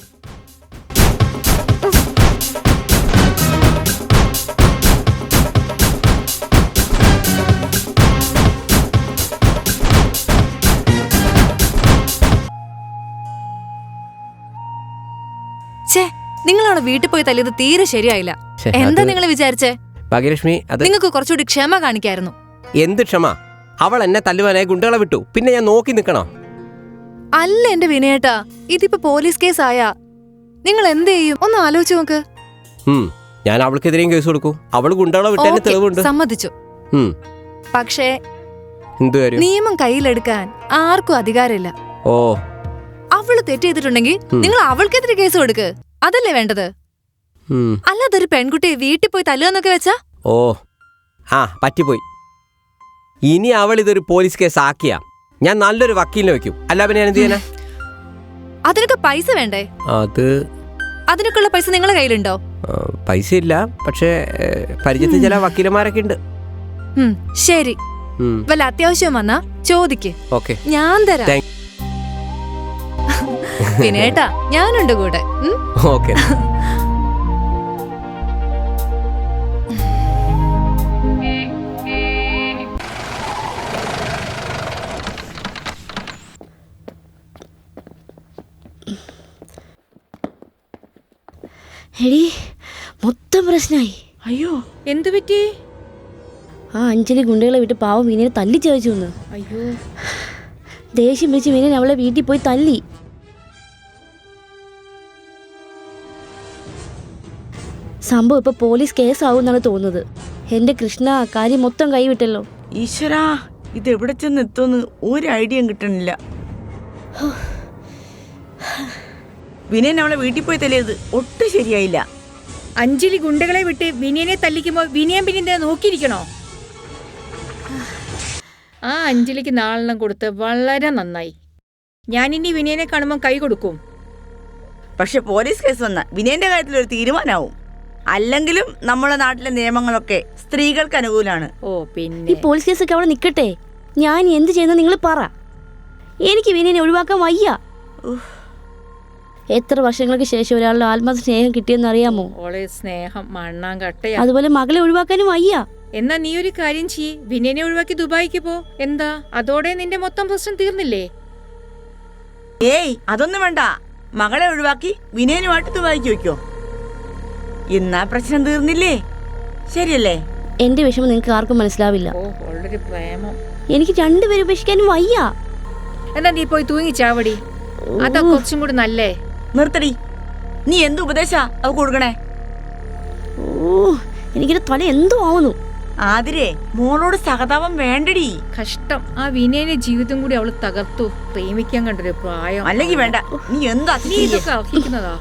നിങ്ങളവിടെ വീട്ടിൽ പോയി തല്ലിയത് തീരെ ശരിയായില്ല. എന്താ നിങ്ങൾ വിചാരിച്ചേ?
ഭാഗ്യലക്ഷ്മി,
നിങ്ങൾക്ക് കുറച്ചുകൂടി ക്ഷമ കാണിക്കായിരുന്നു.
എന്ത് ക്ഷമ? അവൾ എന്നെ തല്ലുവാനായി ഗുണ്ടകളെ വിട്ടു, പിന്നെ ഞാൻ നോക്കി നിൽക്കണോ?
അല്ല എന്റെ വിനയേട്ടാ, ഇതിപ്പോ പോലീസ് കേസായാ നിങ്ങൾ എന്ത് ചെയ്യും? ഒന്ന് ആലോചിച്ച് നോക്ക്.
ഞാൻ അവൾക്കെതിരെയും കേസ് കൊടുക്കും. അവൾ ഗുണ്ടകളെ വിട്ടതിന് തെളിവുണ്ട്.
സമ്മതിച്ചു. പക്ഷേ നിയമം കയ്യിലെടുക്കാൻ ആർക്കും അധികാരമില്ല.
ഓ,
അവള് തെറ്റ് ചെയ്തിട്ടുണ്ടെങ്കിൽ നിങ്ങൾ അവൾക്കെതിരെ കേസ് കൊടുക്ക്, അതല്ലേ വേണ്ടത്. അല്ലാതെ ഒരു പെൺകുട്ടിയെ വീട്ടിൽ പോയി തല്ലുകയെന്നൊക്കെ വെച്ചാ?
ഓ, പറ്റിപ്പോയി. ഇനി അവൾ ഇതൊരു പോലീസ് കേസ് ആക്കിയാ ഞാൻ നല്ലൊരു വക്കീലിനെ വെക്കും. അല്ല പിന്നെ ഞാൻ എന്ത് ചെയ്യാനാ?
അതിനൊക്കെ പൈസ വേണ്ടേ? അതിനൊക്കെയുള്ള പൈസ നിങ്ങളുടെ കയ്യിലുണ്ടോ?
പൈസ ഇല്ല, പക്ഷേ പരിചയത്തിൽ ചില വക്കീലന്മാരൊക്കെ ഉണ്ട്.
ശരി, വല്ല അത്യാവശ്യം വന്നാ ചോദിക്ക്, ഞാൻ തരാം. വിനേട്ടാ, ഞാനുണ്ട് കൂടെ.
ഓക്കെ.
എടി, മൊത്തം പ്രശ്നമായി.
അയ്യോ, എന്തു പറ്റി?
ആ അഞ്ജലി ഗുണ്ടകളെ വിട്ട് പാവം മീനെ തല്ലി ചോദിച്ചു.
അയ്യോ,
ദേഷ്യം പിടിച്ച് മീനൻ അവളെ വീട്ടിൽ പോയി തല്ലി. സംഭവം ഇപ്പൊ പോലീസ് കേസാവും എന്നാണ് തോന്നുന്നത്. എന്റെ കൃഷ്ണ, കാര്യം മൊത്തം കൈവിട്ടല്ലോ.
ഈശ്വരാ, ഇത് എവിടെ ചെന്ന് എത്തുമെന്ന് ഒരു ഐഡിയയും കിട്ടണില്ല. വിനയൻ അവളെ വീട്ടിൽ പോയി തല്ലിയത് ഒട്ടും ശരിയായില്ല.
അഞ്ജലി ഗുണ്ടകളെ വിട്ട് വിനയനെ തല്ലിക്കുമ്പോൾ വിനയൻ പിന്നെ നോക്കിയിരിക്കണോ? ആ അഞ്ജലിക്ക് നാളെണ്ണം കൊടുത്ത് വളരെ നന്നായി. ഞാനിനി വിനയനെ കാണുമ്പോൾ കൈ കൊടുക്കും.
പക്ഷെ പോലീസ് കേസ് വന്ന വിനയന്റെ കാര്യത്തിൽ ഒരു തീരുമാനമാവും. അല്ലെങ്കിലും നമ്മുടെ നാട്ടിലെ നിയമങ്ങളൊക്കെ സ്ത്രീകൾക്ക് അനുകൂലമാണ്.
ഓ പിന്നെ
ഈ പോലീസ് കേസൊക്കെ അവിടെ നിൽക്കട്ടെ. ഞാൻ എന്ത് ചെയ്യുന്നത് നിങ്ങൾ പറ. എനിക്ക് വിനയനെ ഒഴിവാക്കാൻ വയ്യ. എത്ര വർഷങ്ങൾക്ക് ശേഷം ഒരാളുടെ ആത്മാർത്ഥ സ്നേഹം കിട്ടിയെന്ന് അറിയാമോ?
ഓളെ സ്നേഹം മണ്ണാങ്കട്ടയാ.
അതുപോലെ മകളെ ഒഴിവാക്കാനും വയ്യ.
എന്നാ നീ ഒരു കാര്യം ചെയ്യ്, വിനയനെ ഒഴിവാക്കി ദുബായിക്ക് പോ. എന്താ, അതോടെ നിന്റെ മൊത്തം പ്രശ്നം തീർന്നില്ലേ?
ഏയ്, അതൊന്നും വേണ്ട. മകളെ ഒഴിവാക്കി വിനയനുമായിട്ട് ദുബായിക്ക് വെക്കോ. എന്നാ പ്രശ്നം തീർന്നില്ലേ? ശരിയല്ലേ?
എന്റെ വിഷമം നിങ്ങൾക്ക് ആർക്കും മനസ്സിലാവില്ല. എനിക്ക് രണ്ടുപേരും ഉപേക്ഷിക്കാനും വയ്യ.
എന്നാ നീ പോയി തൂങ്ങി ചാവടി. അതാ കുറച്ചും കൂടി നല്ലേ.
നിർത്തടി. നീ എന്ത് ഉപദേശാ അവ കൊടുക്കണേ?
എനിക്കിന്റെ തല എന്തോ ആവുന്നു.
ആതിരേ, മോളോട് സഹതാപം വേണ്ടടി.
കഷ്ടം, ആ വിനയന്റെ ജീവിതം കൂടി അവള് തകർത്തു. പ്രേമിക്കാൻ കണ്ടൊരു പ്രായം.
അല്ലെങ്കിൽ വേണ്ട. നീ എന്താ
നീ ഇതൊക്കെ അർഹിക്കുന്നതാ?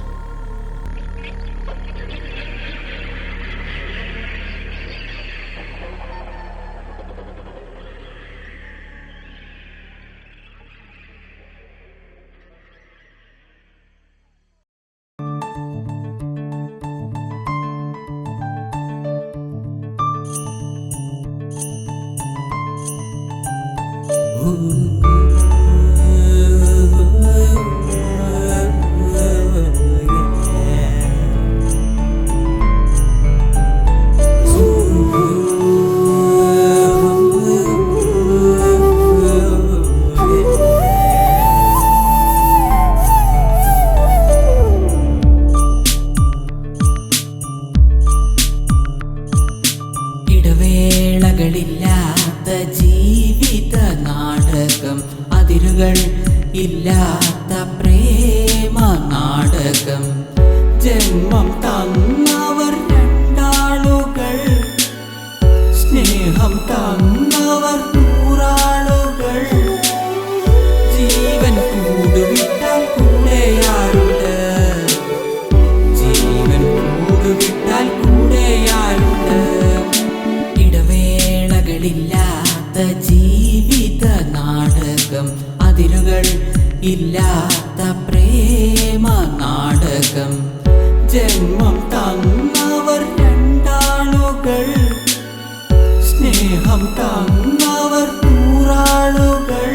ഇടവേളകളില്ലാത്ത ജീവിത നാടകം, അതിരുകൾ ഇല്ലാത്ത പ്രേമ നാടകം. ജന്മം തന്നവർ രണ്ടാളുകൾ, സ്നേഹം തന്നവർ നൂറാളുകൾ. ജീവൻ കൂടുവിട്ടാൽ കൂടെയാറുണ്ട്, ജീവൻ കൂടുവിട്ടാൽ കൂടെയാറുണ്ട്. ഇടവേളകളില്ലാത്ത ജീവിത നാടകം, അതിരുകൾ ഇല്ലാത്ത പ്രേമ നാടകം. ജന്മം തന്നവർ രണ്ടാളുകൾ, സ്നേഹം തന്നവർ നൂറാളുകൾ.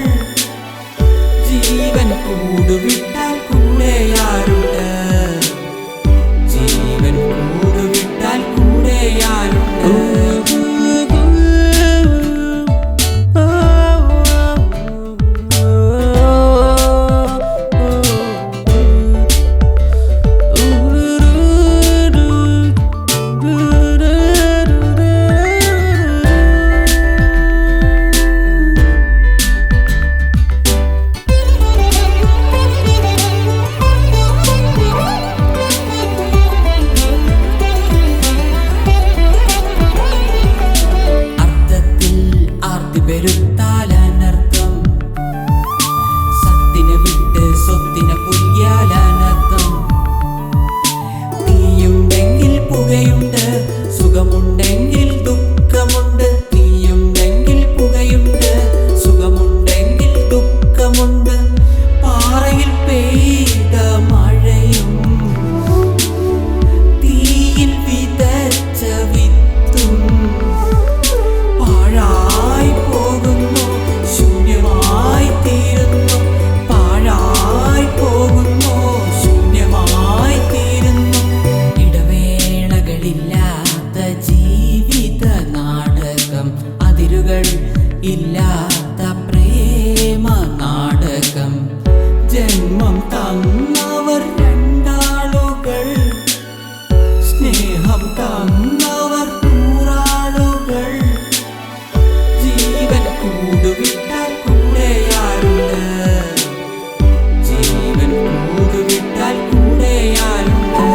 ജീവൻ കൂടുവിട്ടാൽ കൂടെയാറുണ്ട്, ജീവൻ കൂടുവിട്ടാൽ കൂടെയാറുണ്ട്. പെരുത്താലനർത്ഥം, സത്തിനെ വിട്ട് സ്വത്തിനെ പുലിയാലനർത്ഥം. തീയുണ്ടെങ്കിൽ പുകയുണ്ട്, സുഖമുണ്ടെങ്കിൽ ദുഃഖമുണ്ട്. തീയുണ്ടെങ്കിൽ പുകയുണ്ട്, സുഖമുണ്ടെങ്കിൽ ദുഃഖമുണ്ട്. പാറയിൽ പെയ്ത മഴയും തീയിൽ വിതച്ച വിത്തും പാഴായി പോകുന്നു, ശൂന്യമായി തീരുന്നു. പാഴായി പോകുന്നു, ശൂന്യമായി തീരുന്നു. ഇടവേളകളില്ലാത്ത ജീവിത നാടകം, അതിരുകൾ ഇല്ലാത്ത പ്രേമ നാടകം. ജന്മം തന്നവർ രണ്ടാളുകൾ, സ്നേഹം തന്നവർ നൂറാളുകൾ. ജീവൻ കൂടുവിട്ടാൽ കൂടെയാറുണ്ട്, ജീവൻ കൂടുവിട്ടാൽ കൂടെയാറുണ്ട്.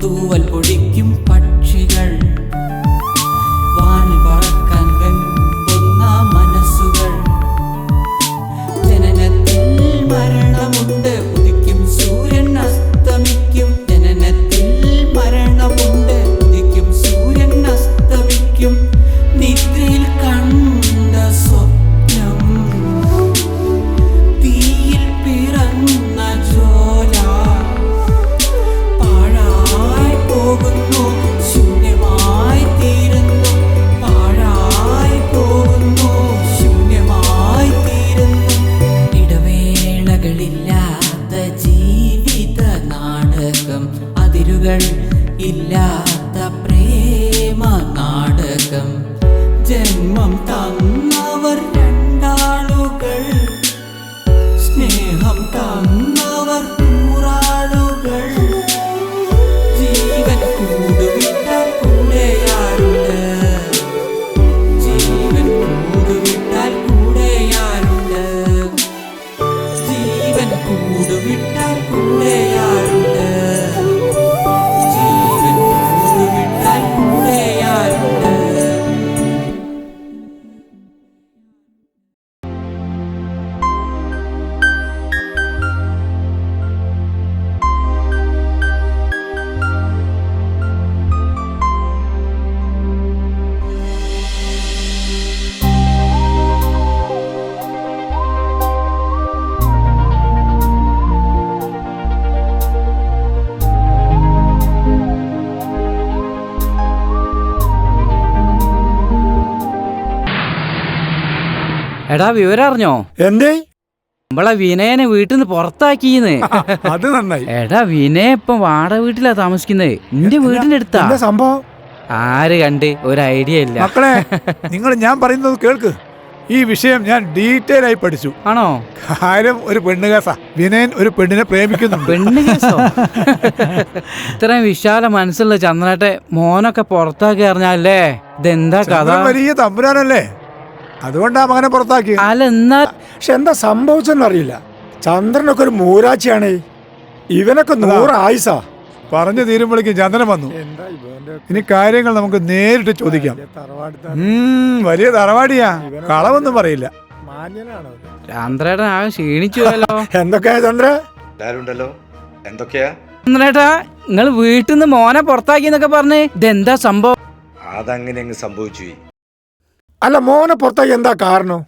തൂവൽ പൊടിക്കും പക്ഷികൾ, വാനിൽ പറക്കാൻ വെമ്പുന്ന മനസ്സുകൾ. ജനനത്തിൽ മരണമുണ്ട്, ഉദിക്കും സൂര്യൻ അസ്തമിക്കും. ജനനത്തിൽ മരണമുണ്ട്, ഉദിക്കും സൂര്യൻ അസ്തമിക്കും. നിദ്രയിൽ കണ്ട സ്വപ്നം തീയിൽ പിറന്ന ജോല, പാഴായി പോകുന്നു, ശൂന്യമായി തീരുന്നു. പാഴായി പോകുന്നു, ശൂന്യമായി തീരുന്നു. ഇടവേളകളില്ലാത്ത ജീവിത നാടകം, അതിരുകൾ ഇല്ലാത്ത പ്രേമ നാടകം. ജന്മം തന്നവർ രണ്ടാളുകൾ, സ്നേഹം തന്നവർ നൂറാളുകൾ. ജീവൻ കൂടുവിട്ടാൽ കൂടെയാരുണ്ട്, ജീവൻ കൂടുവിട്ടാൽ കൂടെയാരുണ്ട്. ജീവൻ കൂടുവിട്ടാൽ കൂടെയാരുണ്ട്, ജീവൻ കൂടുവിട്ടാൽ കൂടെയാരുണ്ട്.
എടാ വിവരം അറിഞ്ഞോ?
എന്തേ?
നമ്മളെ വിനയനെ വീട്ടിൽ നിന്ന് പുറത്താക്കിന്ന്.
അത് നന്നായി.
എടാ വിനയ ഇപ്പം വാടക വീട്ടിലാ താമസിക്കുന്നത്, നിന്റെ വീടിന്റെ അടുത്താ.
സംഭവം
ആര് കണ്ട് ഒരു ഐഡിയ ഇല്ല.
മക്കളെ, നിങ്ങൾ ഞാൻ പറയുന്നത് കേൾക്ക്. ഈ വിഷയം ഞാൻ ഡീറ്റെയിൽ ആയി പഠിച്ചു.
ആണോ?
കാര്യം ഒരു പെണ്ണ് കേസാ. വിനയൻ ഒരു പെണ്ണിനെ പ്രേമിക്കുന്നുണ്ട്.
പെണ്ണ് കേസോ? ഇത്രയും വിശാല മനസ്സുള്ള ചന്ദ്രേട്ടെ മോനൊക്കെ പുറത്താക്കി അറിഞ്ഞാലേ ഇതെന്താ കഥ?
വലിയ തമ്പുരാനല്ലേ, അതുകൊണ്ടാ മകനെ പുറത്താക്കി.
അല്ല എന്നാ
പക്ഷെ എന്താ സംഭവിച്ചെന്നറിയില്ല. ചന്ദ്രനൊക്കെ ഒരു മൂരാച്ചിയാണ്, ഇവനൊക്കെ 100 ആയുസാ.
പറഞ്ഞു തീരുമ്പോഴേക്കും ചന്ദ്രൻ വന്നു. ഇനി കാര്യങ്ങൾ നമുക്ക് നേരിട്ട് ചോദിക്കാം. വലിയ തറവാടിയാ, കളവൊന്നും പറയില്ല.
ചന്ദ്രേട്ടൻ ആകെ ക്ഷീണിച്ചു പോയല്ലോ.
എന്തൊക്കെയാ ചന്ദ്ര?
ഉണ്ടല്ലോ, എന്തൊക്കെയാ
ചന്ദ്രേട്ടാ നിങ്ങൾ വീട്ടിൽ നിന്ന് മോനെ പുറത്താക്കി എന്നൊക്കെ പറഞ്ഞ് ഇതെന്താ സംഭവം?
അതങ്ങനെ അങ്ങ് സംഭവിച്ചു.
അല്ല, മോനെ പുറത്താക്കി എന്താ കാരണം?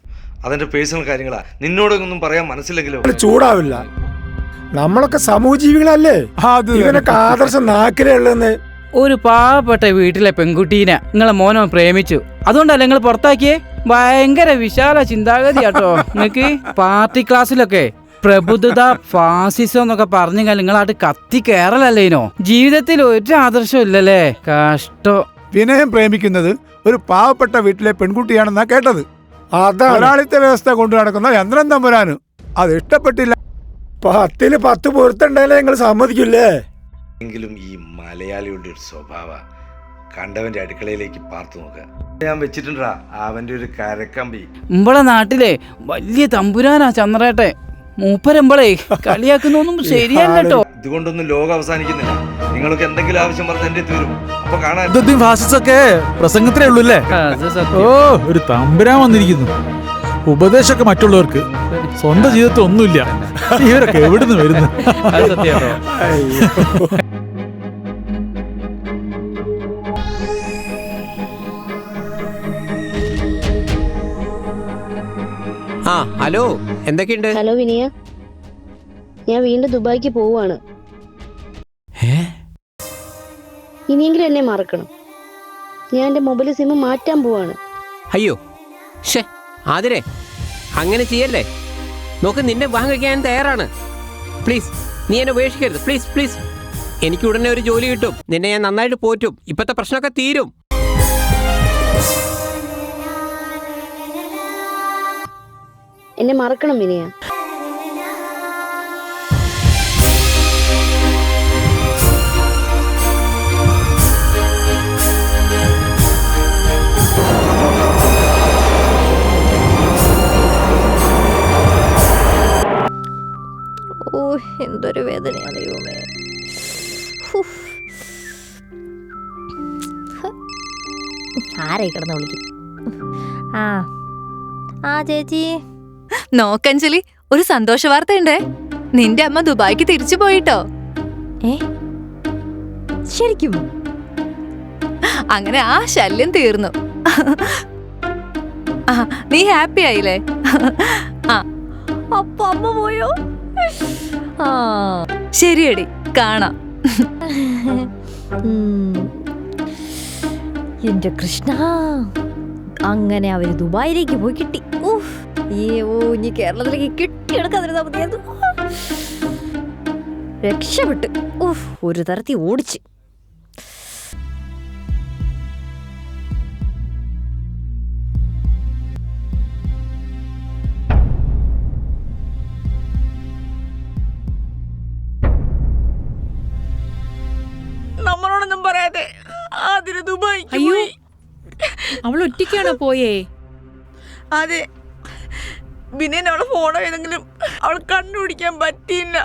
അതെന്റെ പേഴ്സണൽ കാര്യങ്ങളാ, നിന്നോടൊന്നും പറയാൻ മനസ്സിലെങ്കിലോ.
ചൂടാവില്ല, നമ്മളൊക്കെ സമൂഹജീവികളല്ലേ. ഇവനൊക്കെ ആദർശം നാക്കിലേ ഉള്ളെന്ന്.
ഒരു പാവപ്പെട്ട വീട്ടിലെ പെൺകുട്ടീനെ നിങ്ങളെ മോനോ പ്രേമിച്ചു, അതുകൊണ്ടല്ലേ നിങ്ങൾ പുറത്താക്കിയേ? ഭയങ്കര വിശാല ചിന്താഗതിയാട്ടോ നിങ്ങക്ക്. പാർട്ടി ക്ലാസ്സിലൊക്കെ പ്രബുദ്ധത, ഫാസിസം എന്നൊക്കെ പറഞ്ഞു നിങ്ങളായിട്ട് കത്തി കയറലല്ലേനോ. ജീവിതത്തിൽ ഒരു ആദർശം ഇല്ലല്ലേ, കഷ്ടോ.
വിനയം പ്രേമിക്കുന്നത് ഒരു പാവപ്പെട്ട വീട്ടിലെ പെൺകുട്ടിയാണെന്നാ കേട്ടത്. ഒരാളിത്തെ വ്യവസ്ഥ കൊണ്ടു നടക്കുന്ന ചന്ദ്രൻ തമ്പുരാന് അത് ഇഷ്ടപ്പെട്ടില്ല.
10ൽ 10 പൊരുത്തുണ്ടായാലേ നിങ്ങൾ സമ്മതിക്കില്ലേ?
എങ്കിലും ഈ മലയാളിയുടെ ഒരു സ്വഭാവ കണ്ടവന്റെ അടുക്കളയിലേക്ക് പാർത്തു നോക്കുക. ഞാൻ വെച്ചിട്ടുണ്ടാ അവന്റെ ഒരു കരക്കമ്പി.
നമ്മളെ നാട്ടിലെ വലിയ തമ്പുരാനാ ചന്ദ്രേട്ടെ. മൂപ്പരമ്പളേ കളിയാക്കുന്നൊന്നും ശരിയല്ല കേട്ടോ.
ഇതുകൊണ്ടൊന്നും ലോകം അവസാനിക്കുന്നില്ല. നിങ്ങൾക്ക് എന്തെങ്കിലും ആവശ്യം പറഞ്ഞ എന്റെ തീരും. അപ്പൊ കാണാൻ
ഫാസിസൊക്കെ പ്രസംഗത്തിലേ ഉള്ളൂ അല്ലേ? ഓ, ഒരു തമ്പുരാൻ വന്നിരിക്കുന്നു. ഉപദേശമൊക്കെ മറ്റുള്ളവർക്ക്, സ്വന്തം ജീവിതത്തിൽ ഒന്നുമില്ല. ഇവരൊക്കെ എവിടുന്ന് വരുന്നു?
ആ ഹലോ, എന്തൊക്കെയുണ്ട്?
ഹലോ വിനയ, ഞാൻ വീണ്ടും ദുബായിക്ക് പോവാണ്. ഇനിയെങ്കിലും എന്നെ മറക്കണം. ഞാൻ എൻ്റെ മൊബൈൽ സിം മാറ്റാൻ പോവാണ്.
അയ്യോ ഷേ ആതിരെ, അങ്ങനെ ചെയ്യല്ലേ. നോക്ക്, നിന്നെ വിവാഹം കഴിക്കാൻ ഞാൻ തയ്യാറാണ്. പ്ലീസ് നീ എന്നെ ഉപേക്ഷിക്കരുത്, പ്ലീസ് പ്ലീസ്. എനിക്ക് ഉടനെ ഒരു ജോലി കിട്ടും, നിന്നെ ഞാൻ നന്നായിട്ട് പോറ്റും, ഇപ്പോഴത്തെ പ്രശ്നമൊക്കെ തീരും.
എന്നെ മറക്കണം വിനയ.
ഓ, എന്തൊരു വേദനയാണ് ദൈവമേ. ആരായി കിടന്ന് വിളിക്കും? ആ ആ ചേച്ചി.
നോക്കഞ്ജലി, ഒരു സന്തോഷ വാർത്തയുണ്ടേ. നിന്റെ അമ്മ ദുബായിക്ക് തിരിച്ചു പോയിട്ടോ.
ശരിക്കും?
അങ്ങനെ ആ ശല്യം തീർന്നു. നീ ഹാപ്പി ആയില്ലേ?
അപ്പൊ അമ്മ പോയോ?
ശരിയടി, കാണാം.
എന്റെ കൃഷ്ണ, അങ്ങനെ അവര് ദുബായിലേക്ക് പോയി കിട്ടി. ഇനി കേരളത്തിലേക്ക് കിട്ടിയെടുക്കാതിരുന്നാ മതിയായിരുന്നു. രക്ഷപ്പെട്ട് ഒരു തരത്തിൽ ഓടിച്ച്.
നമ്മളോടൊന്നും പറയാതെ അതിന് ദുബായിക്ക്
അയ്യോ,
പോയി.
അവൾ ഒറ്റയ്ക്കാണോ പോയേ?
അതെ, വിനയൻ അവളെ ഫോണോ ഏതെങ്കിലും അവൾ കണ്ടുപിടിക്കാൻ പറ്റിയില്ല.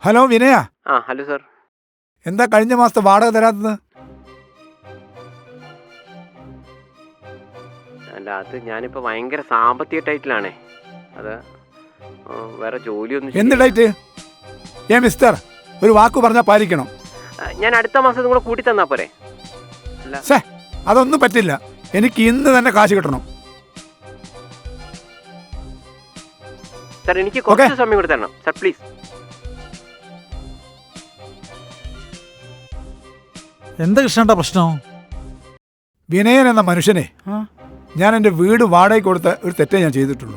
ഹലോ വിനയ.
Hello sir.
എന്താ കഴിഞ്ഞ മാസത്തെ വാടക തരാത്തത്?
അല്ല, അത് ഞാനിപ്പോ ഭയങ്കര സാമ്പത്തിക ടൈറ്റിലാണേ. അത് വേറെ ജോലിയൊന്നും.
എന്ത് ഡേറ്റ്? മിസ്റ്റർ, ഒരു വാക്ക് പറഞ്ഞാൽ പാലിക്കണം.
ഞാൻ അടുത്ത മാസം കൂടെ കൂട്ടി തന്നാ പോരെ?
അതൊന്നും പറ്റില്ല. എനിക്ക് ഇന്ന് തന്നെ കാശ് കിട്ടണം.
സാർ, എനിക്ക് കുറച്ച് സമയം കൂടി തരണം സാർ, പ്ലീസ്.
എന്താ കൃഷ്ണന്റെ പ്രശ്നം?
വിനയൻ എന്ന മനുഷ്യനെ ഞാൻ എൻ്റെ വീട് വാടകയ്ക്ക് കൊടുത്ത ഒരു തെറ്റേ ഞാൻ ചെയ്തിട്ടുള്ളൂ.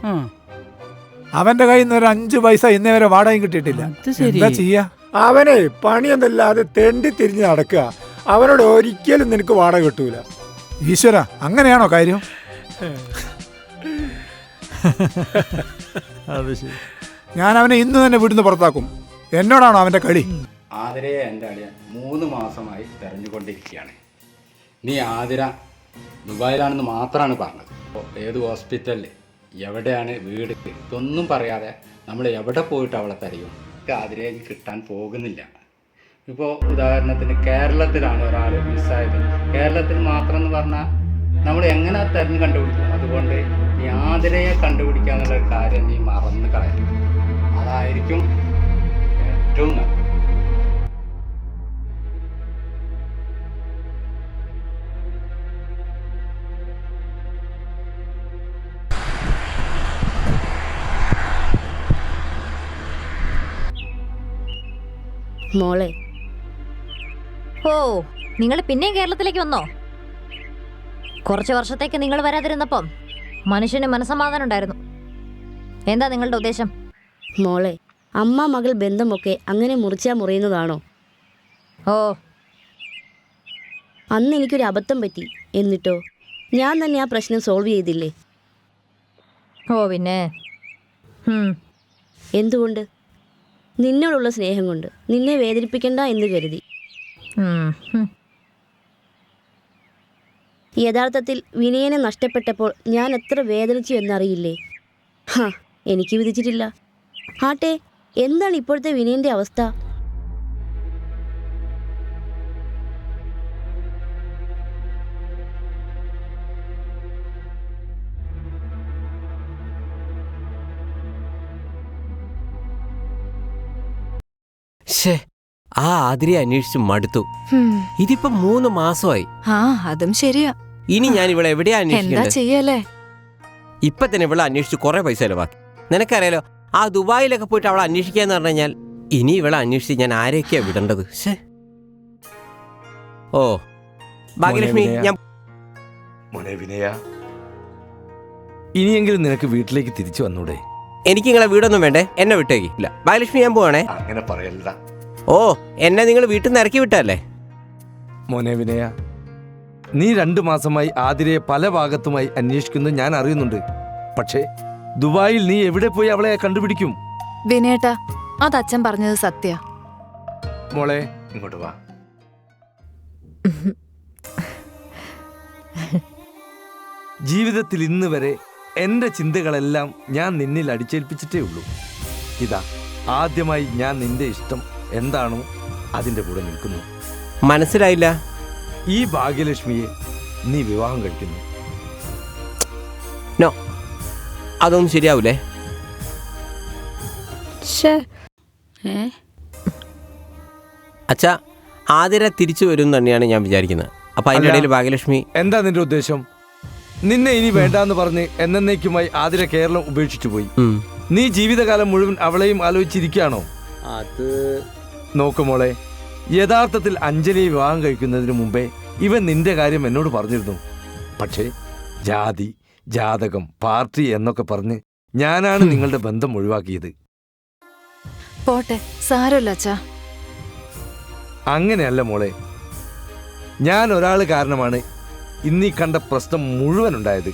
അവന്റെ കയ്യിൽ നിന്ന് ഒരു 5 പൈസ ഇന്നേ വരെ വാടകയും കിട്ടിയിട്ടില്ല. എന്താ ചെയ്യാ?
അവനെ പണിയൊന്നുമില്ലാതെ തെണ്ടി തിരിഞ്ഞ് നടക്കുക. അവനോട് ഒരിക്കലും നിനക്ക് വാടക കിട്ടൂല.
ഈശ്വര, അങ്ങനെയാണോ കാര്യം? ഞാൻ അവനെ ഇന്ന് തന്നെ വീട്ടിൽ പുറത്താക്കും. എന്നോടാണോ അവന്റെ കളി?
ആതിരയെ എൻ്റെ അളിയൻ 3 മാസമായി തെരഞ്ഞുകൊണ്ടിരിക്കുകയാണ്. നീ ആതിര ദുബായിലാണെന്ന് മാത്രമാണ് പറഞ്ഞത്. ഏത് ഹോസ്പിറ്റലിൽ, എവിടെയാണ് വീട്, ഇതൊന്നും പറയാതെ നമ്മൾ എവിടെ പോയിട്ട് അവളെ തരയും? ആതിരയെ കിട്ടാൻ പോകുന്നില്ല. ഇപ്പോൾ ഉദാഹരണത്തിന് കേരളത്തിലാണ് ഒരാൾ മിസ്സായത്. കേരളത്തിൽ മാത്രം എന്ന് പറഞ്ഞാൽ നമ്മൾ എങ്ങനെ തെരഞ്ഞു കണ്ടുപിടിക്കും? അതുകൊണ്ട് നീ ആതിരയെ കണ്ടുപിടിക്കുക എന്നുള്ള കാര്യം നീ മറന്നു കളയും. അതായിരിക്കും ഏറ്റവും നല്ലത്.
മോളെ,
നിങ്ങൾ പിന്നെയും കേരളത്തിലേക്ക് വന്നോ? കുറച്ച് വർഷത്തേക്ക് നിങ്ങൾ വരാതിരുന്നപ്പം മനുഷ്യന് മനസ്സമാധാനം ഉണ്ടായിരുന്നു. എന്താ നിങ്ങളുടെ ഉദ്ദേശം?
മോളെ, അമ്മ മകൾ ബന്ധമൊക്കെ അങ്ങനെ മുറിച്ചാ മുറിയുന്നതാണോ? അന്ന് എനിക്കൊരു അബദ്ധം പറ്റി. എന്നിട്ടോ ഞാൻ തന്നെ ആ പ്രശ്നം സോൾവ് ചെയ്തില്ലേ?
പിന്നെ
എന്തുകൊണ്ട്? നിന്നോടുള്ള സ്നേഹം കൊണ്ട്, നിന്നെ വേദനിപ്പിക്കണ്ട എന്ന് കരുതി. യഥാർത്ഥത്തിൽ വിനയനെ നഷ്ടപ്പെട്ടപ്പോൾ ഞാൻ എത്ര വേദനിച്ചു എന്നറിയില്ലേ? എനിക്ക് വിധിച്ചിട്ടില്ല. ആട്ടെ, എന്താണ് ഇപ്പോഴത്തെ വിനയന്റെ അവസ്ഥ?
ആ ആതിരയെ അന്വേഷിച്ച് മടുത്തു. ഇതിപ്പോ 3 മാസമായി.
അതും ശരിയാ.
ഇനി ഞാൻ ഇവിടെ എവിടെയാ അന്വേഷിക്കുന്നത്?
ചെയ്യല്ലേ?
ഇപ്പൊ തന്നെ ഇവിടെ അന്വേഷിച്ച് കുറെ പൈസ ചെലവാക്കി. നിനക്കറിയാലോ, ആ ദുബായിലൊക്കെ പോയിട്ട് അവളെ അന്വേഷിക്കാന്ന് പറഞ്ഞു കഴിഞ്ഞാൽ ഇനി ഇവിടെ അന്വേഷിച്ച് ഞാൻ ആരെയൊക്കെയാ വിടേണ്ടത്? ഓ ഭാഗ്യലക്ഷ്മി, ഞാൻ
മോനെ വിനയ, ഇനിയെങ്കിലും നിനക്ക് വീട്ടിലേക്ക് തിരിച്ചു വന്നൂടെ?
എനിക്ക് നിങ്ങളെ വീടൊന്നും വേണ്ടേ, എന്നെ വിട്ടേക്ക്. ഇല്ല ഭാഗ്യലക്ഷ്മി, ഞാൻ പോവാണേ.
അങ്ങനെ പറയല്ല.
എന്നെ നിങ്ങൾ വീട്ടിൽ നിന്ന് ഇറക്കി വിട്ടല്ലേ?
മോനെ വിനയ, നീ 2 മാസമായി ആതിരയെ പല ഭാഗത്തുമായി അന്വേഷിക്കുന്നത് ഞാൻ അറിയുന്നുണ്ട്. പക്ഷേ ദുബായിൽ നീ എവിടെ പോയി അവളെ കണ്ടുപിടിക്കും?
വിനേട്ടാ, അത് അച്ഛൻ പറഞ്ഞത് സത്യ.
മോളെ ഇങ്ങോട്ട് വാ. ജീവിതത്തിൽ ഇന്ന് വരെ എന്റെ ചിന്തകളെല്ലാം ഞാൻ നിന്നിൽ അടിച്ചേൽപ്പിച്ചിട്ടേ ഉള്ളൂ. ഇതാ ആദ്യമായി ഞാൻ നിന്റെ ഇഷ്ടം എന്താണോ അതിന്റെ കൂടെ നിൽക്കുന്നു.
മനസ്സിലായില്ല.
ഈ ഭാഗ്യലക്ഷ്മിയെ നീ വിവാഹം കഴിക്കുന്നു.
നോ, അതൊന്നും ശരിയാവൂലേ? അച്ഛാ, ആതിര തിരിച്ചു വരും തന്നെയാണ് ഞാൻ വിചാരിക്കുന്നത്. അപ്പൊ അതിന്റെ ഇടയിൽ ഭാഗ്യലക്ഷ്മി.
എന്താ നിന്റെ ഉദ്ദേശം? നിന്നെ ഇനി വേണ്ടാന്ന് പറഞ്ഞ് എന്നേക്കുമായി ആതിര കേരളം ഉപേക്ഷിച്ചു പോയി. നീ ജീവിതകാലം മുഴുവൻ അവളെയും ആലോചിച്ചിരിക്കുകയാണോ?
അത്
നോക്കുമോളെ, യഥാർത്ഥത്തിൽ അഞ്ജലിയെ വിവാഹം കഴിക്കുന്നതിന് മുമ്പേ ഇവൻ നിന്റെ കാര്യം എന്നോട് പറഞ്ഞിരുന്നു. പക്ഷേ ജാതി, ജാതകം, പാർട്ടി എന്നൊക്കെ പറഞ്ഞ് ഞാനാണ് നിങ്ങളുടെ ബന്ധം ഒഴിവാക്കിയത്.
പോട്ടെ, സാരമില്ല അച്ഛാ.
അങ്ങനെയല്ല മോളെ, ഞാൻ ഒരാൾ കാരണമാണ് ഇന്നീ കണ്ട പ്രശ്നം മുഴുവൻ ഉണ്ടായത്.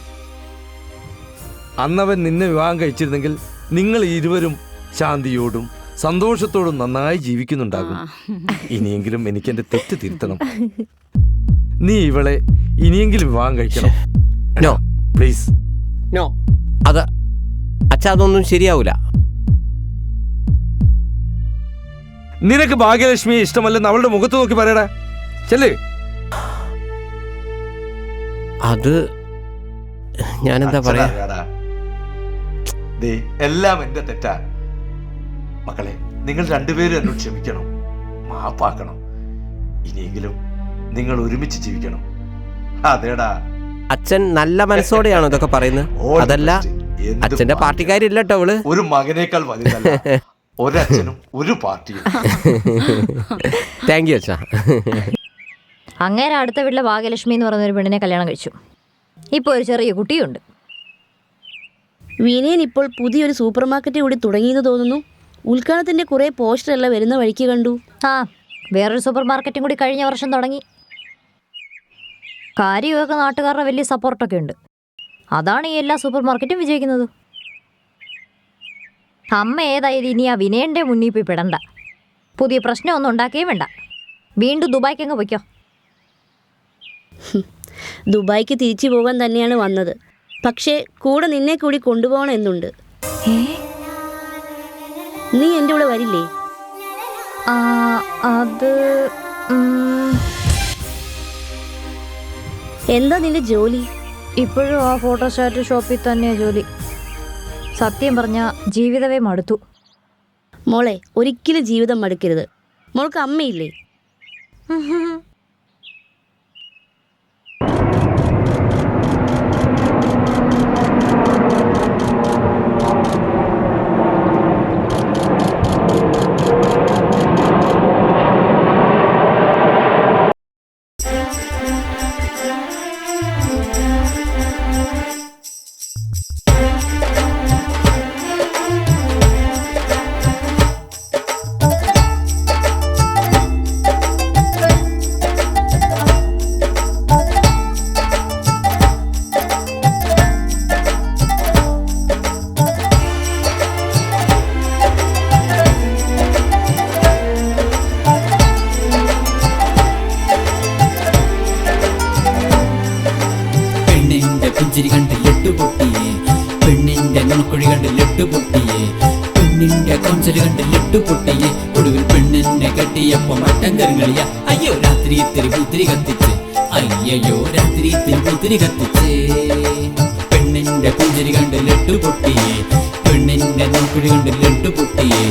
അന്നവൻ നിന്നെ വിവാഹം കഴിച്ചിരുന്നെങ്കിൽ നിങ്ങൾ ഇരുവരും ശാന്തിയോടും സന്തോഷത്തോടും നന്നായി ജീവിക്കുന്നുണ്ടാകും. ഇനിയെങ്കിലും എനിക്ക് എന്റെ തെറ്റ് തിരുത്തണം. നീ ഇവളെ ഇനിയെങ്കിലും വിവാഹം കഴിക്കണം.
No
please.
നോ, അത് അച്ഛാ, അതൊന്നും ശരിയാവൂല.
നിനക്ക് ഭാഗ്യലക്ഷ്മിയെ ഇഷ്ടമല്ലെന്ന് അവളുടെ മുഖത്ത് നോക്കി പറയടാ. ചെല്ലേ.
അത് ഞാനെന്താ പറയാ?
എല്ലാം എന്റെ തെറ്റാ. മക്കളെ, നിങ്ങൾ രണ്ടുപേരും എന്നോട് ക്ഷമിക്കണം, മാപ്പാക്കണം. ഇനിയെങ്കിലും നിങ്ങൾ ഒരുമിച്ച് ജീവിക്കണം. അതേടാ.
അച്ഛൻ നല്ല മനസ്സോടെയാണോ ഇതൊക്കെ പറയുന്നത്? അതല്ല, അച്ഛന്റെ പാർട്ടിക്കാരില്ല കേട്ടോ അവള്.
ഒരു മകനേക്കാൾ വലുതല്ല ഒരച്ഛനും ഒരു പാർട്ടിയും.
താങ്ക് യു അച്ഛാ.
അങ്ങേരെ അടുത്ത വീട്ടിലെ ഭാഗ്യലക്ഷ്മി എന്ന് പറയുന്ന ഒരു പെണ്ണിനെ കല്യാണം കഴിച്ചു. ഇപ്പോൾ ഒരു ചെറിയ കുട്ടിയുണ്ട്.
വിനയൻ ഇപ്പോൾ പുതിയൊരു സൂപ്പർ മാർക്കറ്റ് കൂടി തുടങ്ങിയെന്ന് തോന്നുന്നു. ഉദ്ഘാടനത്തിന്റെ കുറെ പോസ്റ്റർ എല്ലാം വരുന്ന വഴിക്ക് കണ്ടു.
ആ, വേറൊരു സൂപ്പർ മാർക്കറ്റും കൂടി കഴിഞ്ഞ വർഷം തുടങ്ങി. കാര്യമൊക്കെ നാട്ടുകാരുടെ വലിയ സപ്പോർട്ടൊക്കെ ഉണ്ട്. അതാണ് ഈ എല്ലാ സൂപ്പർ മാർക്കറ്റും വിജയിക്കുന്നത്. അമ്മ ഏതായാലും ഇനി ആ വിനയൻ്റെ മുന്നിൽ പോയി പെടണ്ട. പുതിയ പ്രശ്നമൊന്നും ഉണ്ടാക്കുകയും വേണ്ട. വീണ്ടും ദുബായ്ക്ക് അങ്ങ് പൊയ്ക്കോ.
ദുബായ്ക്ക് തിരിച്ചു പോകാൻ തന്നെയാണ് വന്നത്. പക്ഷേ കൂടെ നിന്നെ കൂടി കൊണ്ടുപോകണം എന്നുണ്ട്. നീ എൻ്റെ കൂടെ വരില്ലേ?
അത്
എന്താ നിന്റെ ജോലി?
ഇപ്പോഴും ആ ഫോട്ടോസ്റ്റാറ്റ് ഷോപ്പിൽ തന്നെയാ ജോലി. സത്യം പറഞ്ഞ ജീവിതമേ മടുത്തു.
മോളെ, ഒരിക്കലും ജീവിതം മടുക്കരുത്. മോൾക്ക് അമ്മയില്ലേ?
പുഞ്ചിരി കണ്ട് ലഡ്ഡു പൊട്ടിയേ, പെണ്ണിന്റെ നുണക്കുഴി കണ്ട് ലഡ്ഡു പൊട്ടിയേ, പെണ്ണിന്റെ കൊഞ്ചല് കണ്ട് ലഡ്ഡു പൊട്ടിയേ, ഒടുവിൽ പെണ്ണിനെ കെട്ടിയപ്പോ മട്ടൻ കറികളിയ. അയ്യോ രാത്രി ഇത്തിരി പുത്തിരി കത്തിച്ച്, അയ്യോ രാത്രി ഇത്തിരി പുത്തിരി കത്തിച്ചേ. പെണ്ണിന്റെ പുഞ്ചിരി കണ്ട് ലഡ്ഡു പൊട്ടിയേ, പെണ്ണിന്റെ നുണക്കുഴി കണ്ട് ലഡ്ഡു പൊട്ടിയേ,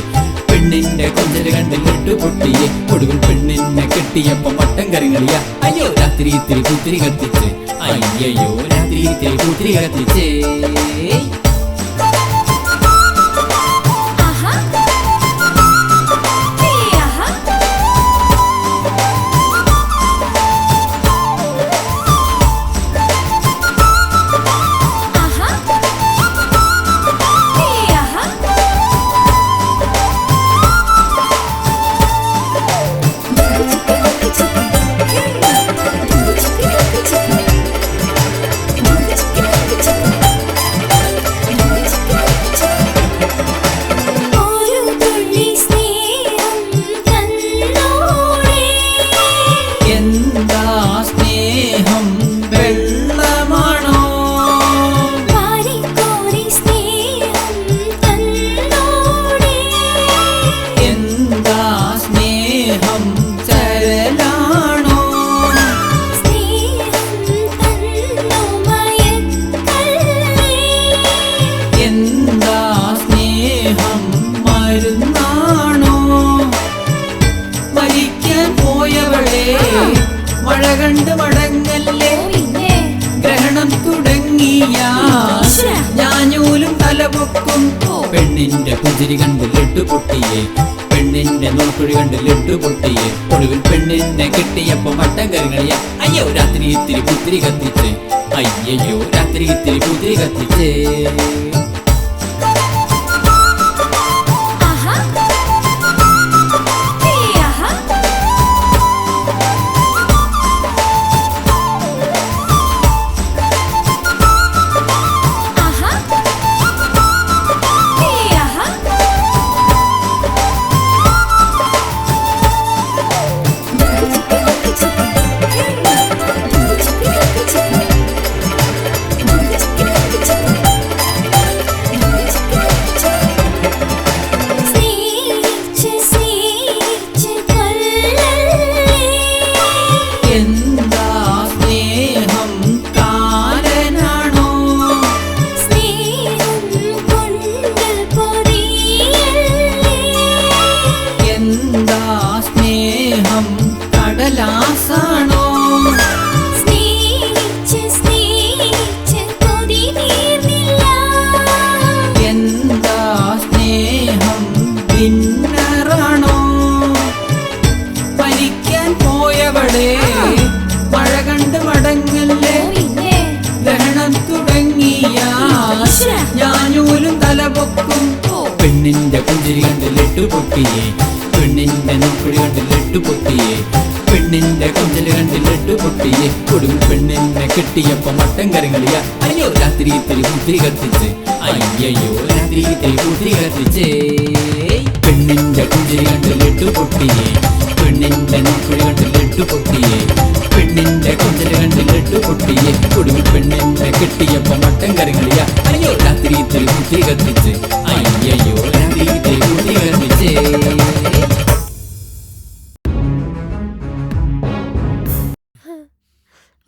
പെണ്ണിന്റെ കൊഞ്ചല് കണ്ട് ലഡ്ഡു പൊട്ടിയേ, ഒടുവിൽ പെണ്ണിനെ കെട്ടിയപ്പോ മട്ടൻ കറികളിയ. അയ്യോ രാത്രി ഇത്തിരി പുത്തിരി കത്തിച്ച്, അയ്യോ രാത്രി ഇത്തിരി പുത്തിരി കത്തിച്ചേ. തലപൊക്കും പെണ്ണിന്റെ പുഞ്ചിരി കണ്ട് ലഡ്ഡു പൊട്ടിയേ പെണ്ണിന്റെ നോക്കുഴി കണ്ട് ലഡ്ഡു പൊട്ടിയേ ഒടുവിൽ പെണ്ണിനെ കിട്ടിയപ്പോ മട്ടൻ കറികളിയ അയ്യോ രാത്രി ഇത്തിരി പുത്തിരി കത്തിച്ചേ അയ്യോ രാത്രി ഇത്തിരി പുത്തിരി കത്തിച്ചേ പെണ്ണിന്റെ പുഞ്ചിരി കണ്ട് ലഡ്ഡു പൊട്ടിയേ പെണ്ണിന്റെ നോക്കുഴി കണ്ട് ലഡ്ഡു പൊട്ടിയേ പെണ്ണിന്റെ കൊഞ്ചല് കണ്ട് ലഡ്ഡു പൊട്ടിയേ ഒടുവിൽ പെണ്ണിനെ കിട്ടിയപ്പോ മട്ടൻ കറികളിയ അയ്യോ രാത്രി ഇത്തിരി പുത്തിരി കത്തിച്ച് അയ്യോ രാത്രി ഇത്തിരി പുത്തിരി കത്തിച്ചേ പെണ്ണിന്റെ പുഞ്ചിരി കണ്ട് ലഡ്ഡു പൊട്ടിയേ പെണ്ണിന്റെ നോക്കുഴി കണ്ട് ലഡ്ഡു പൊട്ടിയേ പെണ്ണിന്റെ കൊഞ്ചല് കണ്ട് ലഡ്ഡു പൊട്ടിയേ ഒടുവിൽ പെണ്ണിനെ കിട്ടിയപ്പോ മട്ടൻ കറികളിയ അയ്യോ രാത്രി ഇത്തിരി പുത്തിരി കത്തിച്ച് അയ്യോ രാത്രി ഇത്തിരി പുത്തിരി കത്തിച്ചേ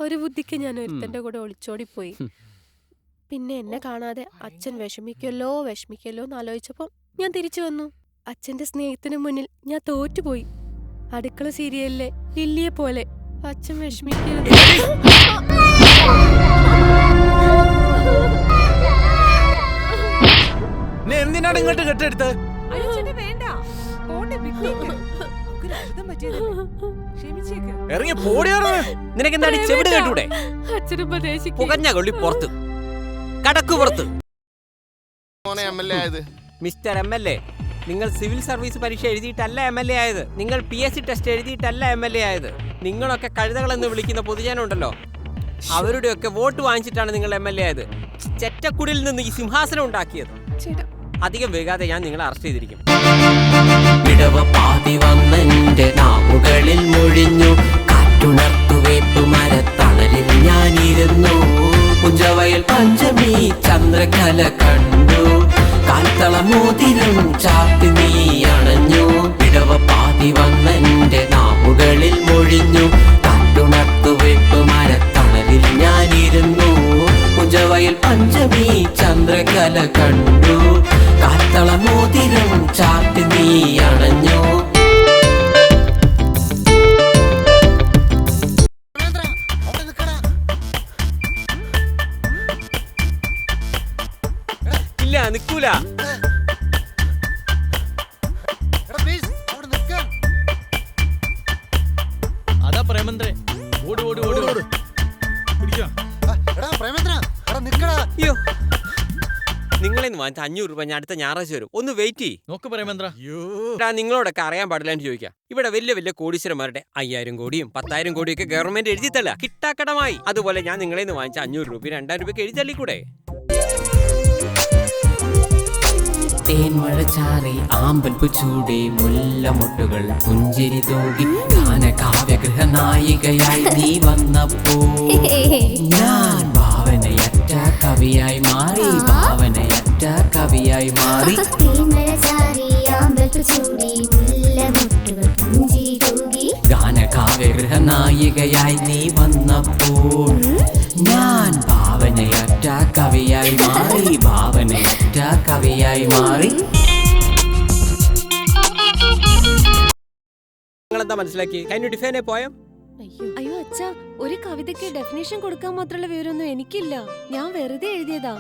ഒരു ബുദ്ധിക്ക് ഞാൻ ഒരുത്തൻ്റെ കൂടെ ഒളിച്ചോടിപ്പോയി. പിന്നെ എന്നെ കാണാതെ അച്ഛൻ വിഷമിക്കല്ലോ എന്ന് ആലോചിച്ചപ്പോൾ ഞാൻ തിരിച്ചു വന്നു. അച്ഛന്റെ സ്നേഹത്തിന് മുന്നിൽ ഞാൻ തോറ്റുപോയി. അടുക്കള സീരിയലിലെ ലില്ലിയെ പോലെ അച്ഛൻ വിഷമിക്കരുത്.
എന്തിനാണ് ഇങ്ങോട്ട് കെട്ടെടുത്ത്?
ഇറങ്ങി പോടിയാറ്. നിനക്ക് എന്താണ് ചെവിട് കേട്ടൂടെ? പുകഞ്ഞ കൊള്ളി പുറത്ത് കടക്കു പുറത്ത്. മിസ്റ്റർ MLA, നിങ്ങൾ സിവിൽ സർവീസ് പരീക്ഷ എഴുതിയിട്ടല്ല MLA ആയത്. നിങ്ങൾ PSC ടെസ്റ്റ് എഴുതിയിട്ടല്ല MLA ആയത്. നിങ്ങളൊക്കെ കഴുതകളെന്ന് വിളിക്കുന്ന പൊതുജനം ഉണ്ടല്ലോ, അവരുടെയൊക്കെ വോട്ട് വാങ്ങിച്ചിട്ടാണ് നിങ്ങൾ MLA ആയത്. ചെറ്റക്കുടിയിൽ നിന്ന് ഈ സിംഹാസനം ഉണ്ടാക്കിയത്. അധികം വൈകാതെ ഞാൻ നിങ്ങളെ അറസ്റ്റ് ചെയ്തിരിക്കും.
വിടവ പാതി വന്നെന്റെ നാവുകളിൽ മൊഴിഞ്ഞു കാറ്റുണർത്തുവേപ്പു മരത്തണലിൽ ഞാനിരുന്നു. കുഞ്ചവയൽ പഞ്ചമി ചന്ദ്രകല കണ്ടു കാൽത്തളമോതിരം ചാത്തി നീ അണഞ്ഞു. വിടവ പാതി വന്നെന്റെ നാവുകളിൽ മൊഴിഞ്ഞു കാറ്റുണർത്തുവേപ്പു മരത്തണലിൽ ഞാനിരുന്നു. കുഞ്ചവയൽ പഞ്ചമി ചന്ദ്രകല കണ്ടു കാൽത്തളമോതിരം ചാത്തി നീ അണഞ്ഞു.
ഇല്ല, നിക്കൂല.
അതാ പ്രേമേന്ദ്രേ, ഓട് ഓട് ഓട് ഓട്.
അയ്യോ, നിങ്ങളെന്ന് വാങ്ങിച്ച 500 രൂപ ഞാൻ അടുത്ത ഞായറാഴ്ച വരും. ഒന്ന് വെയിറ്റ് ചെയ്യ്.
നോക്ക് പ്രേമേന്ദ്ര,
നിങ്ങളോടൊക്കെ അറിയാൻ പാടില്ല എന്ന് ചോദിക്കാം. ഇവിടെ വലിയ വലിയ കോടീശ്വരന്മാരുടെ 5000 കോടിയും 10,000 കോടിയൊക്കെ ഗവൺമെന്റ് എഴുതിത്തല്ല, കിട്ടാക്കടമായി. അതുപോലെ ഞാൻ നിങ്ങളെന്ന് വാങ്ങിച്ച 500 രൂപ 2000 രൂപയ്ക്ക് എഴുതി തള്ളിക്കൂടെ?
തേൻമഴ ചാറി ആമ്പൽപ്പു ചൂടി മുല്ലമൊട്ടുകൾ പുഞ്ചിരി തൂകി ഗാനകാവ്യഗൃഹ നായികയായി നീ വന്നപ്പോ ഞാൻ ഭാവനയറ്റ കവിയായി മാറി. ഭാവനയറ്റ കവിയായി മാറി. ഗാനകാവ്യഗൃഹ നായികയായി നീ വന്നപ്പോൾ ഞാൻ ഭാവനയറ്റ കവിയായി മാറി. ഭാവനയറ്റ കവിയായി മാറി.
നിങ്ങളെന്താ മനസ്സിലാക്കി? ഡിഫൈനെ പോയോ?
അയ്യോ അച്ഛാ, ഒരു കവിതയ്ക്ക് ഡെഫിനേഷൻ കൊടുക്കാൻ മാത്രമുള്ള വിവരമൊന്നും എനിക്കില്ല. ഞാൻ വെറുതെ എഴുതിയതാ.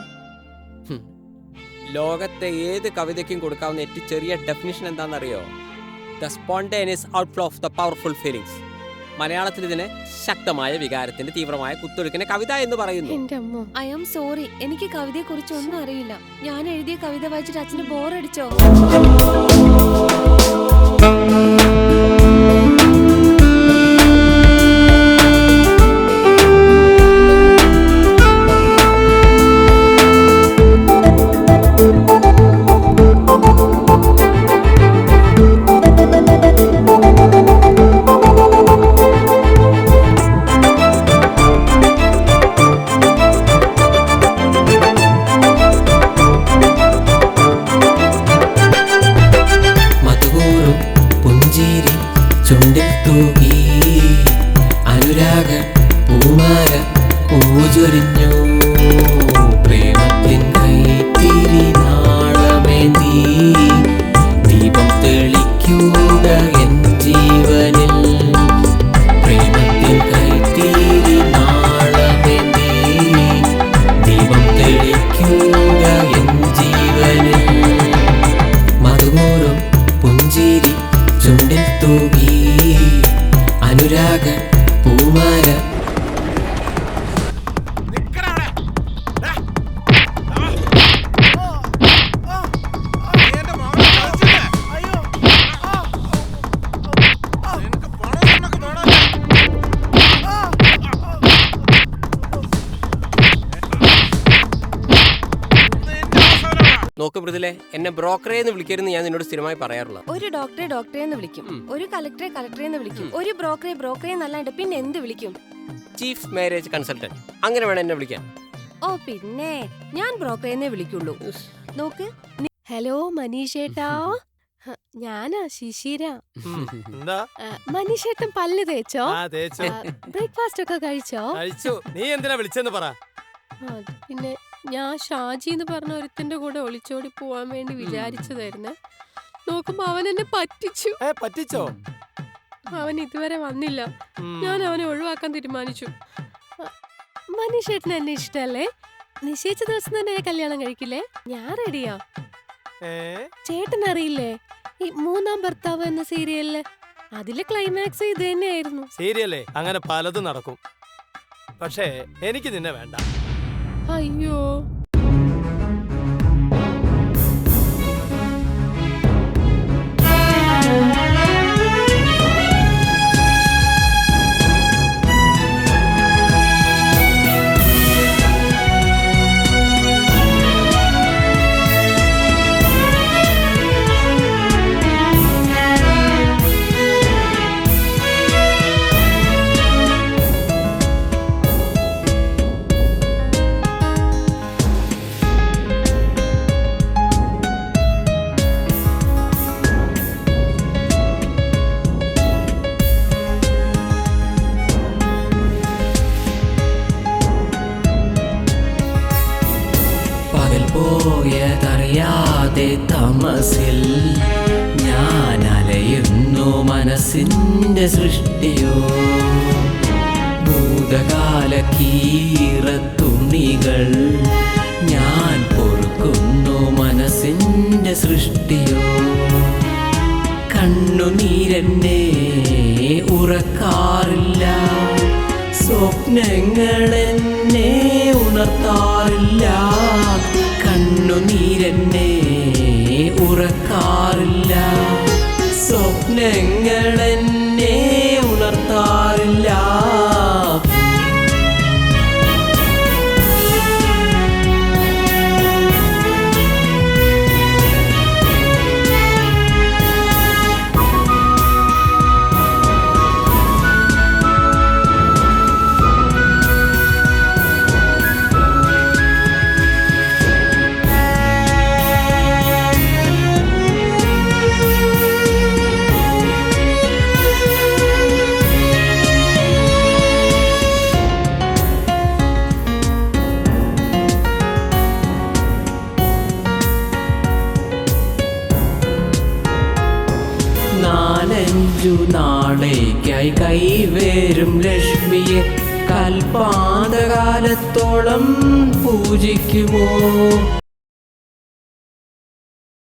ലോകത്തെ ഏത് കവിതയ്ക്കും കൊടുക്കാവുന്ന ഏറ്റവും ചെറിയ ഡെഫിനിഷൻ എന്താണെന്നറിയോ? The spontaneous outflow of the powerful feelings. മലയാളത്തിൽ ഇതിനെ ശക്തമായ വികാരത്തിന്റെ തീവ്രമായ കുത്തൊഴുക്കിനെ കവിത എന്ന് പറയുന്നു.
ഐ ആം സോറി, എനിക്ക് കവിതയെ കുറിച്ച് ഒന്നും അറിയില്ല. ഞാൻ എഴുതിയ കവിത വായിച്ചിട്ട് അച്ഛന് ബോറടിച്ചോ?
അനുരാഗ പൂമാല പൂചൊരിഞ്ഞു പ്രേമത്തിൻ കൈത്തിരി നാളമേന്തി ദീപം തെളിക്കുക എൻ ജീവനിൽ. പ്രേമത്തിൻ കൈത്തിരി നാളമേന്തി ദീപം തെളിക്കുക എൻ ജീവനിൽ. മധുമൂറും പുഞ്ചിരി ചുണ്ടിൽ തൂകി അനുരാഗ പൂമാല.
നോക്ക് മൃദുലേ, എന്നെ ബ്രോക്കറെ എന്ന് വിളിക്കരുന്ന് ഞാൻ നിന്നോട് സ്ഥിരമായി പറയാറുള്ളത്.
ഒരു ഡോക്ടറെ ഡോക്ടറെ എന്ന് വിളിക്കും, ഒരു കലക്ടറെ കലക്ടറെ എന്ന് വിളിക്കും, ഒരു ബ്രോക്കറെ ബ്രോക്കറെ എന്നല്ലാണ്ട് പിന്നെ എന്ത് വിളിക്കും?
ചീഫ് മാരേജ് കൺസൾട്ടന്റ്, അങ്ങനെ വേണം എന്നെ വിളിക്കാൻ.
ഓ പിന്നെ ഞാൻ ബ്രോക്കറെ വിളിക്കുള്ളൂ. നോക്ക്.
ഹലോ മനീഷേട്ടാ, ഞാനാ ശിശിര. മനീഷേട്ടൻ പല്ല് തേച്ചോ? ബ്രേക്ക്ഫാസ്റ്റ് ഒക്കെ കഴിച്ചോ?
നീ എന്തിനാ വിളിച്ചെന്ന് പറ.
പിന്നെ ഞാൻ ഷാജി എന്ന് പറഞ്ഞ ഒരുത്തന്റെ കൂടെ ഒളിച്ചോടി പോവാൻ വേണ്ടി വിചാരിച്ചതായിരുന്നേ. നോക്കുമ്പോ അവൻ എന്നെ പറ്റിച്ചോ? അവൻ ഇതുവരെ വന്നില്ല. ഞാൻ അവനെ ഒഴിവാക്കാൻ തീരുമാനിച്ചു. മനീഷേട്ടന് എന്നെ ഇഷ്ടല്ലേ? നിശ്ചയിച്ച ദിവസം തന്നെ കല്യാണം കഴിക്കില്ലേ? ഞാൻ റെഡിയാ. ചേട്ടൻ അറിയില്ലേ ഈ മൂന്നാം ഭർത്താവ് എന്ന സീരിയലില്? അതിലെ ക്ലൈമാക്സ് ഇത് തന്നെയായിരുന്നു.
സീരിയലേ അങ്ങനെ പലതും നടക്കും, പക്ഷേ എനിക്ക് നിന്നെ വേണ്ട.
അയ്യോ,
പോയതറിയാതെ തമസിൽ ഞാൻ അലയുന്നു മനസ്സിന്റെ സൃഷ്ടിയോ. ഭൂതകാല കീറത്തുണികൾ ഞാൻ പൊറുക്കുന്നു മനസ്സിന്റെ സൃഷ്ടിയോ. കണ്ണുനീരെന്നെ ഉറക്കാറില്ല, സ്വപ്നങ്ങളെന്നെ ഉണർത്താറില്ല. കണ്ണുനീരെന്നെ ഉറക്കാറില്ല, സ്വപ്നങ്ങളെന്നെ ഉണർത്താറില്ല. നാളേക്കായി കൈവേരും ലക്ഷ്മിയെ കൽപ്പാന്തകാലത്തോളം പൂജിക്കുമോ?